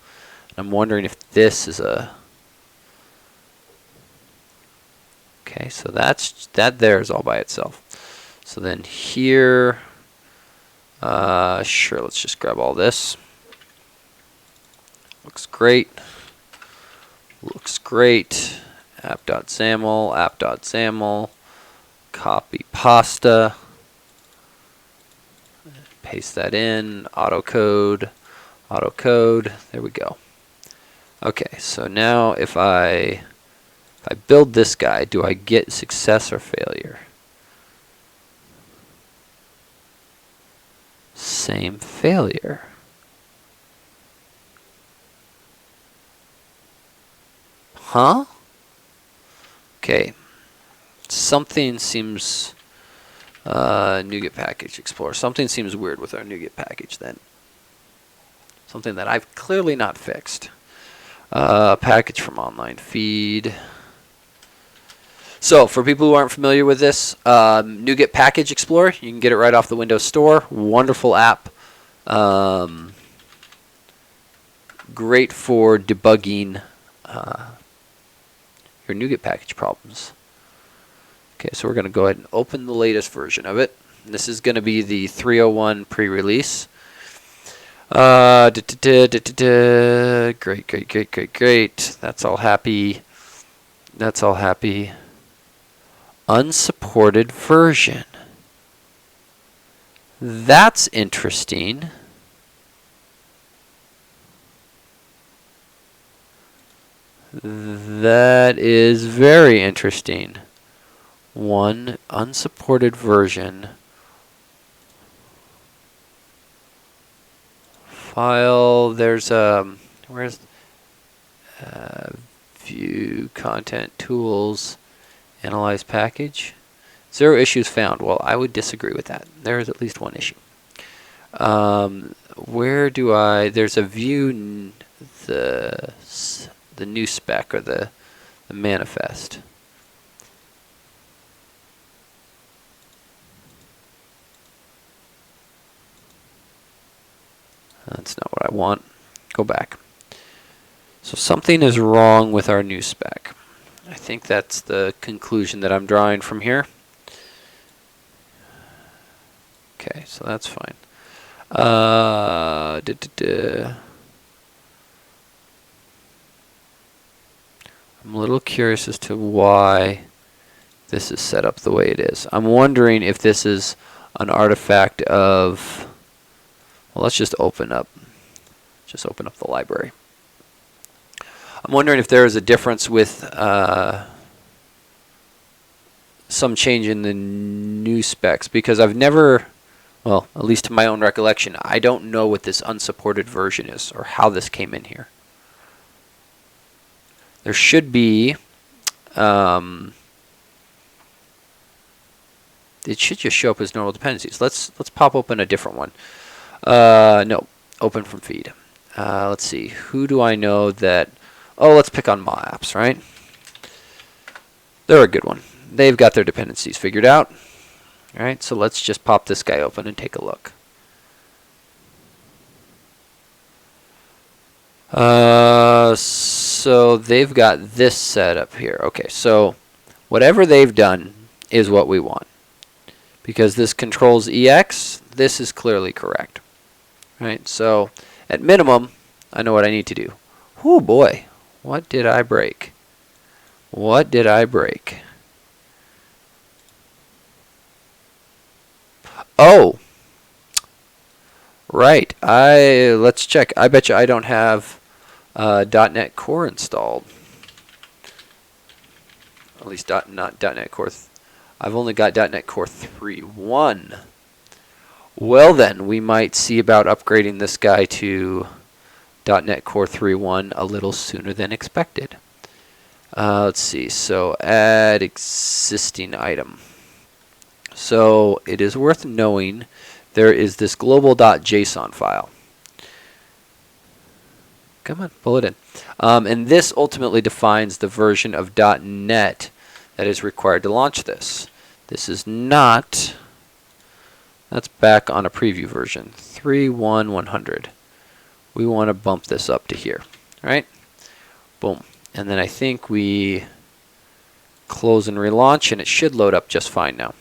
S1: I'm wondering if this is a... Okay, so that there is all by itself. So then here, sure, let's just grab all this. Looks great. Looks great. App.xaml, app.xaml, copy pasta, paste that in, autocode, there we go. Okay, so now if I build this guy, do I get success or failure? Same failure. Huh? Okay. Something seems NuGet package explorer. Something seems weird with our NuGet package then. Something that I've clearly not fixed. Package from online feed. So for people who aren't familiar with this, NuGet package explorer, you can get it right off the Windows Store. Wonderful app. Great for debugging your NuGet package problems. Okay, so we're going to go ahead and open the latest version of it. This is going to be the 301 pre-release. Great, great, great, great, great. That's all happy. That's all happy. Unsupported version. That's interesting. That is very interesting. One unsupported version. File. There's where's view content tools, analyze package. 0 issues found. Well, I would disagree with that. There is at least one issue. Where do I? There's a view the new spec or the manifest. That's not what I want. Go back. So something is wrong with our new spec. I think that's the conclusion that I'm drawing from here. Okay, so that's fine. I'm a little curious as to why this is set up the way it is. I'm wondering if this is an artifact of, well, let's just open up the library. I'm wondering if there is a difference with some change in the new specs, because I've never, well, at least to my own recollection, I don't know what this unsupported version is or how this came in here. There should be, it should just show up as normal dependencies. Let's pop open a different one. No, open from feed. Let's see, who do I know that, oh, let's pick on MAApps, right? They're a good one. They've got their dependencies figured out. All right, so let's just pop this guy open and take a look. So they've got this set up here. Okay, so whatever they've done is what we want. Because this controls EX, this is clearly correct. Right, so at minimum, I know what I need to do. Oh boy, what did I break? What did I break? Oh, right. Let's check. I bet you I don't have .NET Core installed. At least not .NET Core. I've only got .NET Core 3.1. Well then, we might see about upgrading this guy to .NET Core 3.1 a little sooner than expected. Let's see. So add existing item. So it is worth knowing there is this global.json file. Come on, pull it in. And this ultimately defines the version of .NET that is required to launch this. This is not, that's back on a preview version, 3.1.100. We want to bump this up to here, right? Boom. And then I think we close and relaunch, and it should load up just fine now.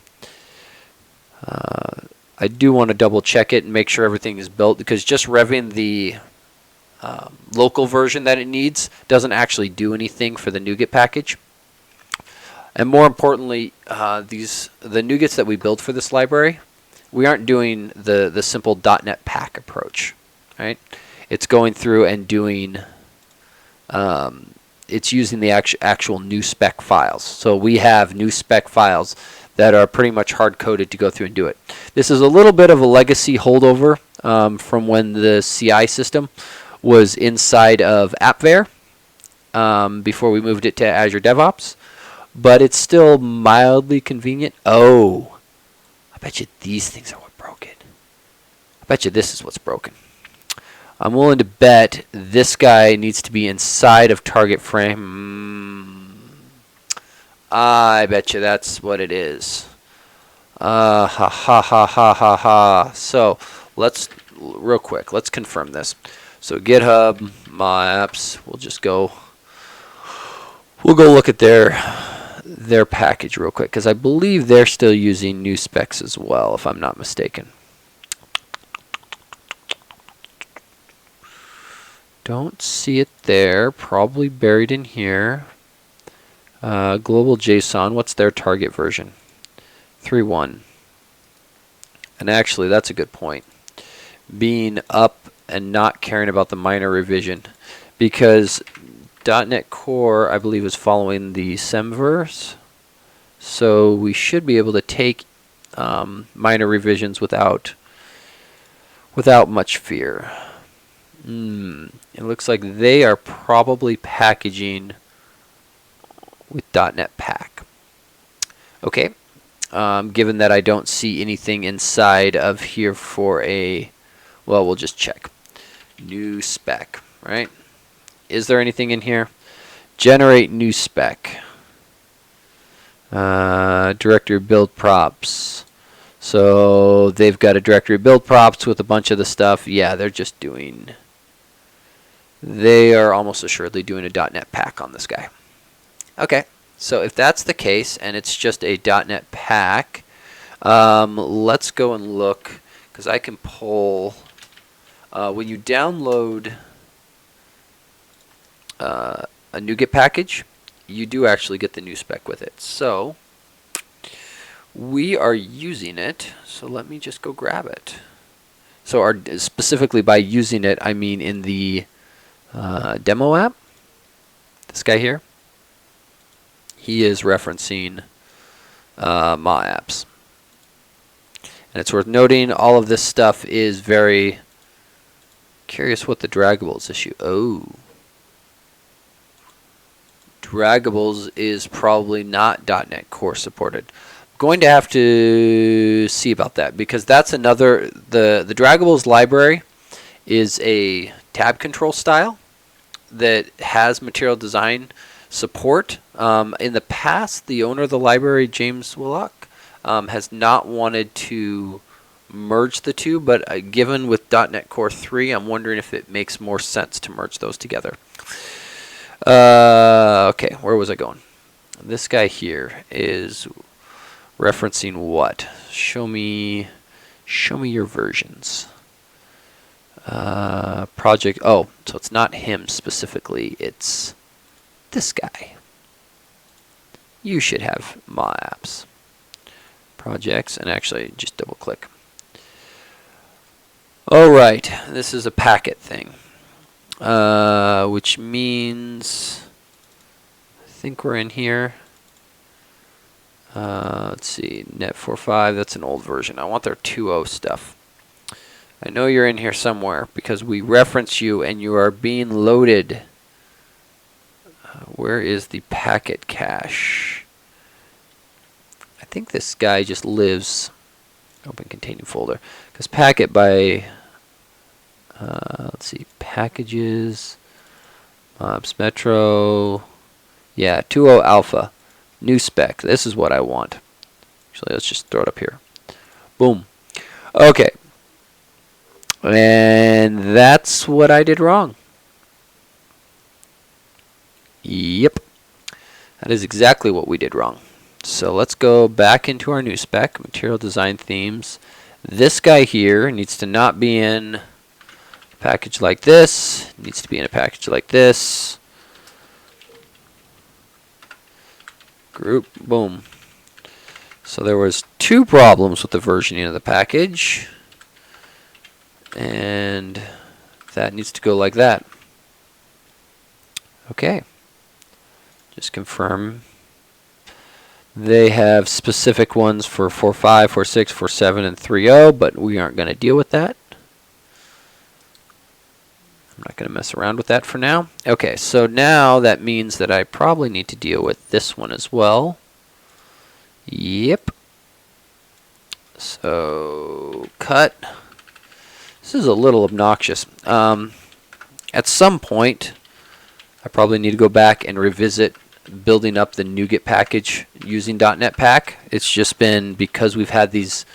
S1: I do want to double check it and make sure everything is built, because just revving the local version that it needs doesn't actually do anything for the NuGet package. And more importantly, the NuGets that we build for this library, we aren't doing the simple .NET Pack approach, right? It's going through and doing, it's using the actual new spec files. So we have new spec files that are pretty much hard-coded to go through and do it. This is a little bit of a legacy holdover from when the CI system was inside of AppVer before we moved it to Azure DevOps, but it's still mildly convenient. Oh, I bet you these things are what broke it. I bet you this is what's broken. I'm willing to bet this guy needs to be inside of target frame. I bet you that's what it is. Ha ha ha ha ha ha. So let's real quick. Let's confirm this. So GitHub, MAApps. We'll go look at their package real quick, because I believe they're still using new specs as well, if I'm not mistaken. Don't see it there. Probably buried in here. Global JSON, what's their target version? 3.1. And actually, that's a good point. Being up and not caring about the minor revision. Because .NET Core, I believe, is following the Semverse. So we should be able to take minor revisions without much fear. It looks like they are probably packaging with .NET Pack. Okay. Given that I don't see anything inside of here for a, well, we'll just check. New spec, right? Is there anything in here? Generate new spec. Directory build props. So they've got a directory build props with a bunch of the stuff. Yeah, they're just doing, they are almost assuredly doing a .NET Pack on this guy. Okay, so if that's the case and it's just a .NET Pack, let's go and look, because I can pull, when you download a NuGet package, you do actually get the new spec with it. So we are using it, so let me just go grab it. So specifically by using it, I mean in the demo app, this guy here, he is referencing Ma apps. And it's worth noting all of this stuff is very curious what the draggables issue. Oh. Draggables is probably not .NET Core supported. Going to have to see about that, because that's another, the draggables library is a tab control style that has material design support. In the past, the owner of the library, James Willock, has not wanted to merge the two, but given with .NET Core 3, I'm wondering if it makes more sense to merge those together. Okay, where was I going? This guy here is referencing what? Show me your versions. Project, oh, so it's not him specifically, it's this guy. You should have Ma apps. Projects, and actually just double click. Alright, this is a packet thing. Which means, I think we're in here. Let's see, Net 4.5, that's an old version. I want their 2.0 stuff. I know you're in here somewhere because we reference you and you are being loaded. Where is the packet cache? I think this guy just lives, open containing folder, because packet by, let's see, packages, Mobs Metro, yeah, 2.0 alpha, new spec. This is what I want. Actually, let's just throw it up here. Boom. Okay. And that's what I did wrong. Yep. That is exactly what we did wrong. So let's go back into our new spec, material design themes. This guy here needs to not be in a package like this. It needs to be in a package like this. Group, boom. So there was two problems with the versioning of the package. And that needs to go like that. Okay. Just confirm. They have specific ones for 4.5, 4.6, 4.7, and 3.0, but we aren't going to deal with that. I'm not going to mess around with that for now. Okay, so now that means that I probably need to deal with this one as well. Yep. So, cut. This is a little obnoxious. At some point, I probably need to go back and revisit building up the NuGet package using .NET Pack. It's just been because we've had these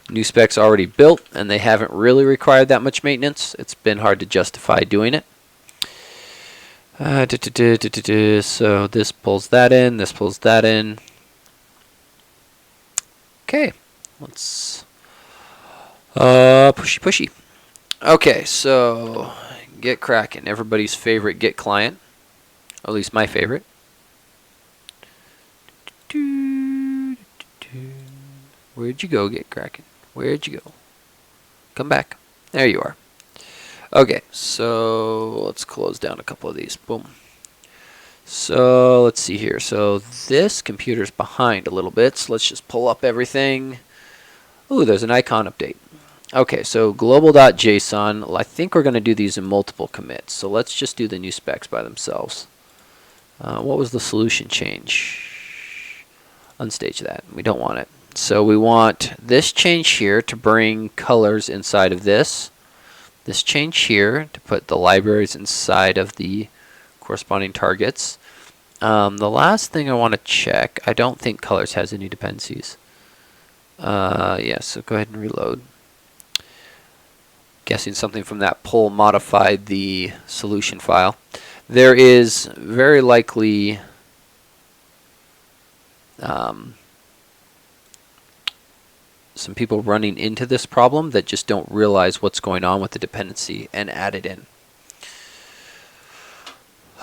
S1: new specs already built and they haven't really required that much maintenance. It's been hard to justify doing it. So this pulls that in, this pulls that in. Okay, let's pushy. Okay, so Get cracking. Everybody's favorite Git client. At least my favorite. Where'd you go, Get cracking? Where'd you go? Come back. There you are. Okay, so let's close down a couple of these. Boom. So let's see here. So this computer's behind a little bit, so let's just pull up everything. Ooh, there's an icon update. Okay, so global.json, I think we're going to do these in multiple commits. So let's just do the new specs by themselves. What was the solution change? Unstage that. We don't want it. So we want this change here to bring colors inside of this. This change here to put the libraries inside of the corresponding targets. The last thing I want to check, I don't think colors has any dependencies. Yeah, so go ahead and reload. Guessing something from that pull modified the solution file. There is very likely some people running into this problem that just don't realize what's going on with the dependency and add it in.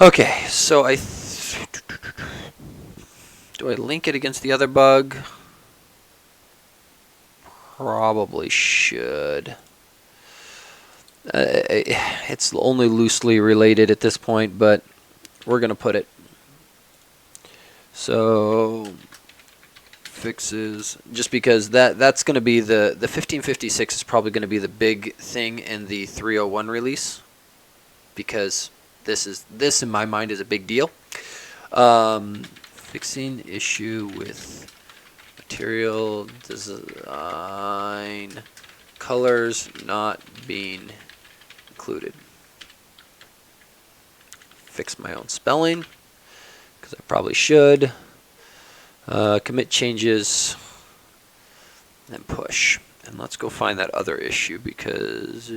S1: Okay, so do I link it against the other bug? Probably should. It's only loosely related at this point, but we're going to put it. So fixes, just because that's going to be the 1556 is probably going to be the big thing in the 301 release, because this in my mind is a big deal. Fixing issue with material design colors not being included. Fix my own spelling, because I probably should. Commit changes and push. And let's go find that other issue, because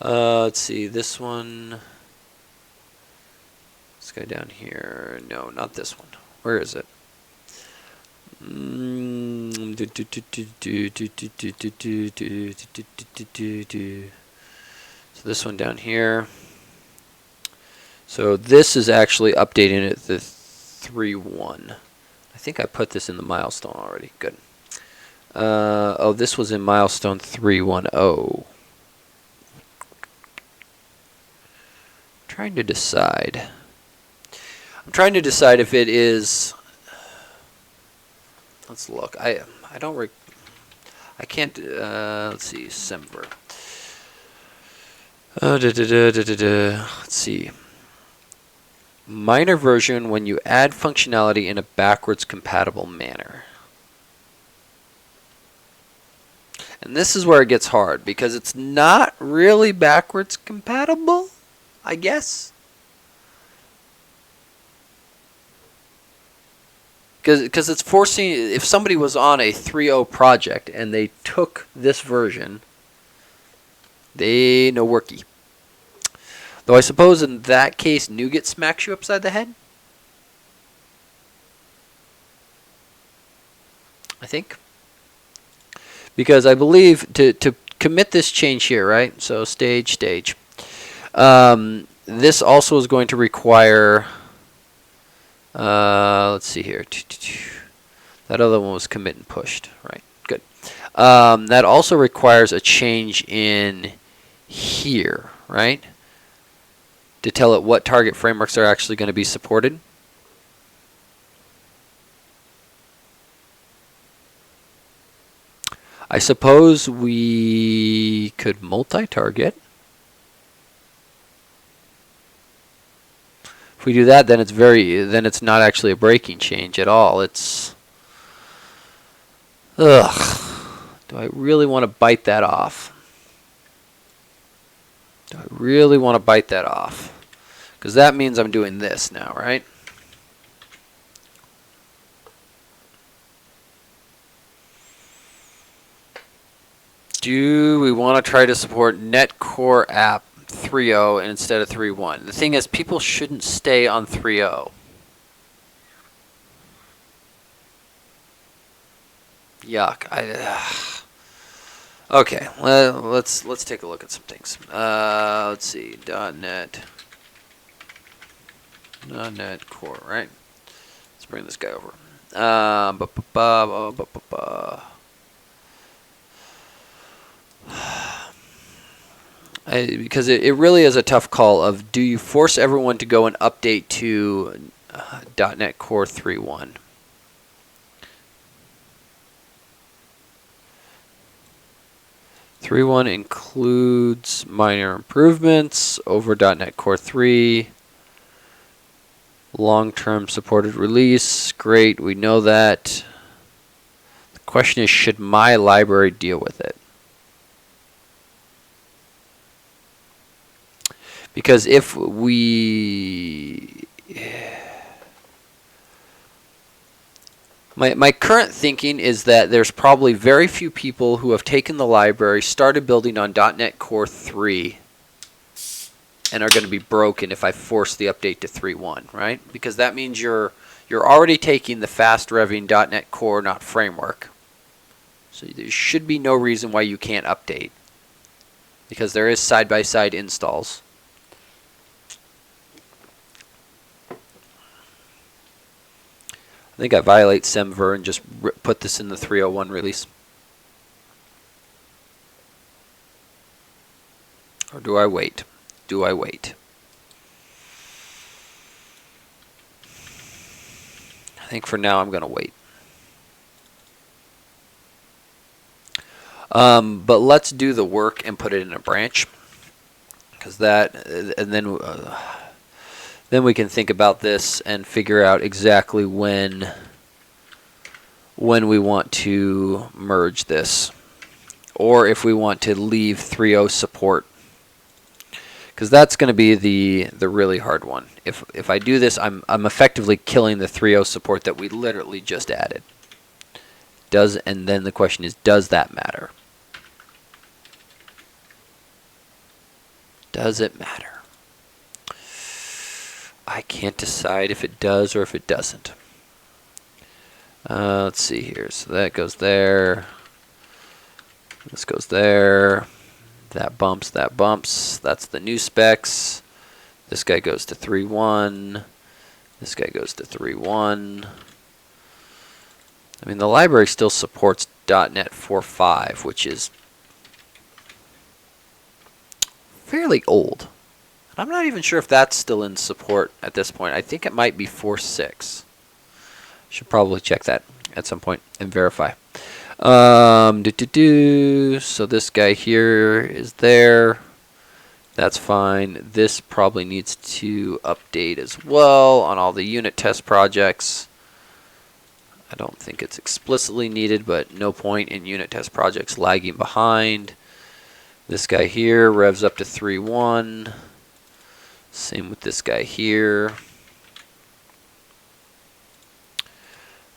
S1: let's see, this one, this guy down here, no, not this one. Where is it? So this one down here. So this is actually updating it to 3.1. I think I put this in the milestone already. Good. Oh, this was in milestone 3.10. Trying to decide. I'm trying to decide if it is. Let's look. I can't. Let's see. Semver. Let's see. Minor version when you add functionality in a backwards compatible manner. And this is where it gets hard, because it's not really backwards compatible, I guess. Because it's forcing, if somebody was on a 3.0 project and they took this version, they no worky. Though I suppose in that case, NuGet smacks you upside the head. I think. Because I believe to commit this change here, right? So stage. This also is going to require, let's see here. That other one was commit and pushed, right? Good. That also requires a change in here, right? To tell it what target frameworks are actually going to be supported. I suppose we could multi-target. If we do that, then it's not actually a breaking change at all. It's, ugh. Do I really want to bite that off? Do I really want to bite that off? Because that means I'm doing this now, right? Do we want to try to support Net Core App 3.0 instead of 3.1? The thing is, people shouldn't stay on 3.0. Yuck. Okay, well, let's take a look at some things. Let's see, .NET Core, right? Let's bring this guy over. Because it really is a tough call of, do you force everyone to go and update to .NET Core 3.1? Includes minor improvements over .NET Core 3. Long-term supported release. Great, we know that. The question is, should my library deal with it? Because if we... My current thinking is that there's probably very few people who have taken the library, started building on .NET Core 3, and are going to be broken if I force the update to 3.1, right? Because that means you're already taking the fast revving .NET Core, not framework. So there should be no reason why you can't update, because there is side-by-side installs. I think I violate semver and just put this in the 3.01 release. Or do I wait? Do I wait? I think for now I'm going to wait. But let's do the work and put it in a branch, because that, and then we can think about this and figure out exactly when we want to merge this, or if we want to leave 3.0 support, because that's going to be the really hard one. If I do this, I'm effectively killing the 3.0 support that we literally just added. And then the question is, does that matter? Does it matter? I can't decide if it does or if it doesn't. Let's see here. So that goes there. This goes there. That bumps, that bumps. That's the new specs. This guy goes to 3.1. This guy goes to 3.1. I mean, the library still supports .NET 4.5, which is fairly old. I'm not even sure if that's still in support at this point. I think it might be 4.6. Should probably check that at some point and verify. So this guy here is there. That's fine. This probably needs to update as well on all the unit test projects. I don't think it's explicitly needed, but no point in unit test projects lagging behind. This guy here revs up to 3.1. Same with this guy here.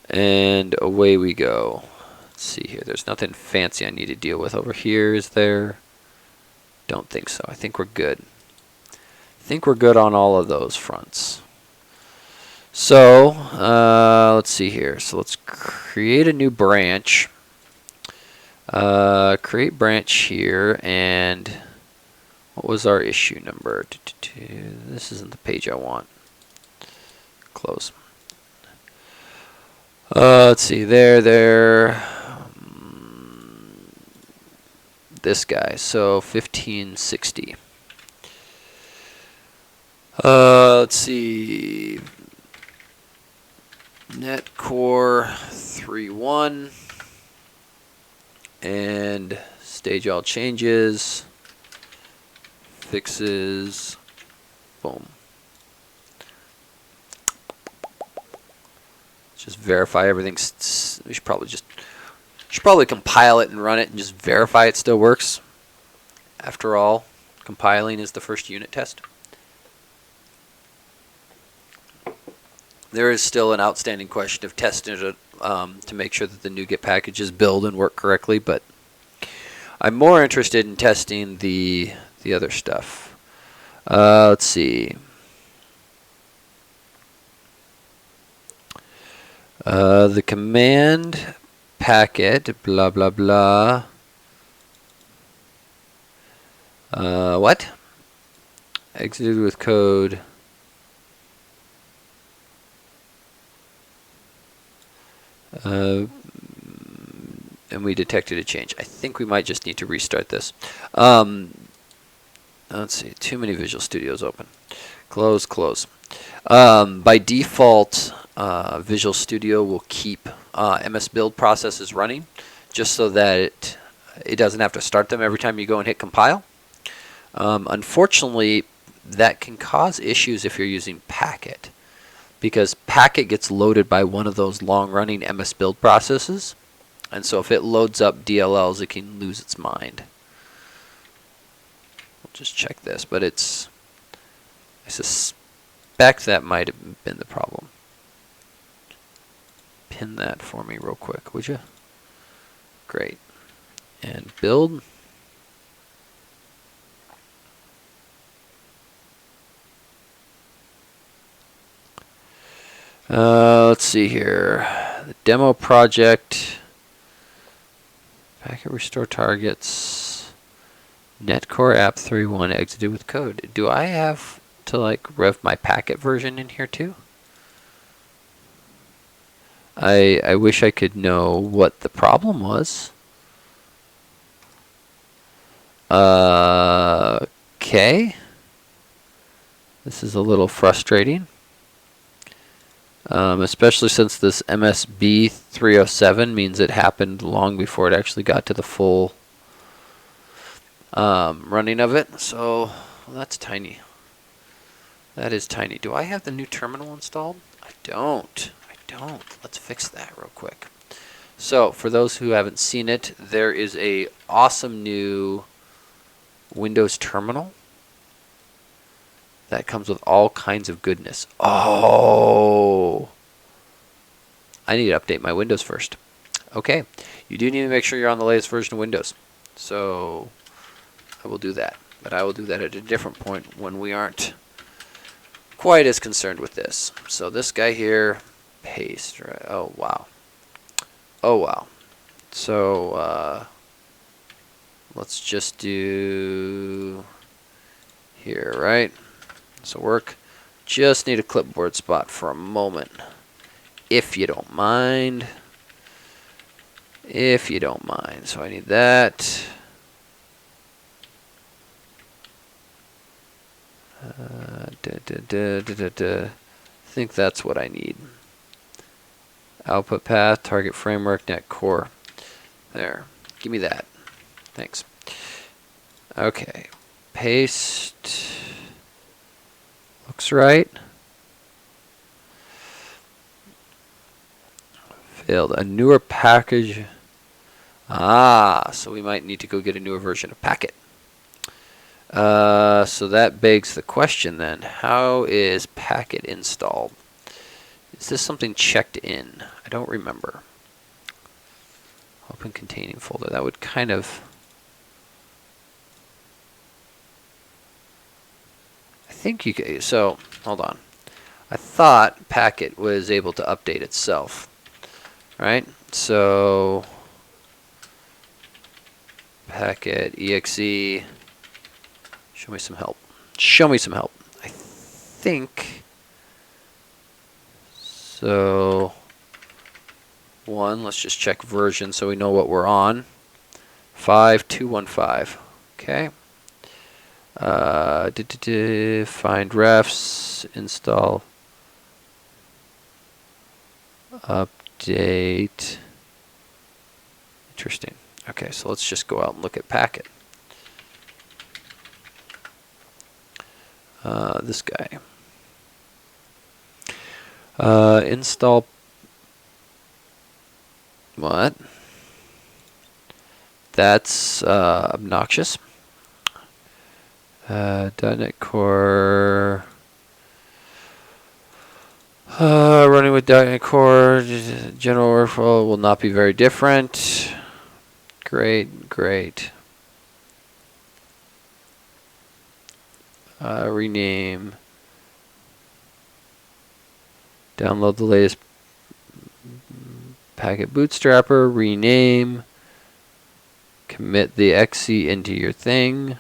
S1: And away we go. Let's see here. There's nothing fancy I need to deal with over here, is there? Don't think so. I think we're good. I think we're good on all of those fronts. So, let's see here. So let's create a new branch. Create branch here, and what was our issue number? This isn't the page I want. Close. Let's see, there. This guy, so 1560. Let's see. .NET Core 3.1. And stage all changes. Fixes. Boom. Just verify everything. We should probably compile it and run it and just verify it still works. After all, compiling is the first unit test. There is still an outstanding question of testing it to make sure that the NuGet packages build and work correctly, but I'm more interested in testing the other stuff. Let's see. The command packet, blah, blah, blah. What? Exited with code. And we detected a change. I think we might just need to restart this. Let's see, too many Visual Studios open. Close, close. By default, Visual Studio will keep MS Build processes running just so that it doesn't have to start them every time you go and hit compile. Unfortunately, that can cause issues if you're using Packet, because Packet gets loaded by one of those long-running MS Build processes, and so if it loads up DLLs, it can lose its mind. We'll just check this, but I suspect that might have been the problem. Pin that for me real quick, would you? Great. And build. Let's see here. The demo project. Packet restore targets. Netcore app 3.1 exited with code. Do I have to like rev my Packet version in here too? I wish I could know what the problem was. Okay. This is a little frustrating. Especially since this MSB 307 means it happened long before it actually got to the full running of it. So well, that's tiny. That is tiny. Do I have the new terminal installed? I don't. Let's fix that real quick. So for those who haven't seen it, there is a awesome new Windows terminal that comes with all kinds of goodness. Oh, I need to update my Windows first. Okay, you do need to make sure you're on the latest version of Windows. So I will do that, but I will do that at a different point when we aren't quite as concerned with this. So this guy here, paste, right? Oh wow. Oh wow. So let's just do here, right? So work. Just need a clipboard spot for a moment, if you don't mind. If you don't mind. So I need that. I think that's what I need. Output path, target framework, net core. There. Give me that. Thanks. Okay. Paste. Looks right. Failed. A newer package. Ah, so we might need to go get a newer version of Packet. So that begs the question then, how is Packet installed? Is this something checked in? I don't remember. Open containing folder. That would kind of... I think you could... So, hold on. I thought Packet was able to update itself. Right? So... Packet, exe... Show me some help. Show me some help. I think... So... Let's just check version so we know what we're on. 5215. Okay. Find refs, install, update. Interesting. Okay, so let's just go out and look at Packet. This guy. Install. What? That's obnoxious. .NET Core. Running with .NET Core. General workflow will not be very different. Great, great. Rename. Download the latest Packet Bootstrapper. Rename. Commit the XC into your thing.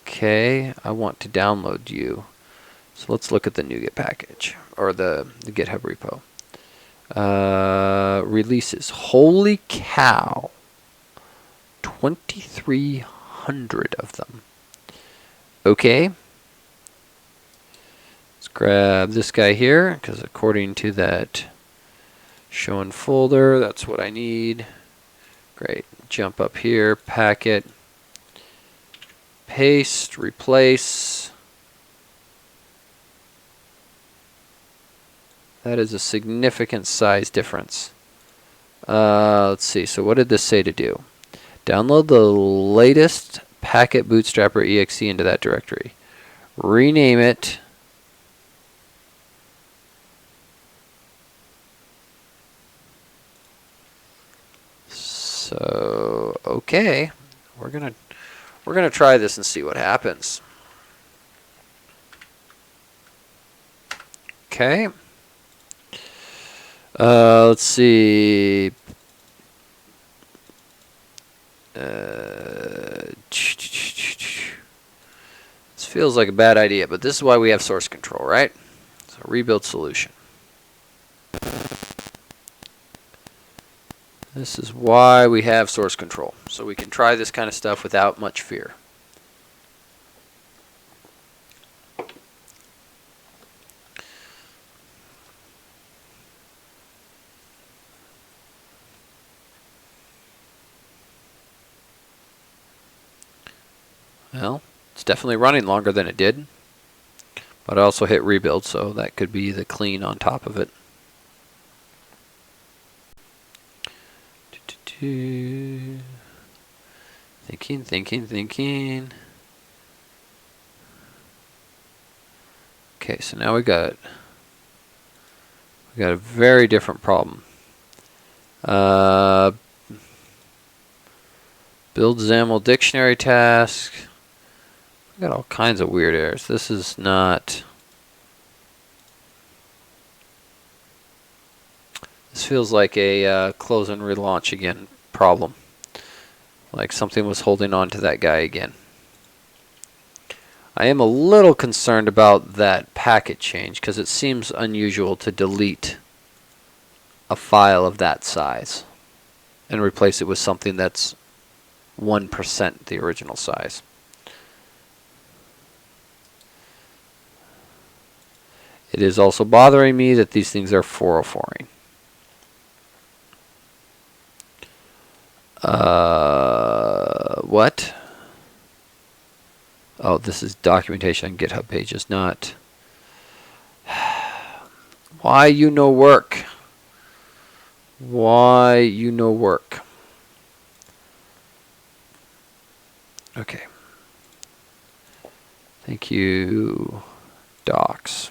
S1: Okay, I want to download you. So let's look at the NuGet package, or the GitHub repo. Releases. Holy cow. 2,300 of them. Okay. Let's grab this guy here, because according to that show in folder, that's what I need. Great. Jump up here, packet, paste, replace. That is a significant size difference. Let's see. So what did this say to do? Download the latest packet bootstrapper exe into that directory. Rename it. So okay, we're gonna try this and see what happens. Okay. Let's see. This feels like a bad idea, but this is why we have source control, right? So rebuild solution. This is why we have source control, so we can try this kind of stuff without much fear. Well, it's definitely running longer than it did, but I also hit rebuild, so that could be the clean on top of it. Thinking. Okay, so now we got a very different problem. Build XAML dictionary task. We got all kinds of weird errors. This is not. This feels like a close and relaunch again problem. Like something was holding on to that guy again. I am a little concerned about that packet change because it seems unusual to delete a file of that size and replace it with something that's 1% the original size. It is also bothering me that these things are 404ing. What? Oh, this is documentation on GitHub pages, not. Why you no work? Why you no work? Okay. Thank you, docs.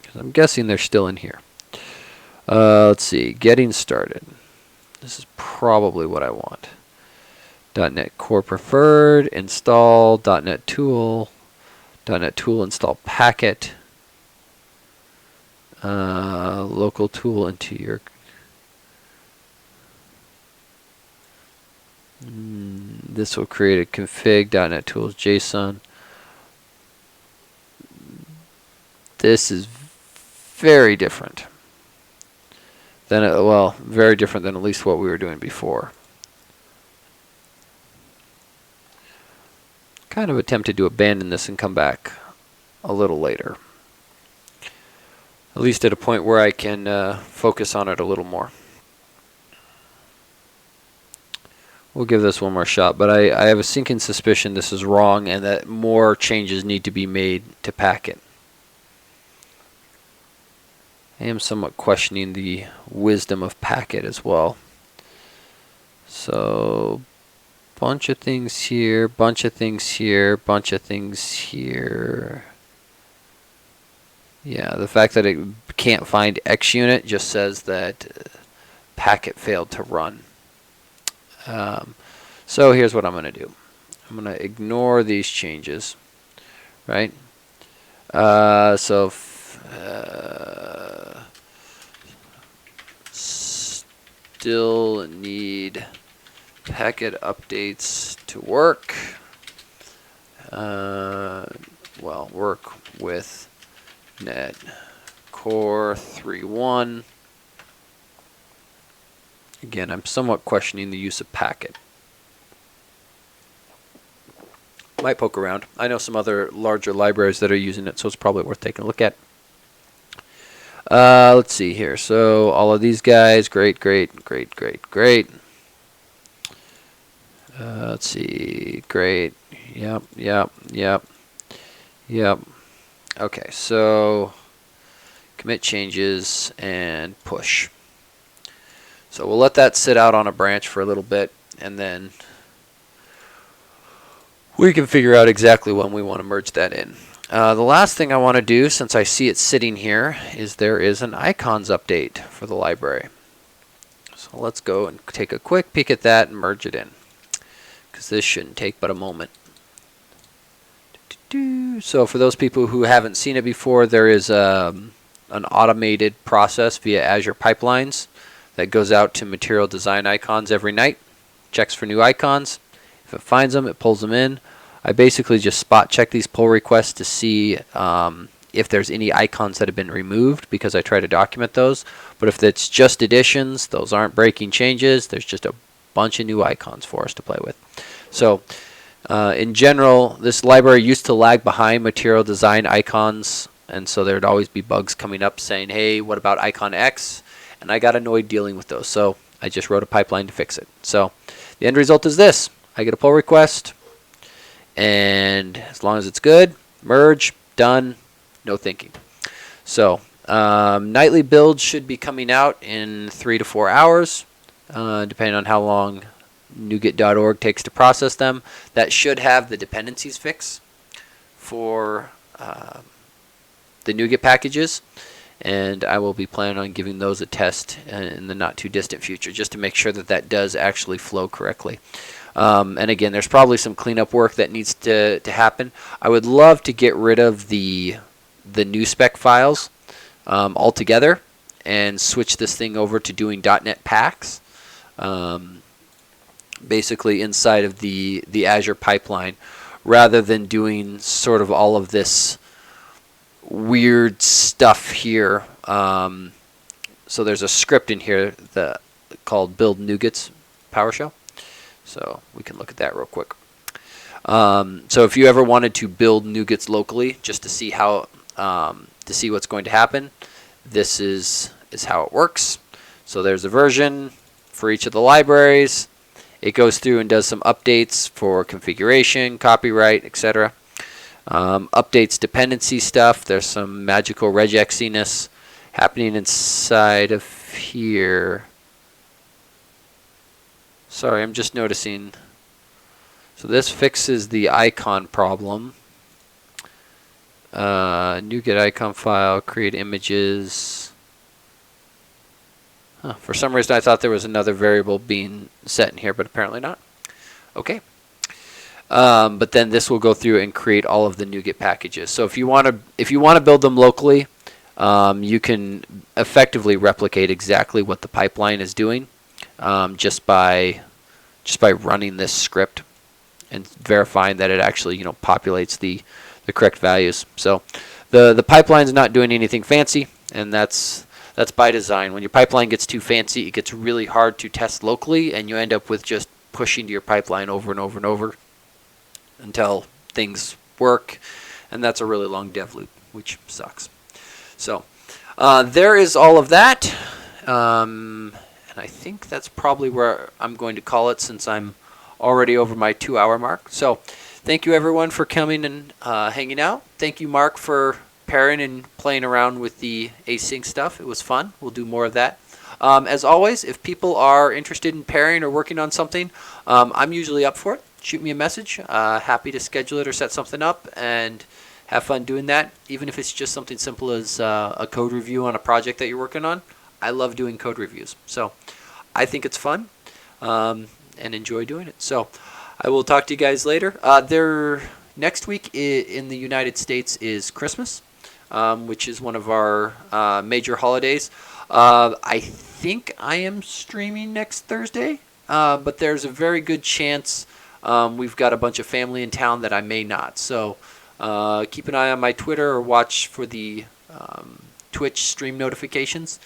S1: Because I'm guessing they're still in here. Let's see. Getting started. This is probably what I want. .NET Core Preferred, install, .NET Tool, .NET Tool install packet, local tool into your, this will create a config, .NET Tools JSON. This is very different than, well, very different than at least what we were doing before. Kind of attempted to abandon this and come back a little later. At least at a point where I can focus on it a little more. We'll give this one more shot, but I have a sinking suspicion this is wrong and that more changes need to be made to packet. I am somewhat questioning the wisdom of packet as well. So, bunch of things here, bunch of things here, bunch of things here. Yeah, the fact that it can't find XUnit just says that packet failed to run. So here's what I'm going to do. I'm going to ignore these changes, right? Still need packet updates to work. well, work with net core 3.1. Again, I'm somewhat questioning the use of packet. Might poke around. I know some other larger libraries that are using it, so it's probably worth taking a look at. Let's see here. So all of these guys, great. Let's see, great. Yep. Okay, so commit changes and push. So we'll let that sit out on a branch for a little bit, and then we can figure out exactly when we want to merge that in. The last thing I want to do, since I see it sitting here, is there is an icons update for the library. So let's go and take a quick peek at that and merge it in, because this shouldn't take but a moment. So for those people who haven't seen it before, there is an automated process via Azure Pipelines that goes out to material design icons every night, checks for new icons. If it finds them, it pulls them in. I basically just spot check these pull requests to see if there's any icons that have been removed, because I try to document those. But if it's just additions, those aren't breaking changes. There's just a bunch of new icons for us to play with. So in general, this library used to lag behind material design icons, and so there'd always be bugs coming up saying, hey, what about icon X? And I got annoyed dealing with those, so I just wrote a pipeline to fix it. So the end result is this. I get a pull request, and as long as it's good, merge, done, no thinking. So nightly builds should be coming out in 3 to 4 hours, depending on how long NuGet.org takes to process them. That should have the dependencies fix for the NuGet packages, and I will be planning on giving those a test in the not too distant future, just to make sure that that does actually flow correctly. And again, there's probably some cleanup work that needs to happen. I would love to get rid of the new spec files altogether and switch this thing over to doing .NET packs, basically inside of the Azure pipeline, rather than doing sort of all of this weird stuff here. So there's a script in here called build NuGets PowerShell. So we can look at that real quick. So if you ever wanted to build NuGets locally, just to see how to see what's going to happen, this is how it works. So there's a version for each of the libraries. It goes through and does some updates for configuration, copyright, etc. Updates dependency stuff. There's some magical regexiness happening inside of here. Sorry, I'm just noticing. So this fixes the icon problem. NuGet icon file, create images. For some reason I thought there was another variable being set in here, but apparently not. Okay. But then this will go through and create all of the NuGet packages. So if you want to build them locally, you can effectively replicate exactly what the pipeline is doing, just by running this script and verifying that it actually populates the correct values. So the pipeline's not doing anything fancy, and that's by design. When your pipeline gets too fancy, it gets really hard to test locally, and you end up with just pushing to your pipeline over and over and over until things work, and that's a really long dev loop, which sucks. So there is all of that, and I think that's probably where I'm going to call it, since I'm already over my 2-hour mark. So thank you everyone for coming and hanging out. Thank you, Mark, for pairing and playing around with the async stuff. It was fun. We'll do more of that. As always, if people are interested in pairing or working on something, I'm usually up for it. Shoot me a message. Happy to schedule it or set something up and have fun doing that, even if it's just something simple as a code review on a project that you're working on. I love doing code reviews, so I think it's fun and enjoy doing it. So I will talk to you guys later. Next week in the United States is Christmas, which is one of our major holidays. I think I am streaming next Thursday, but there's a very good chance we've got a bunch of family in town that I may not. So keep an eye on my Twitter or watch for the Twitch stream notifications.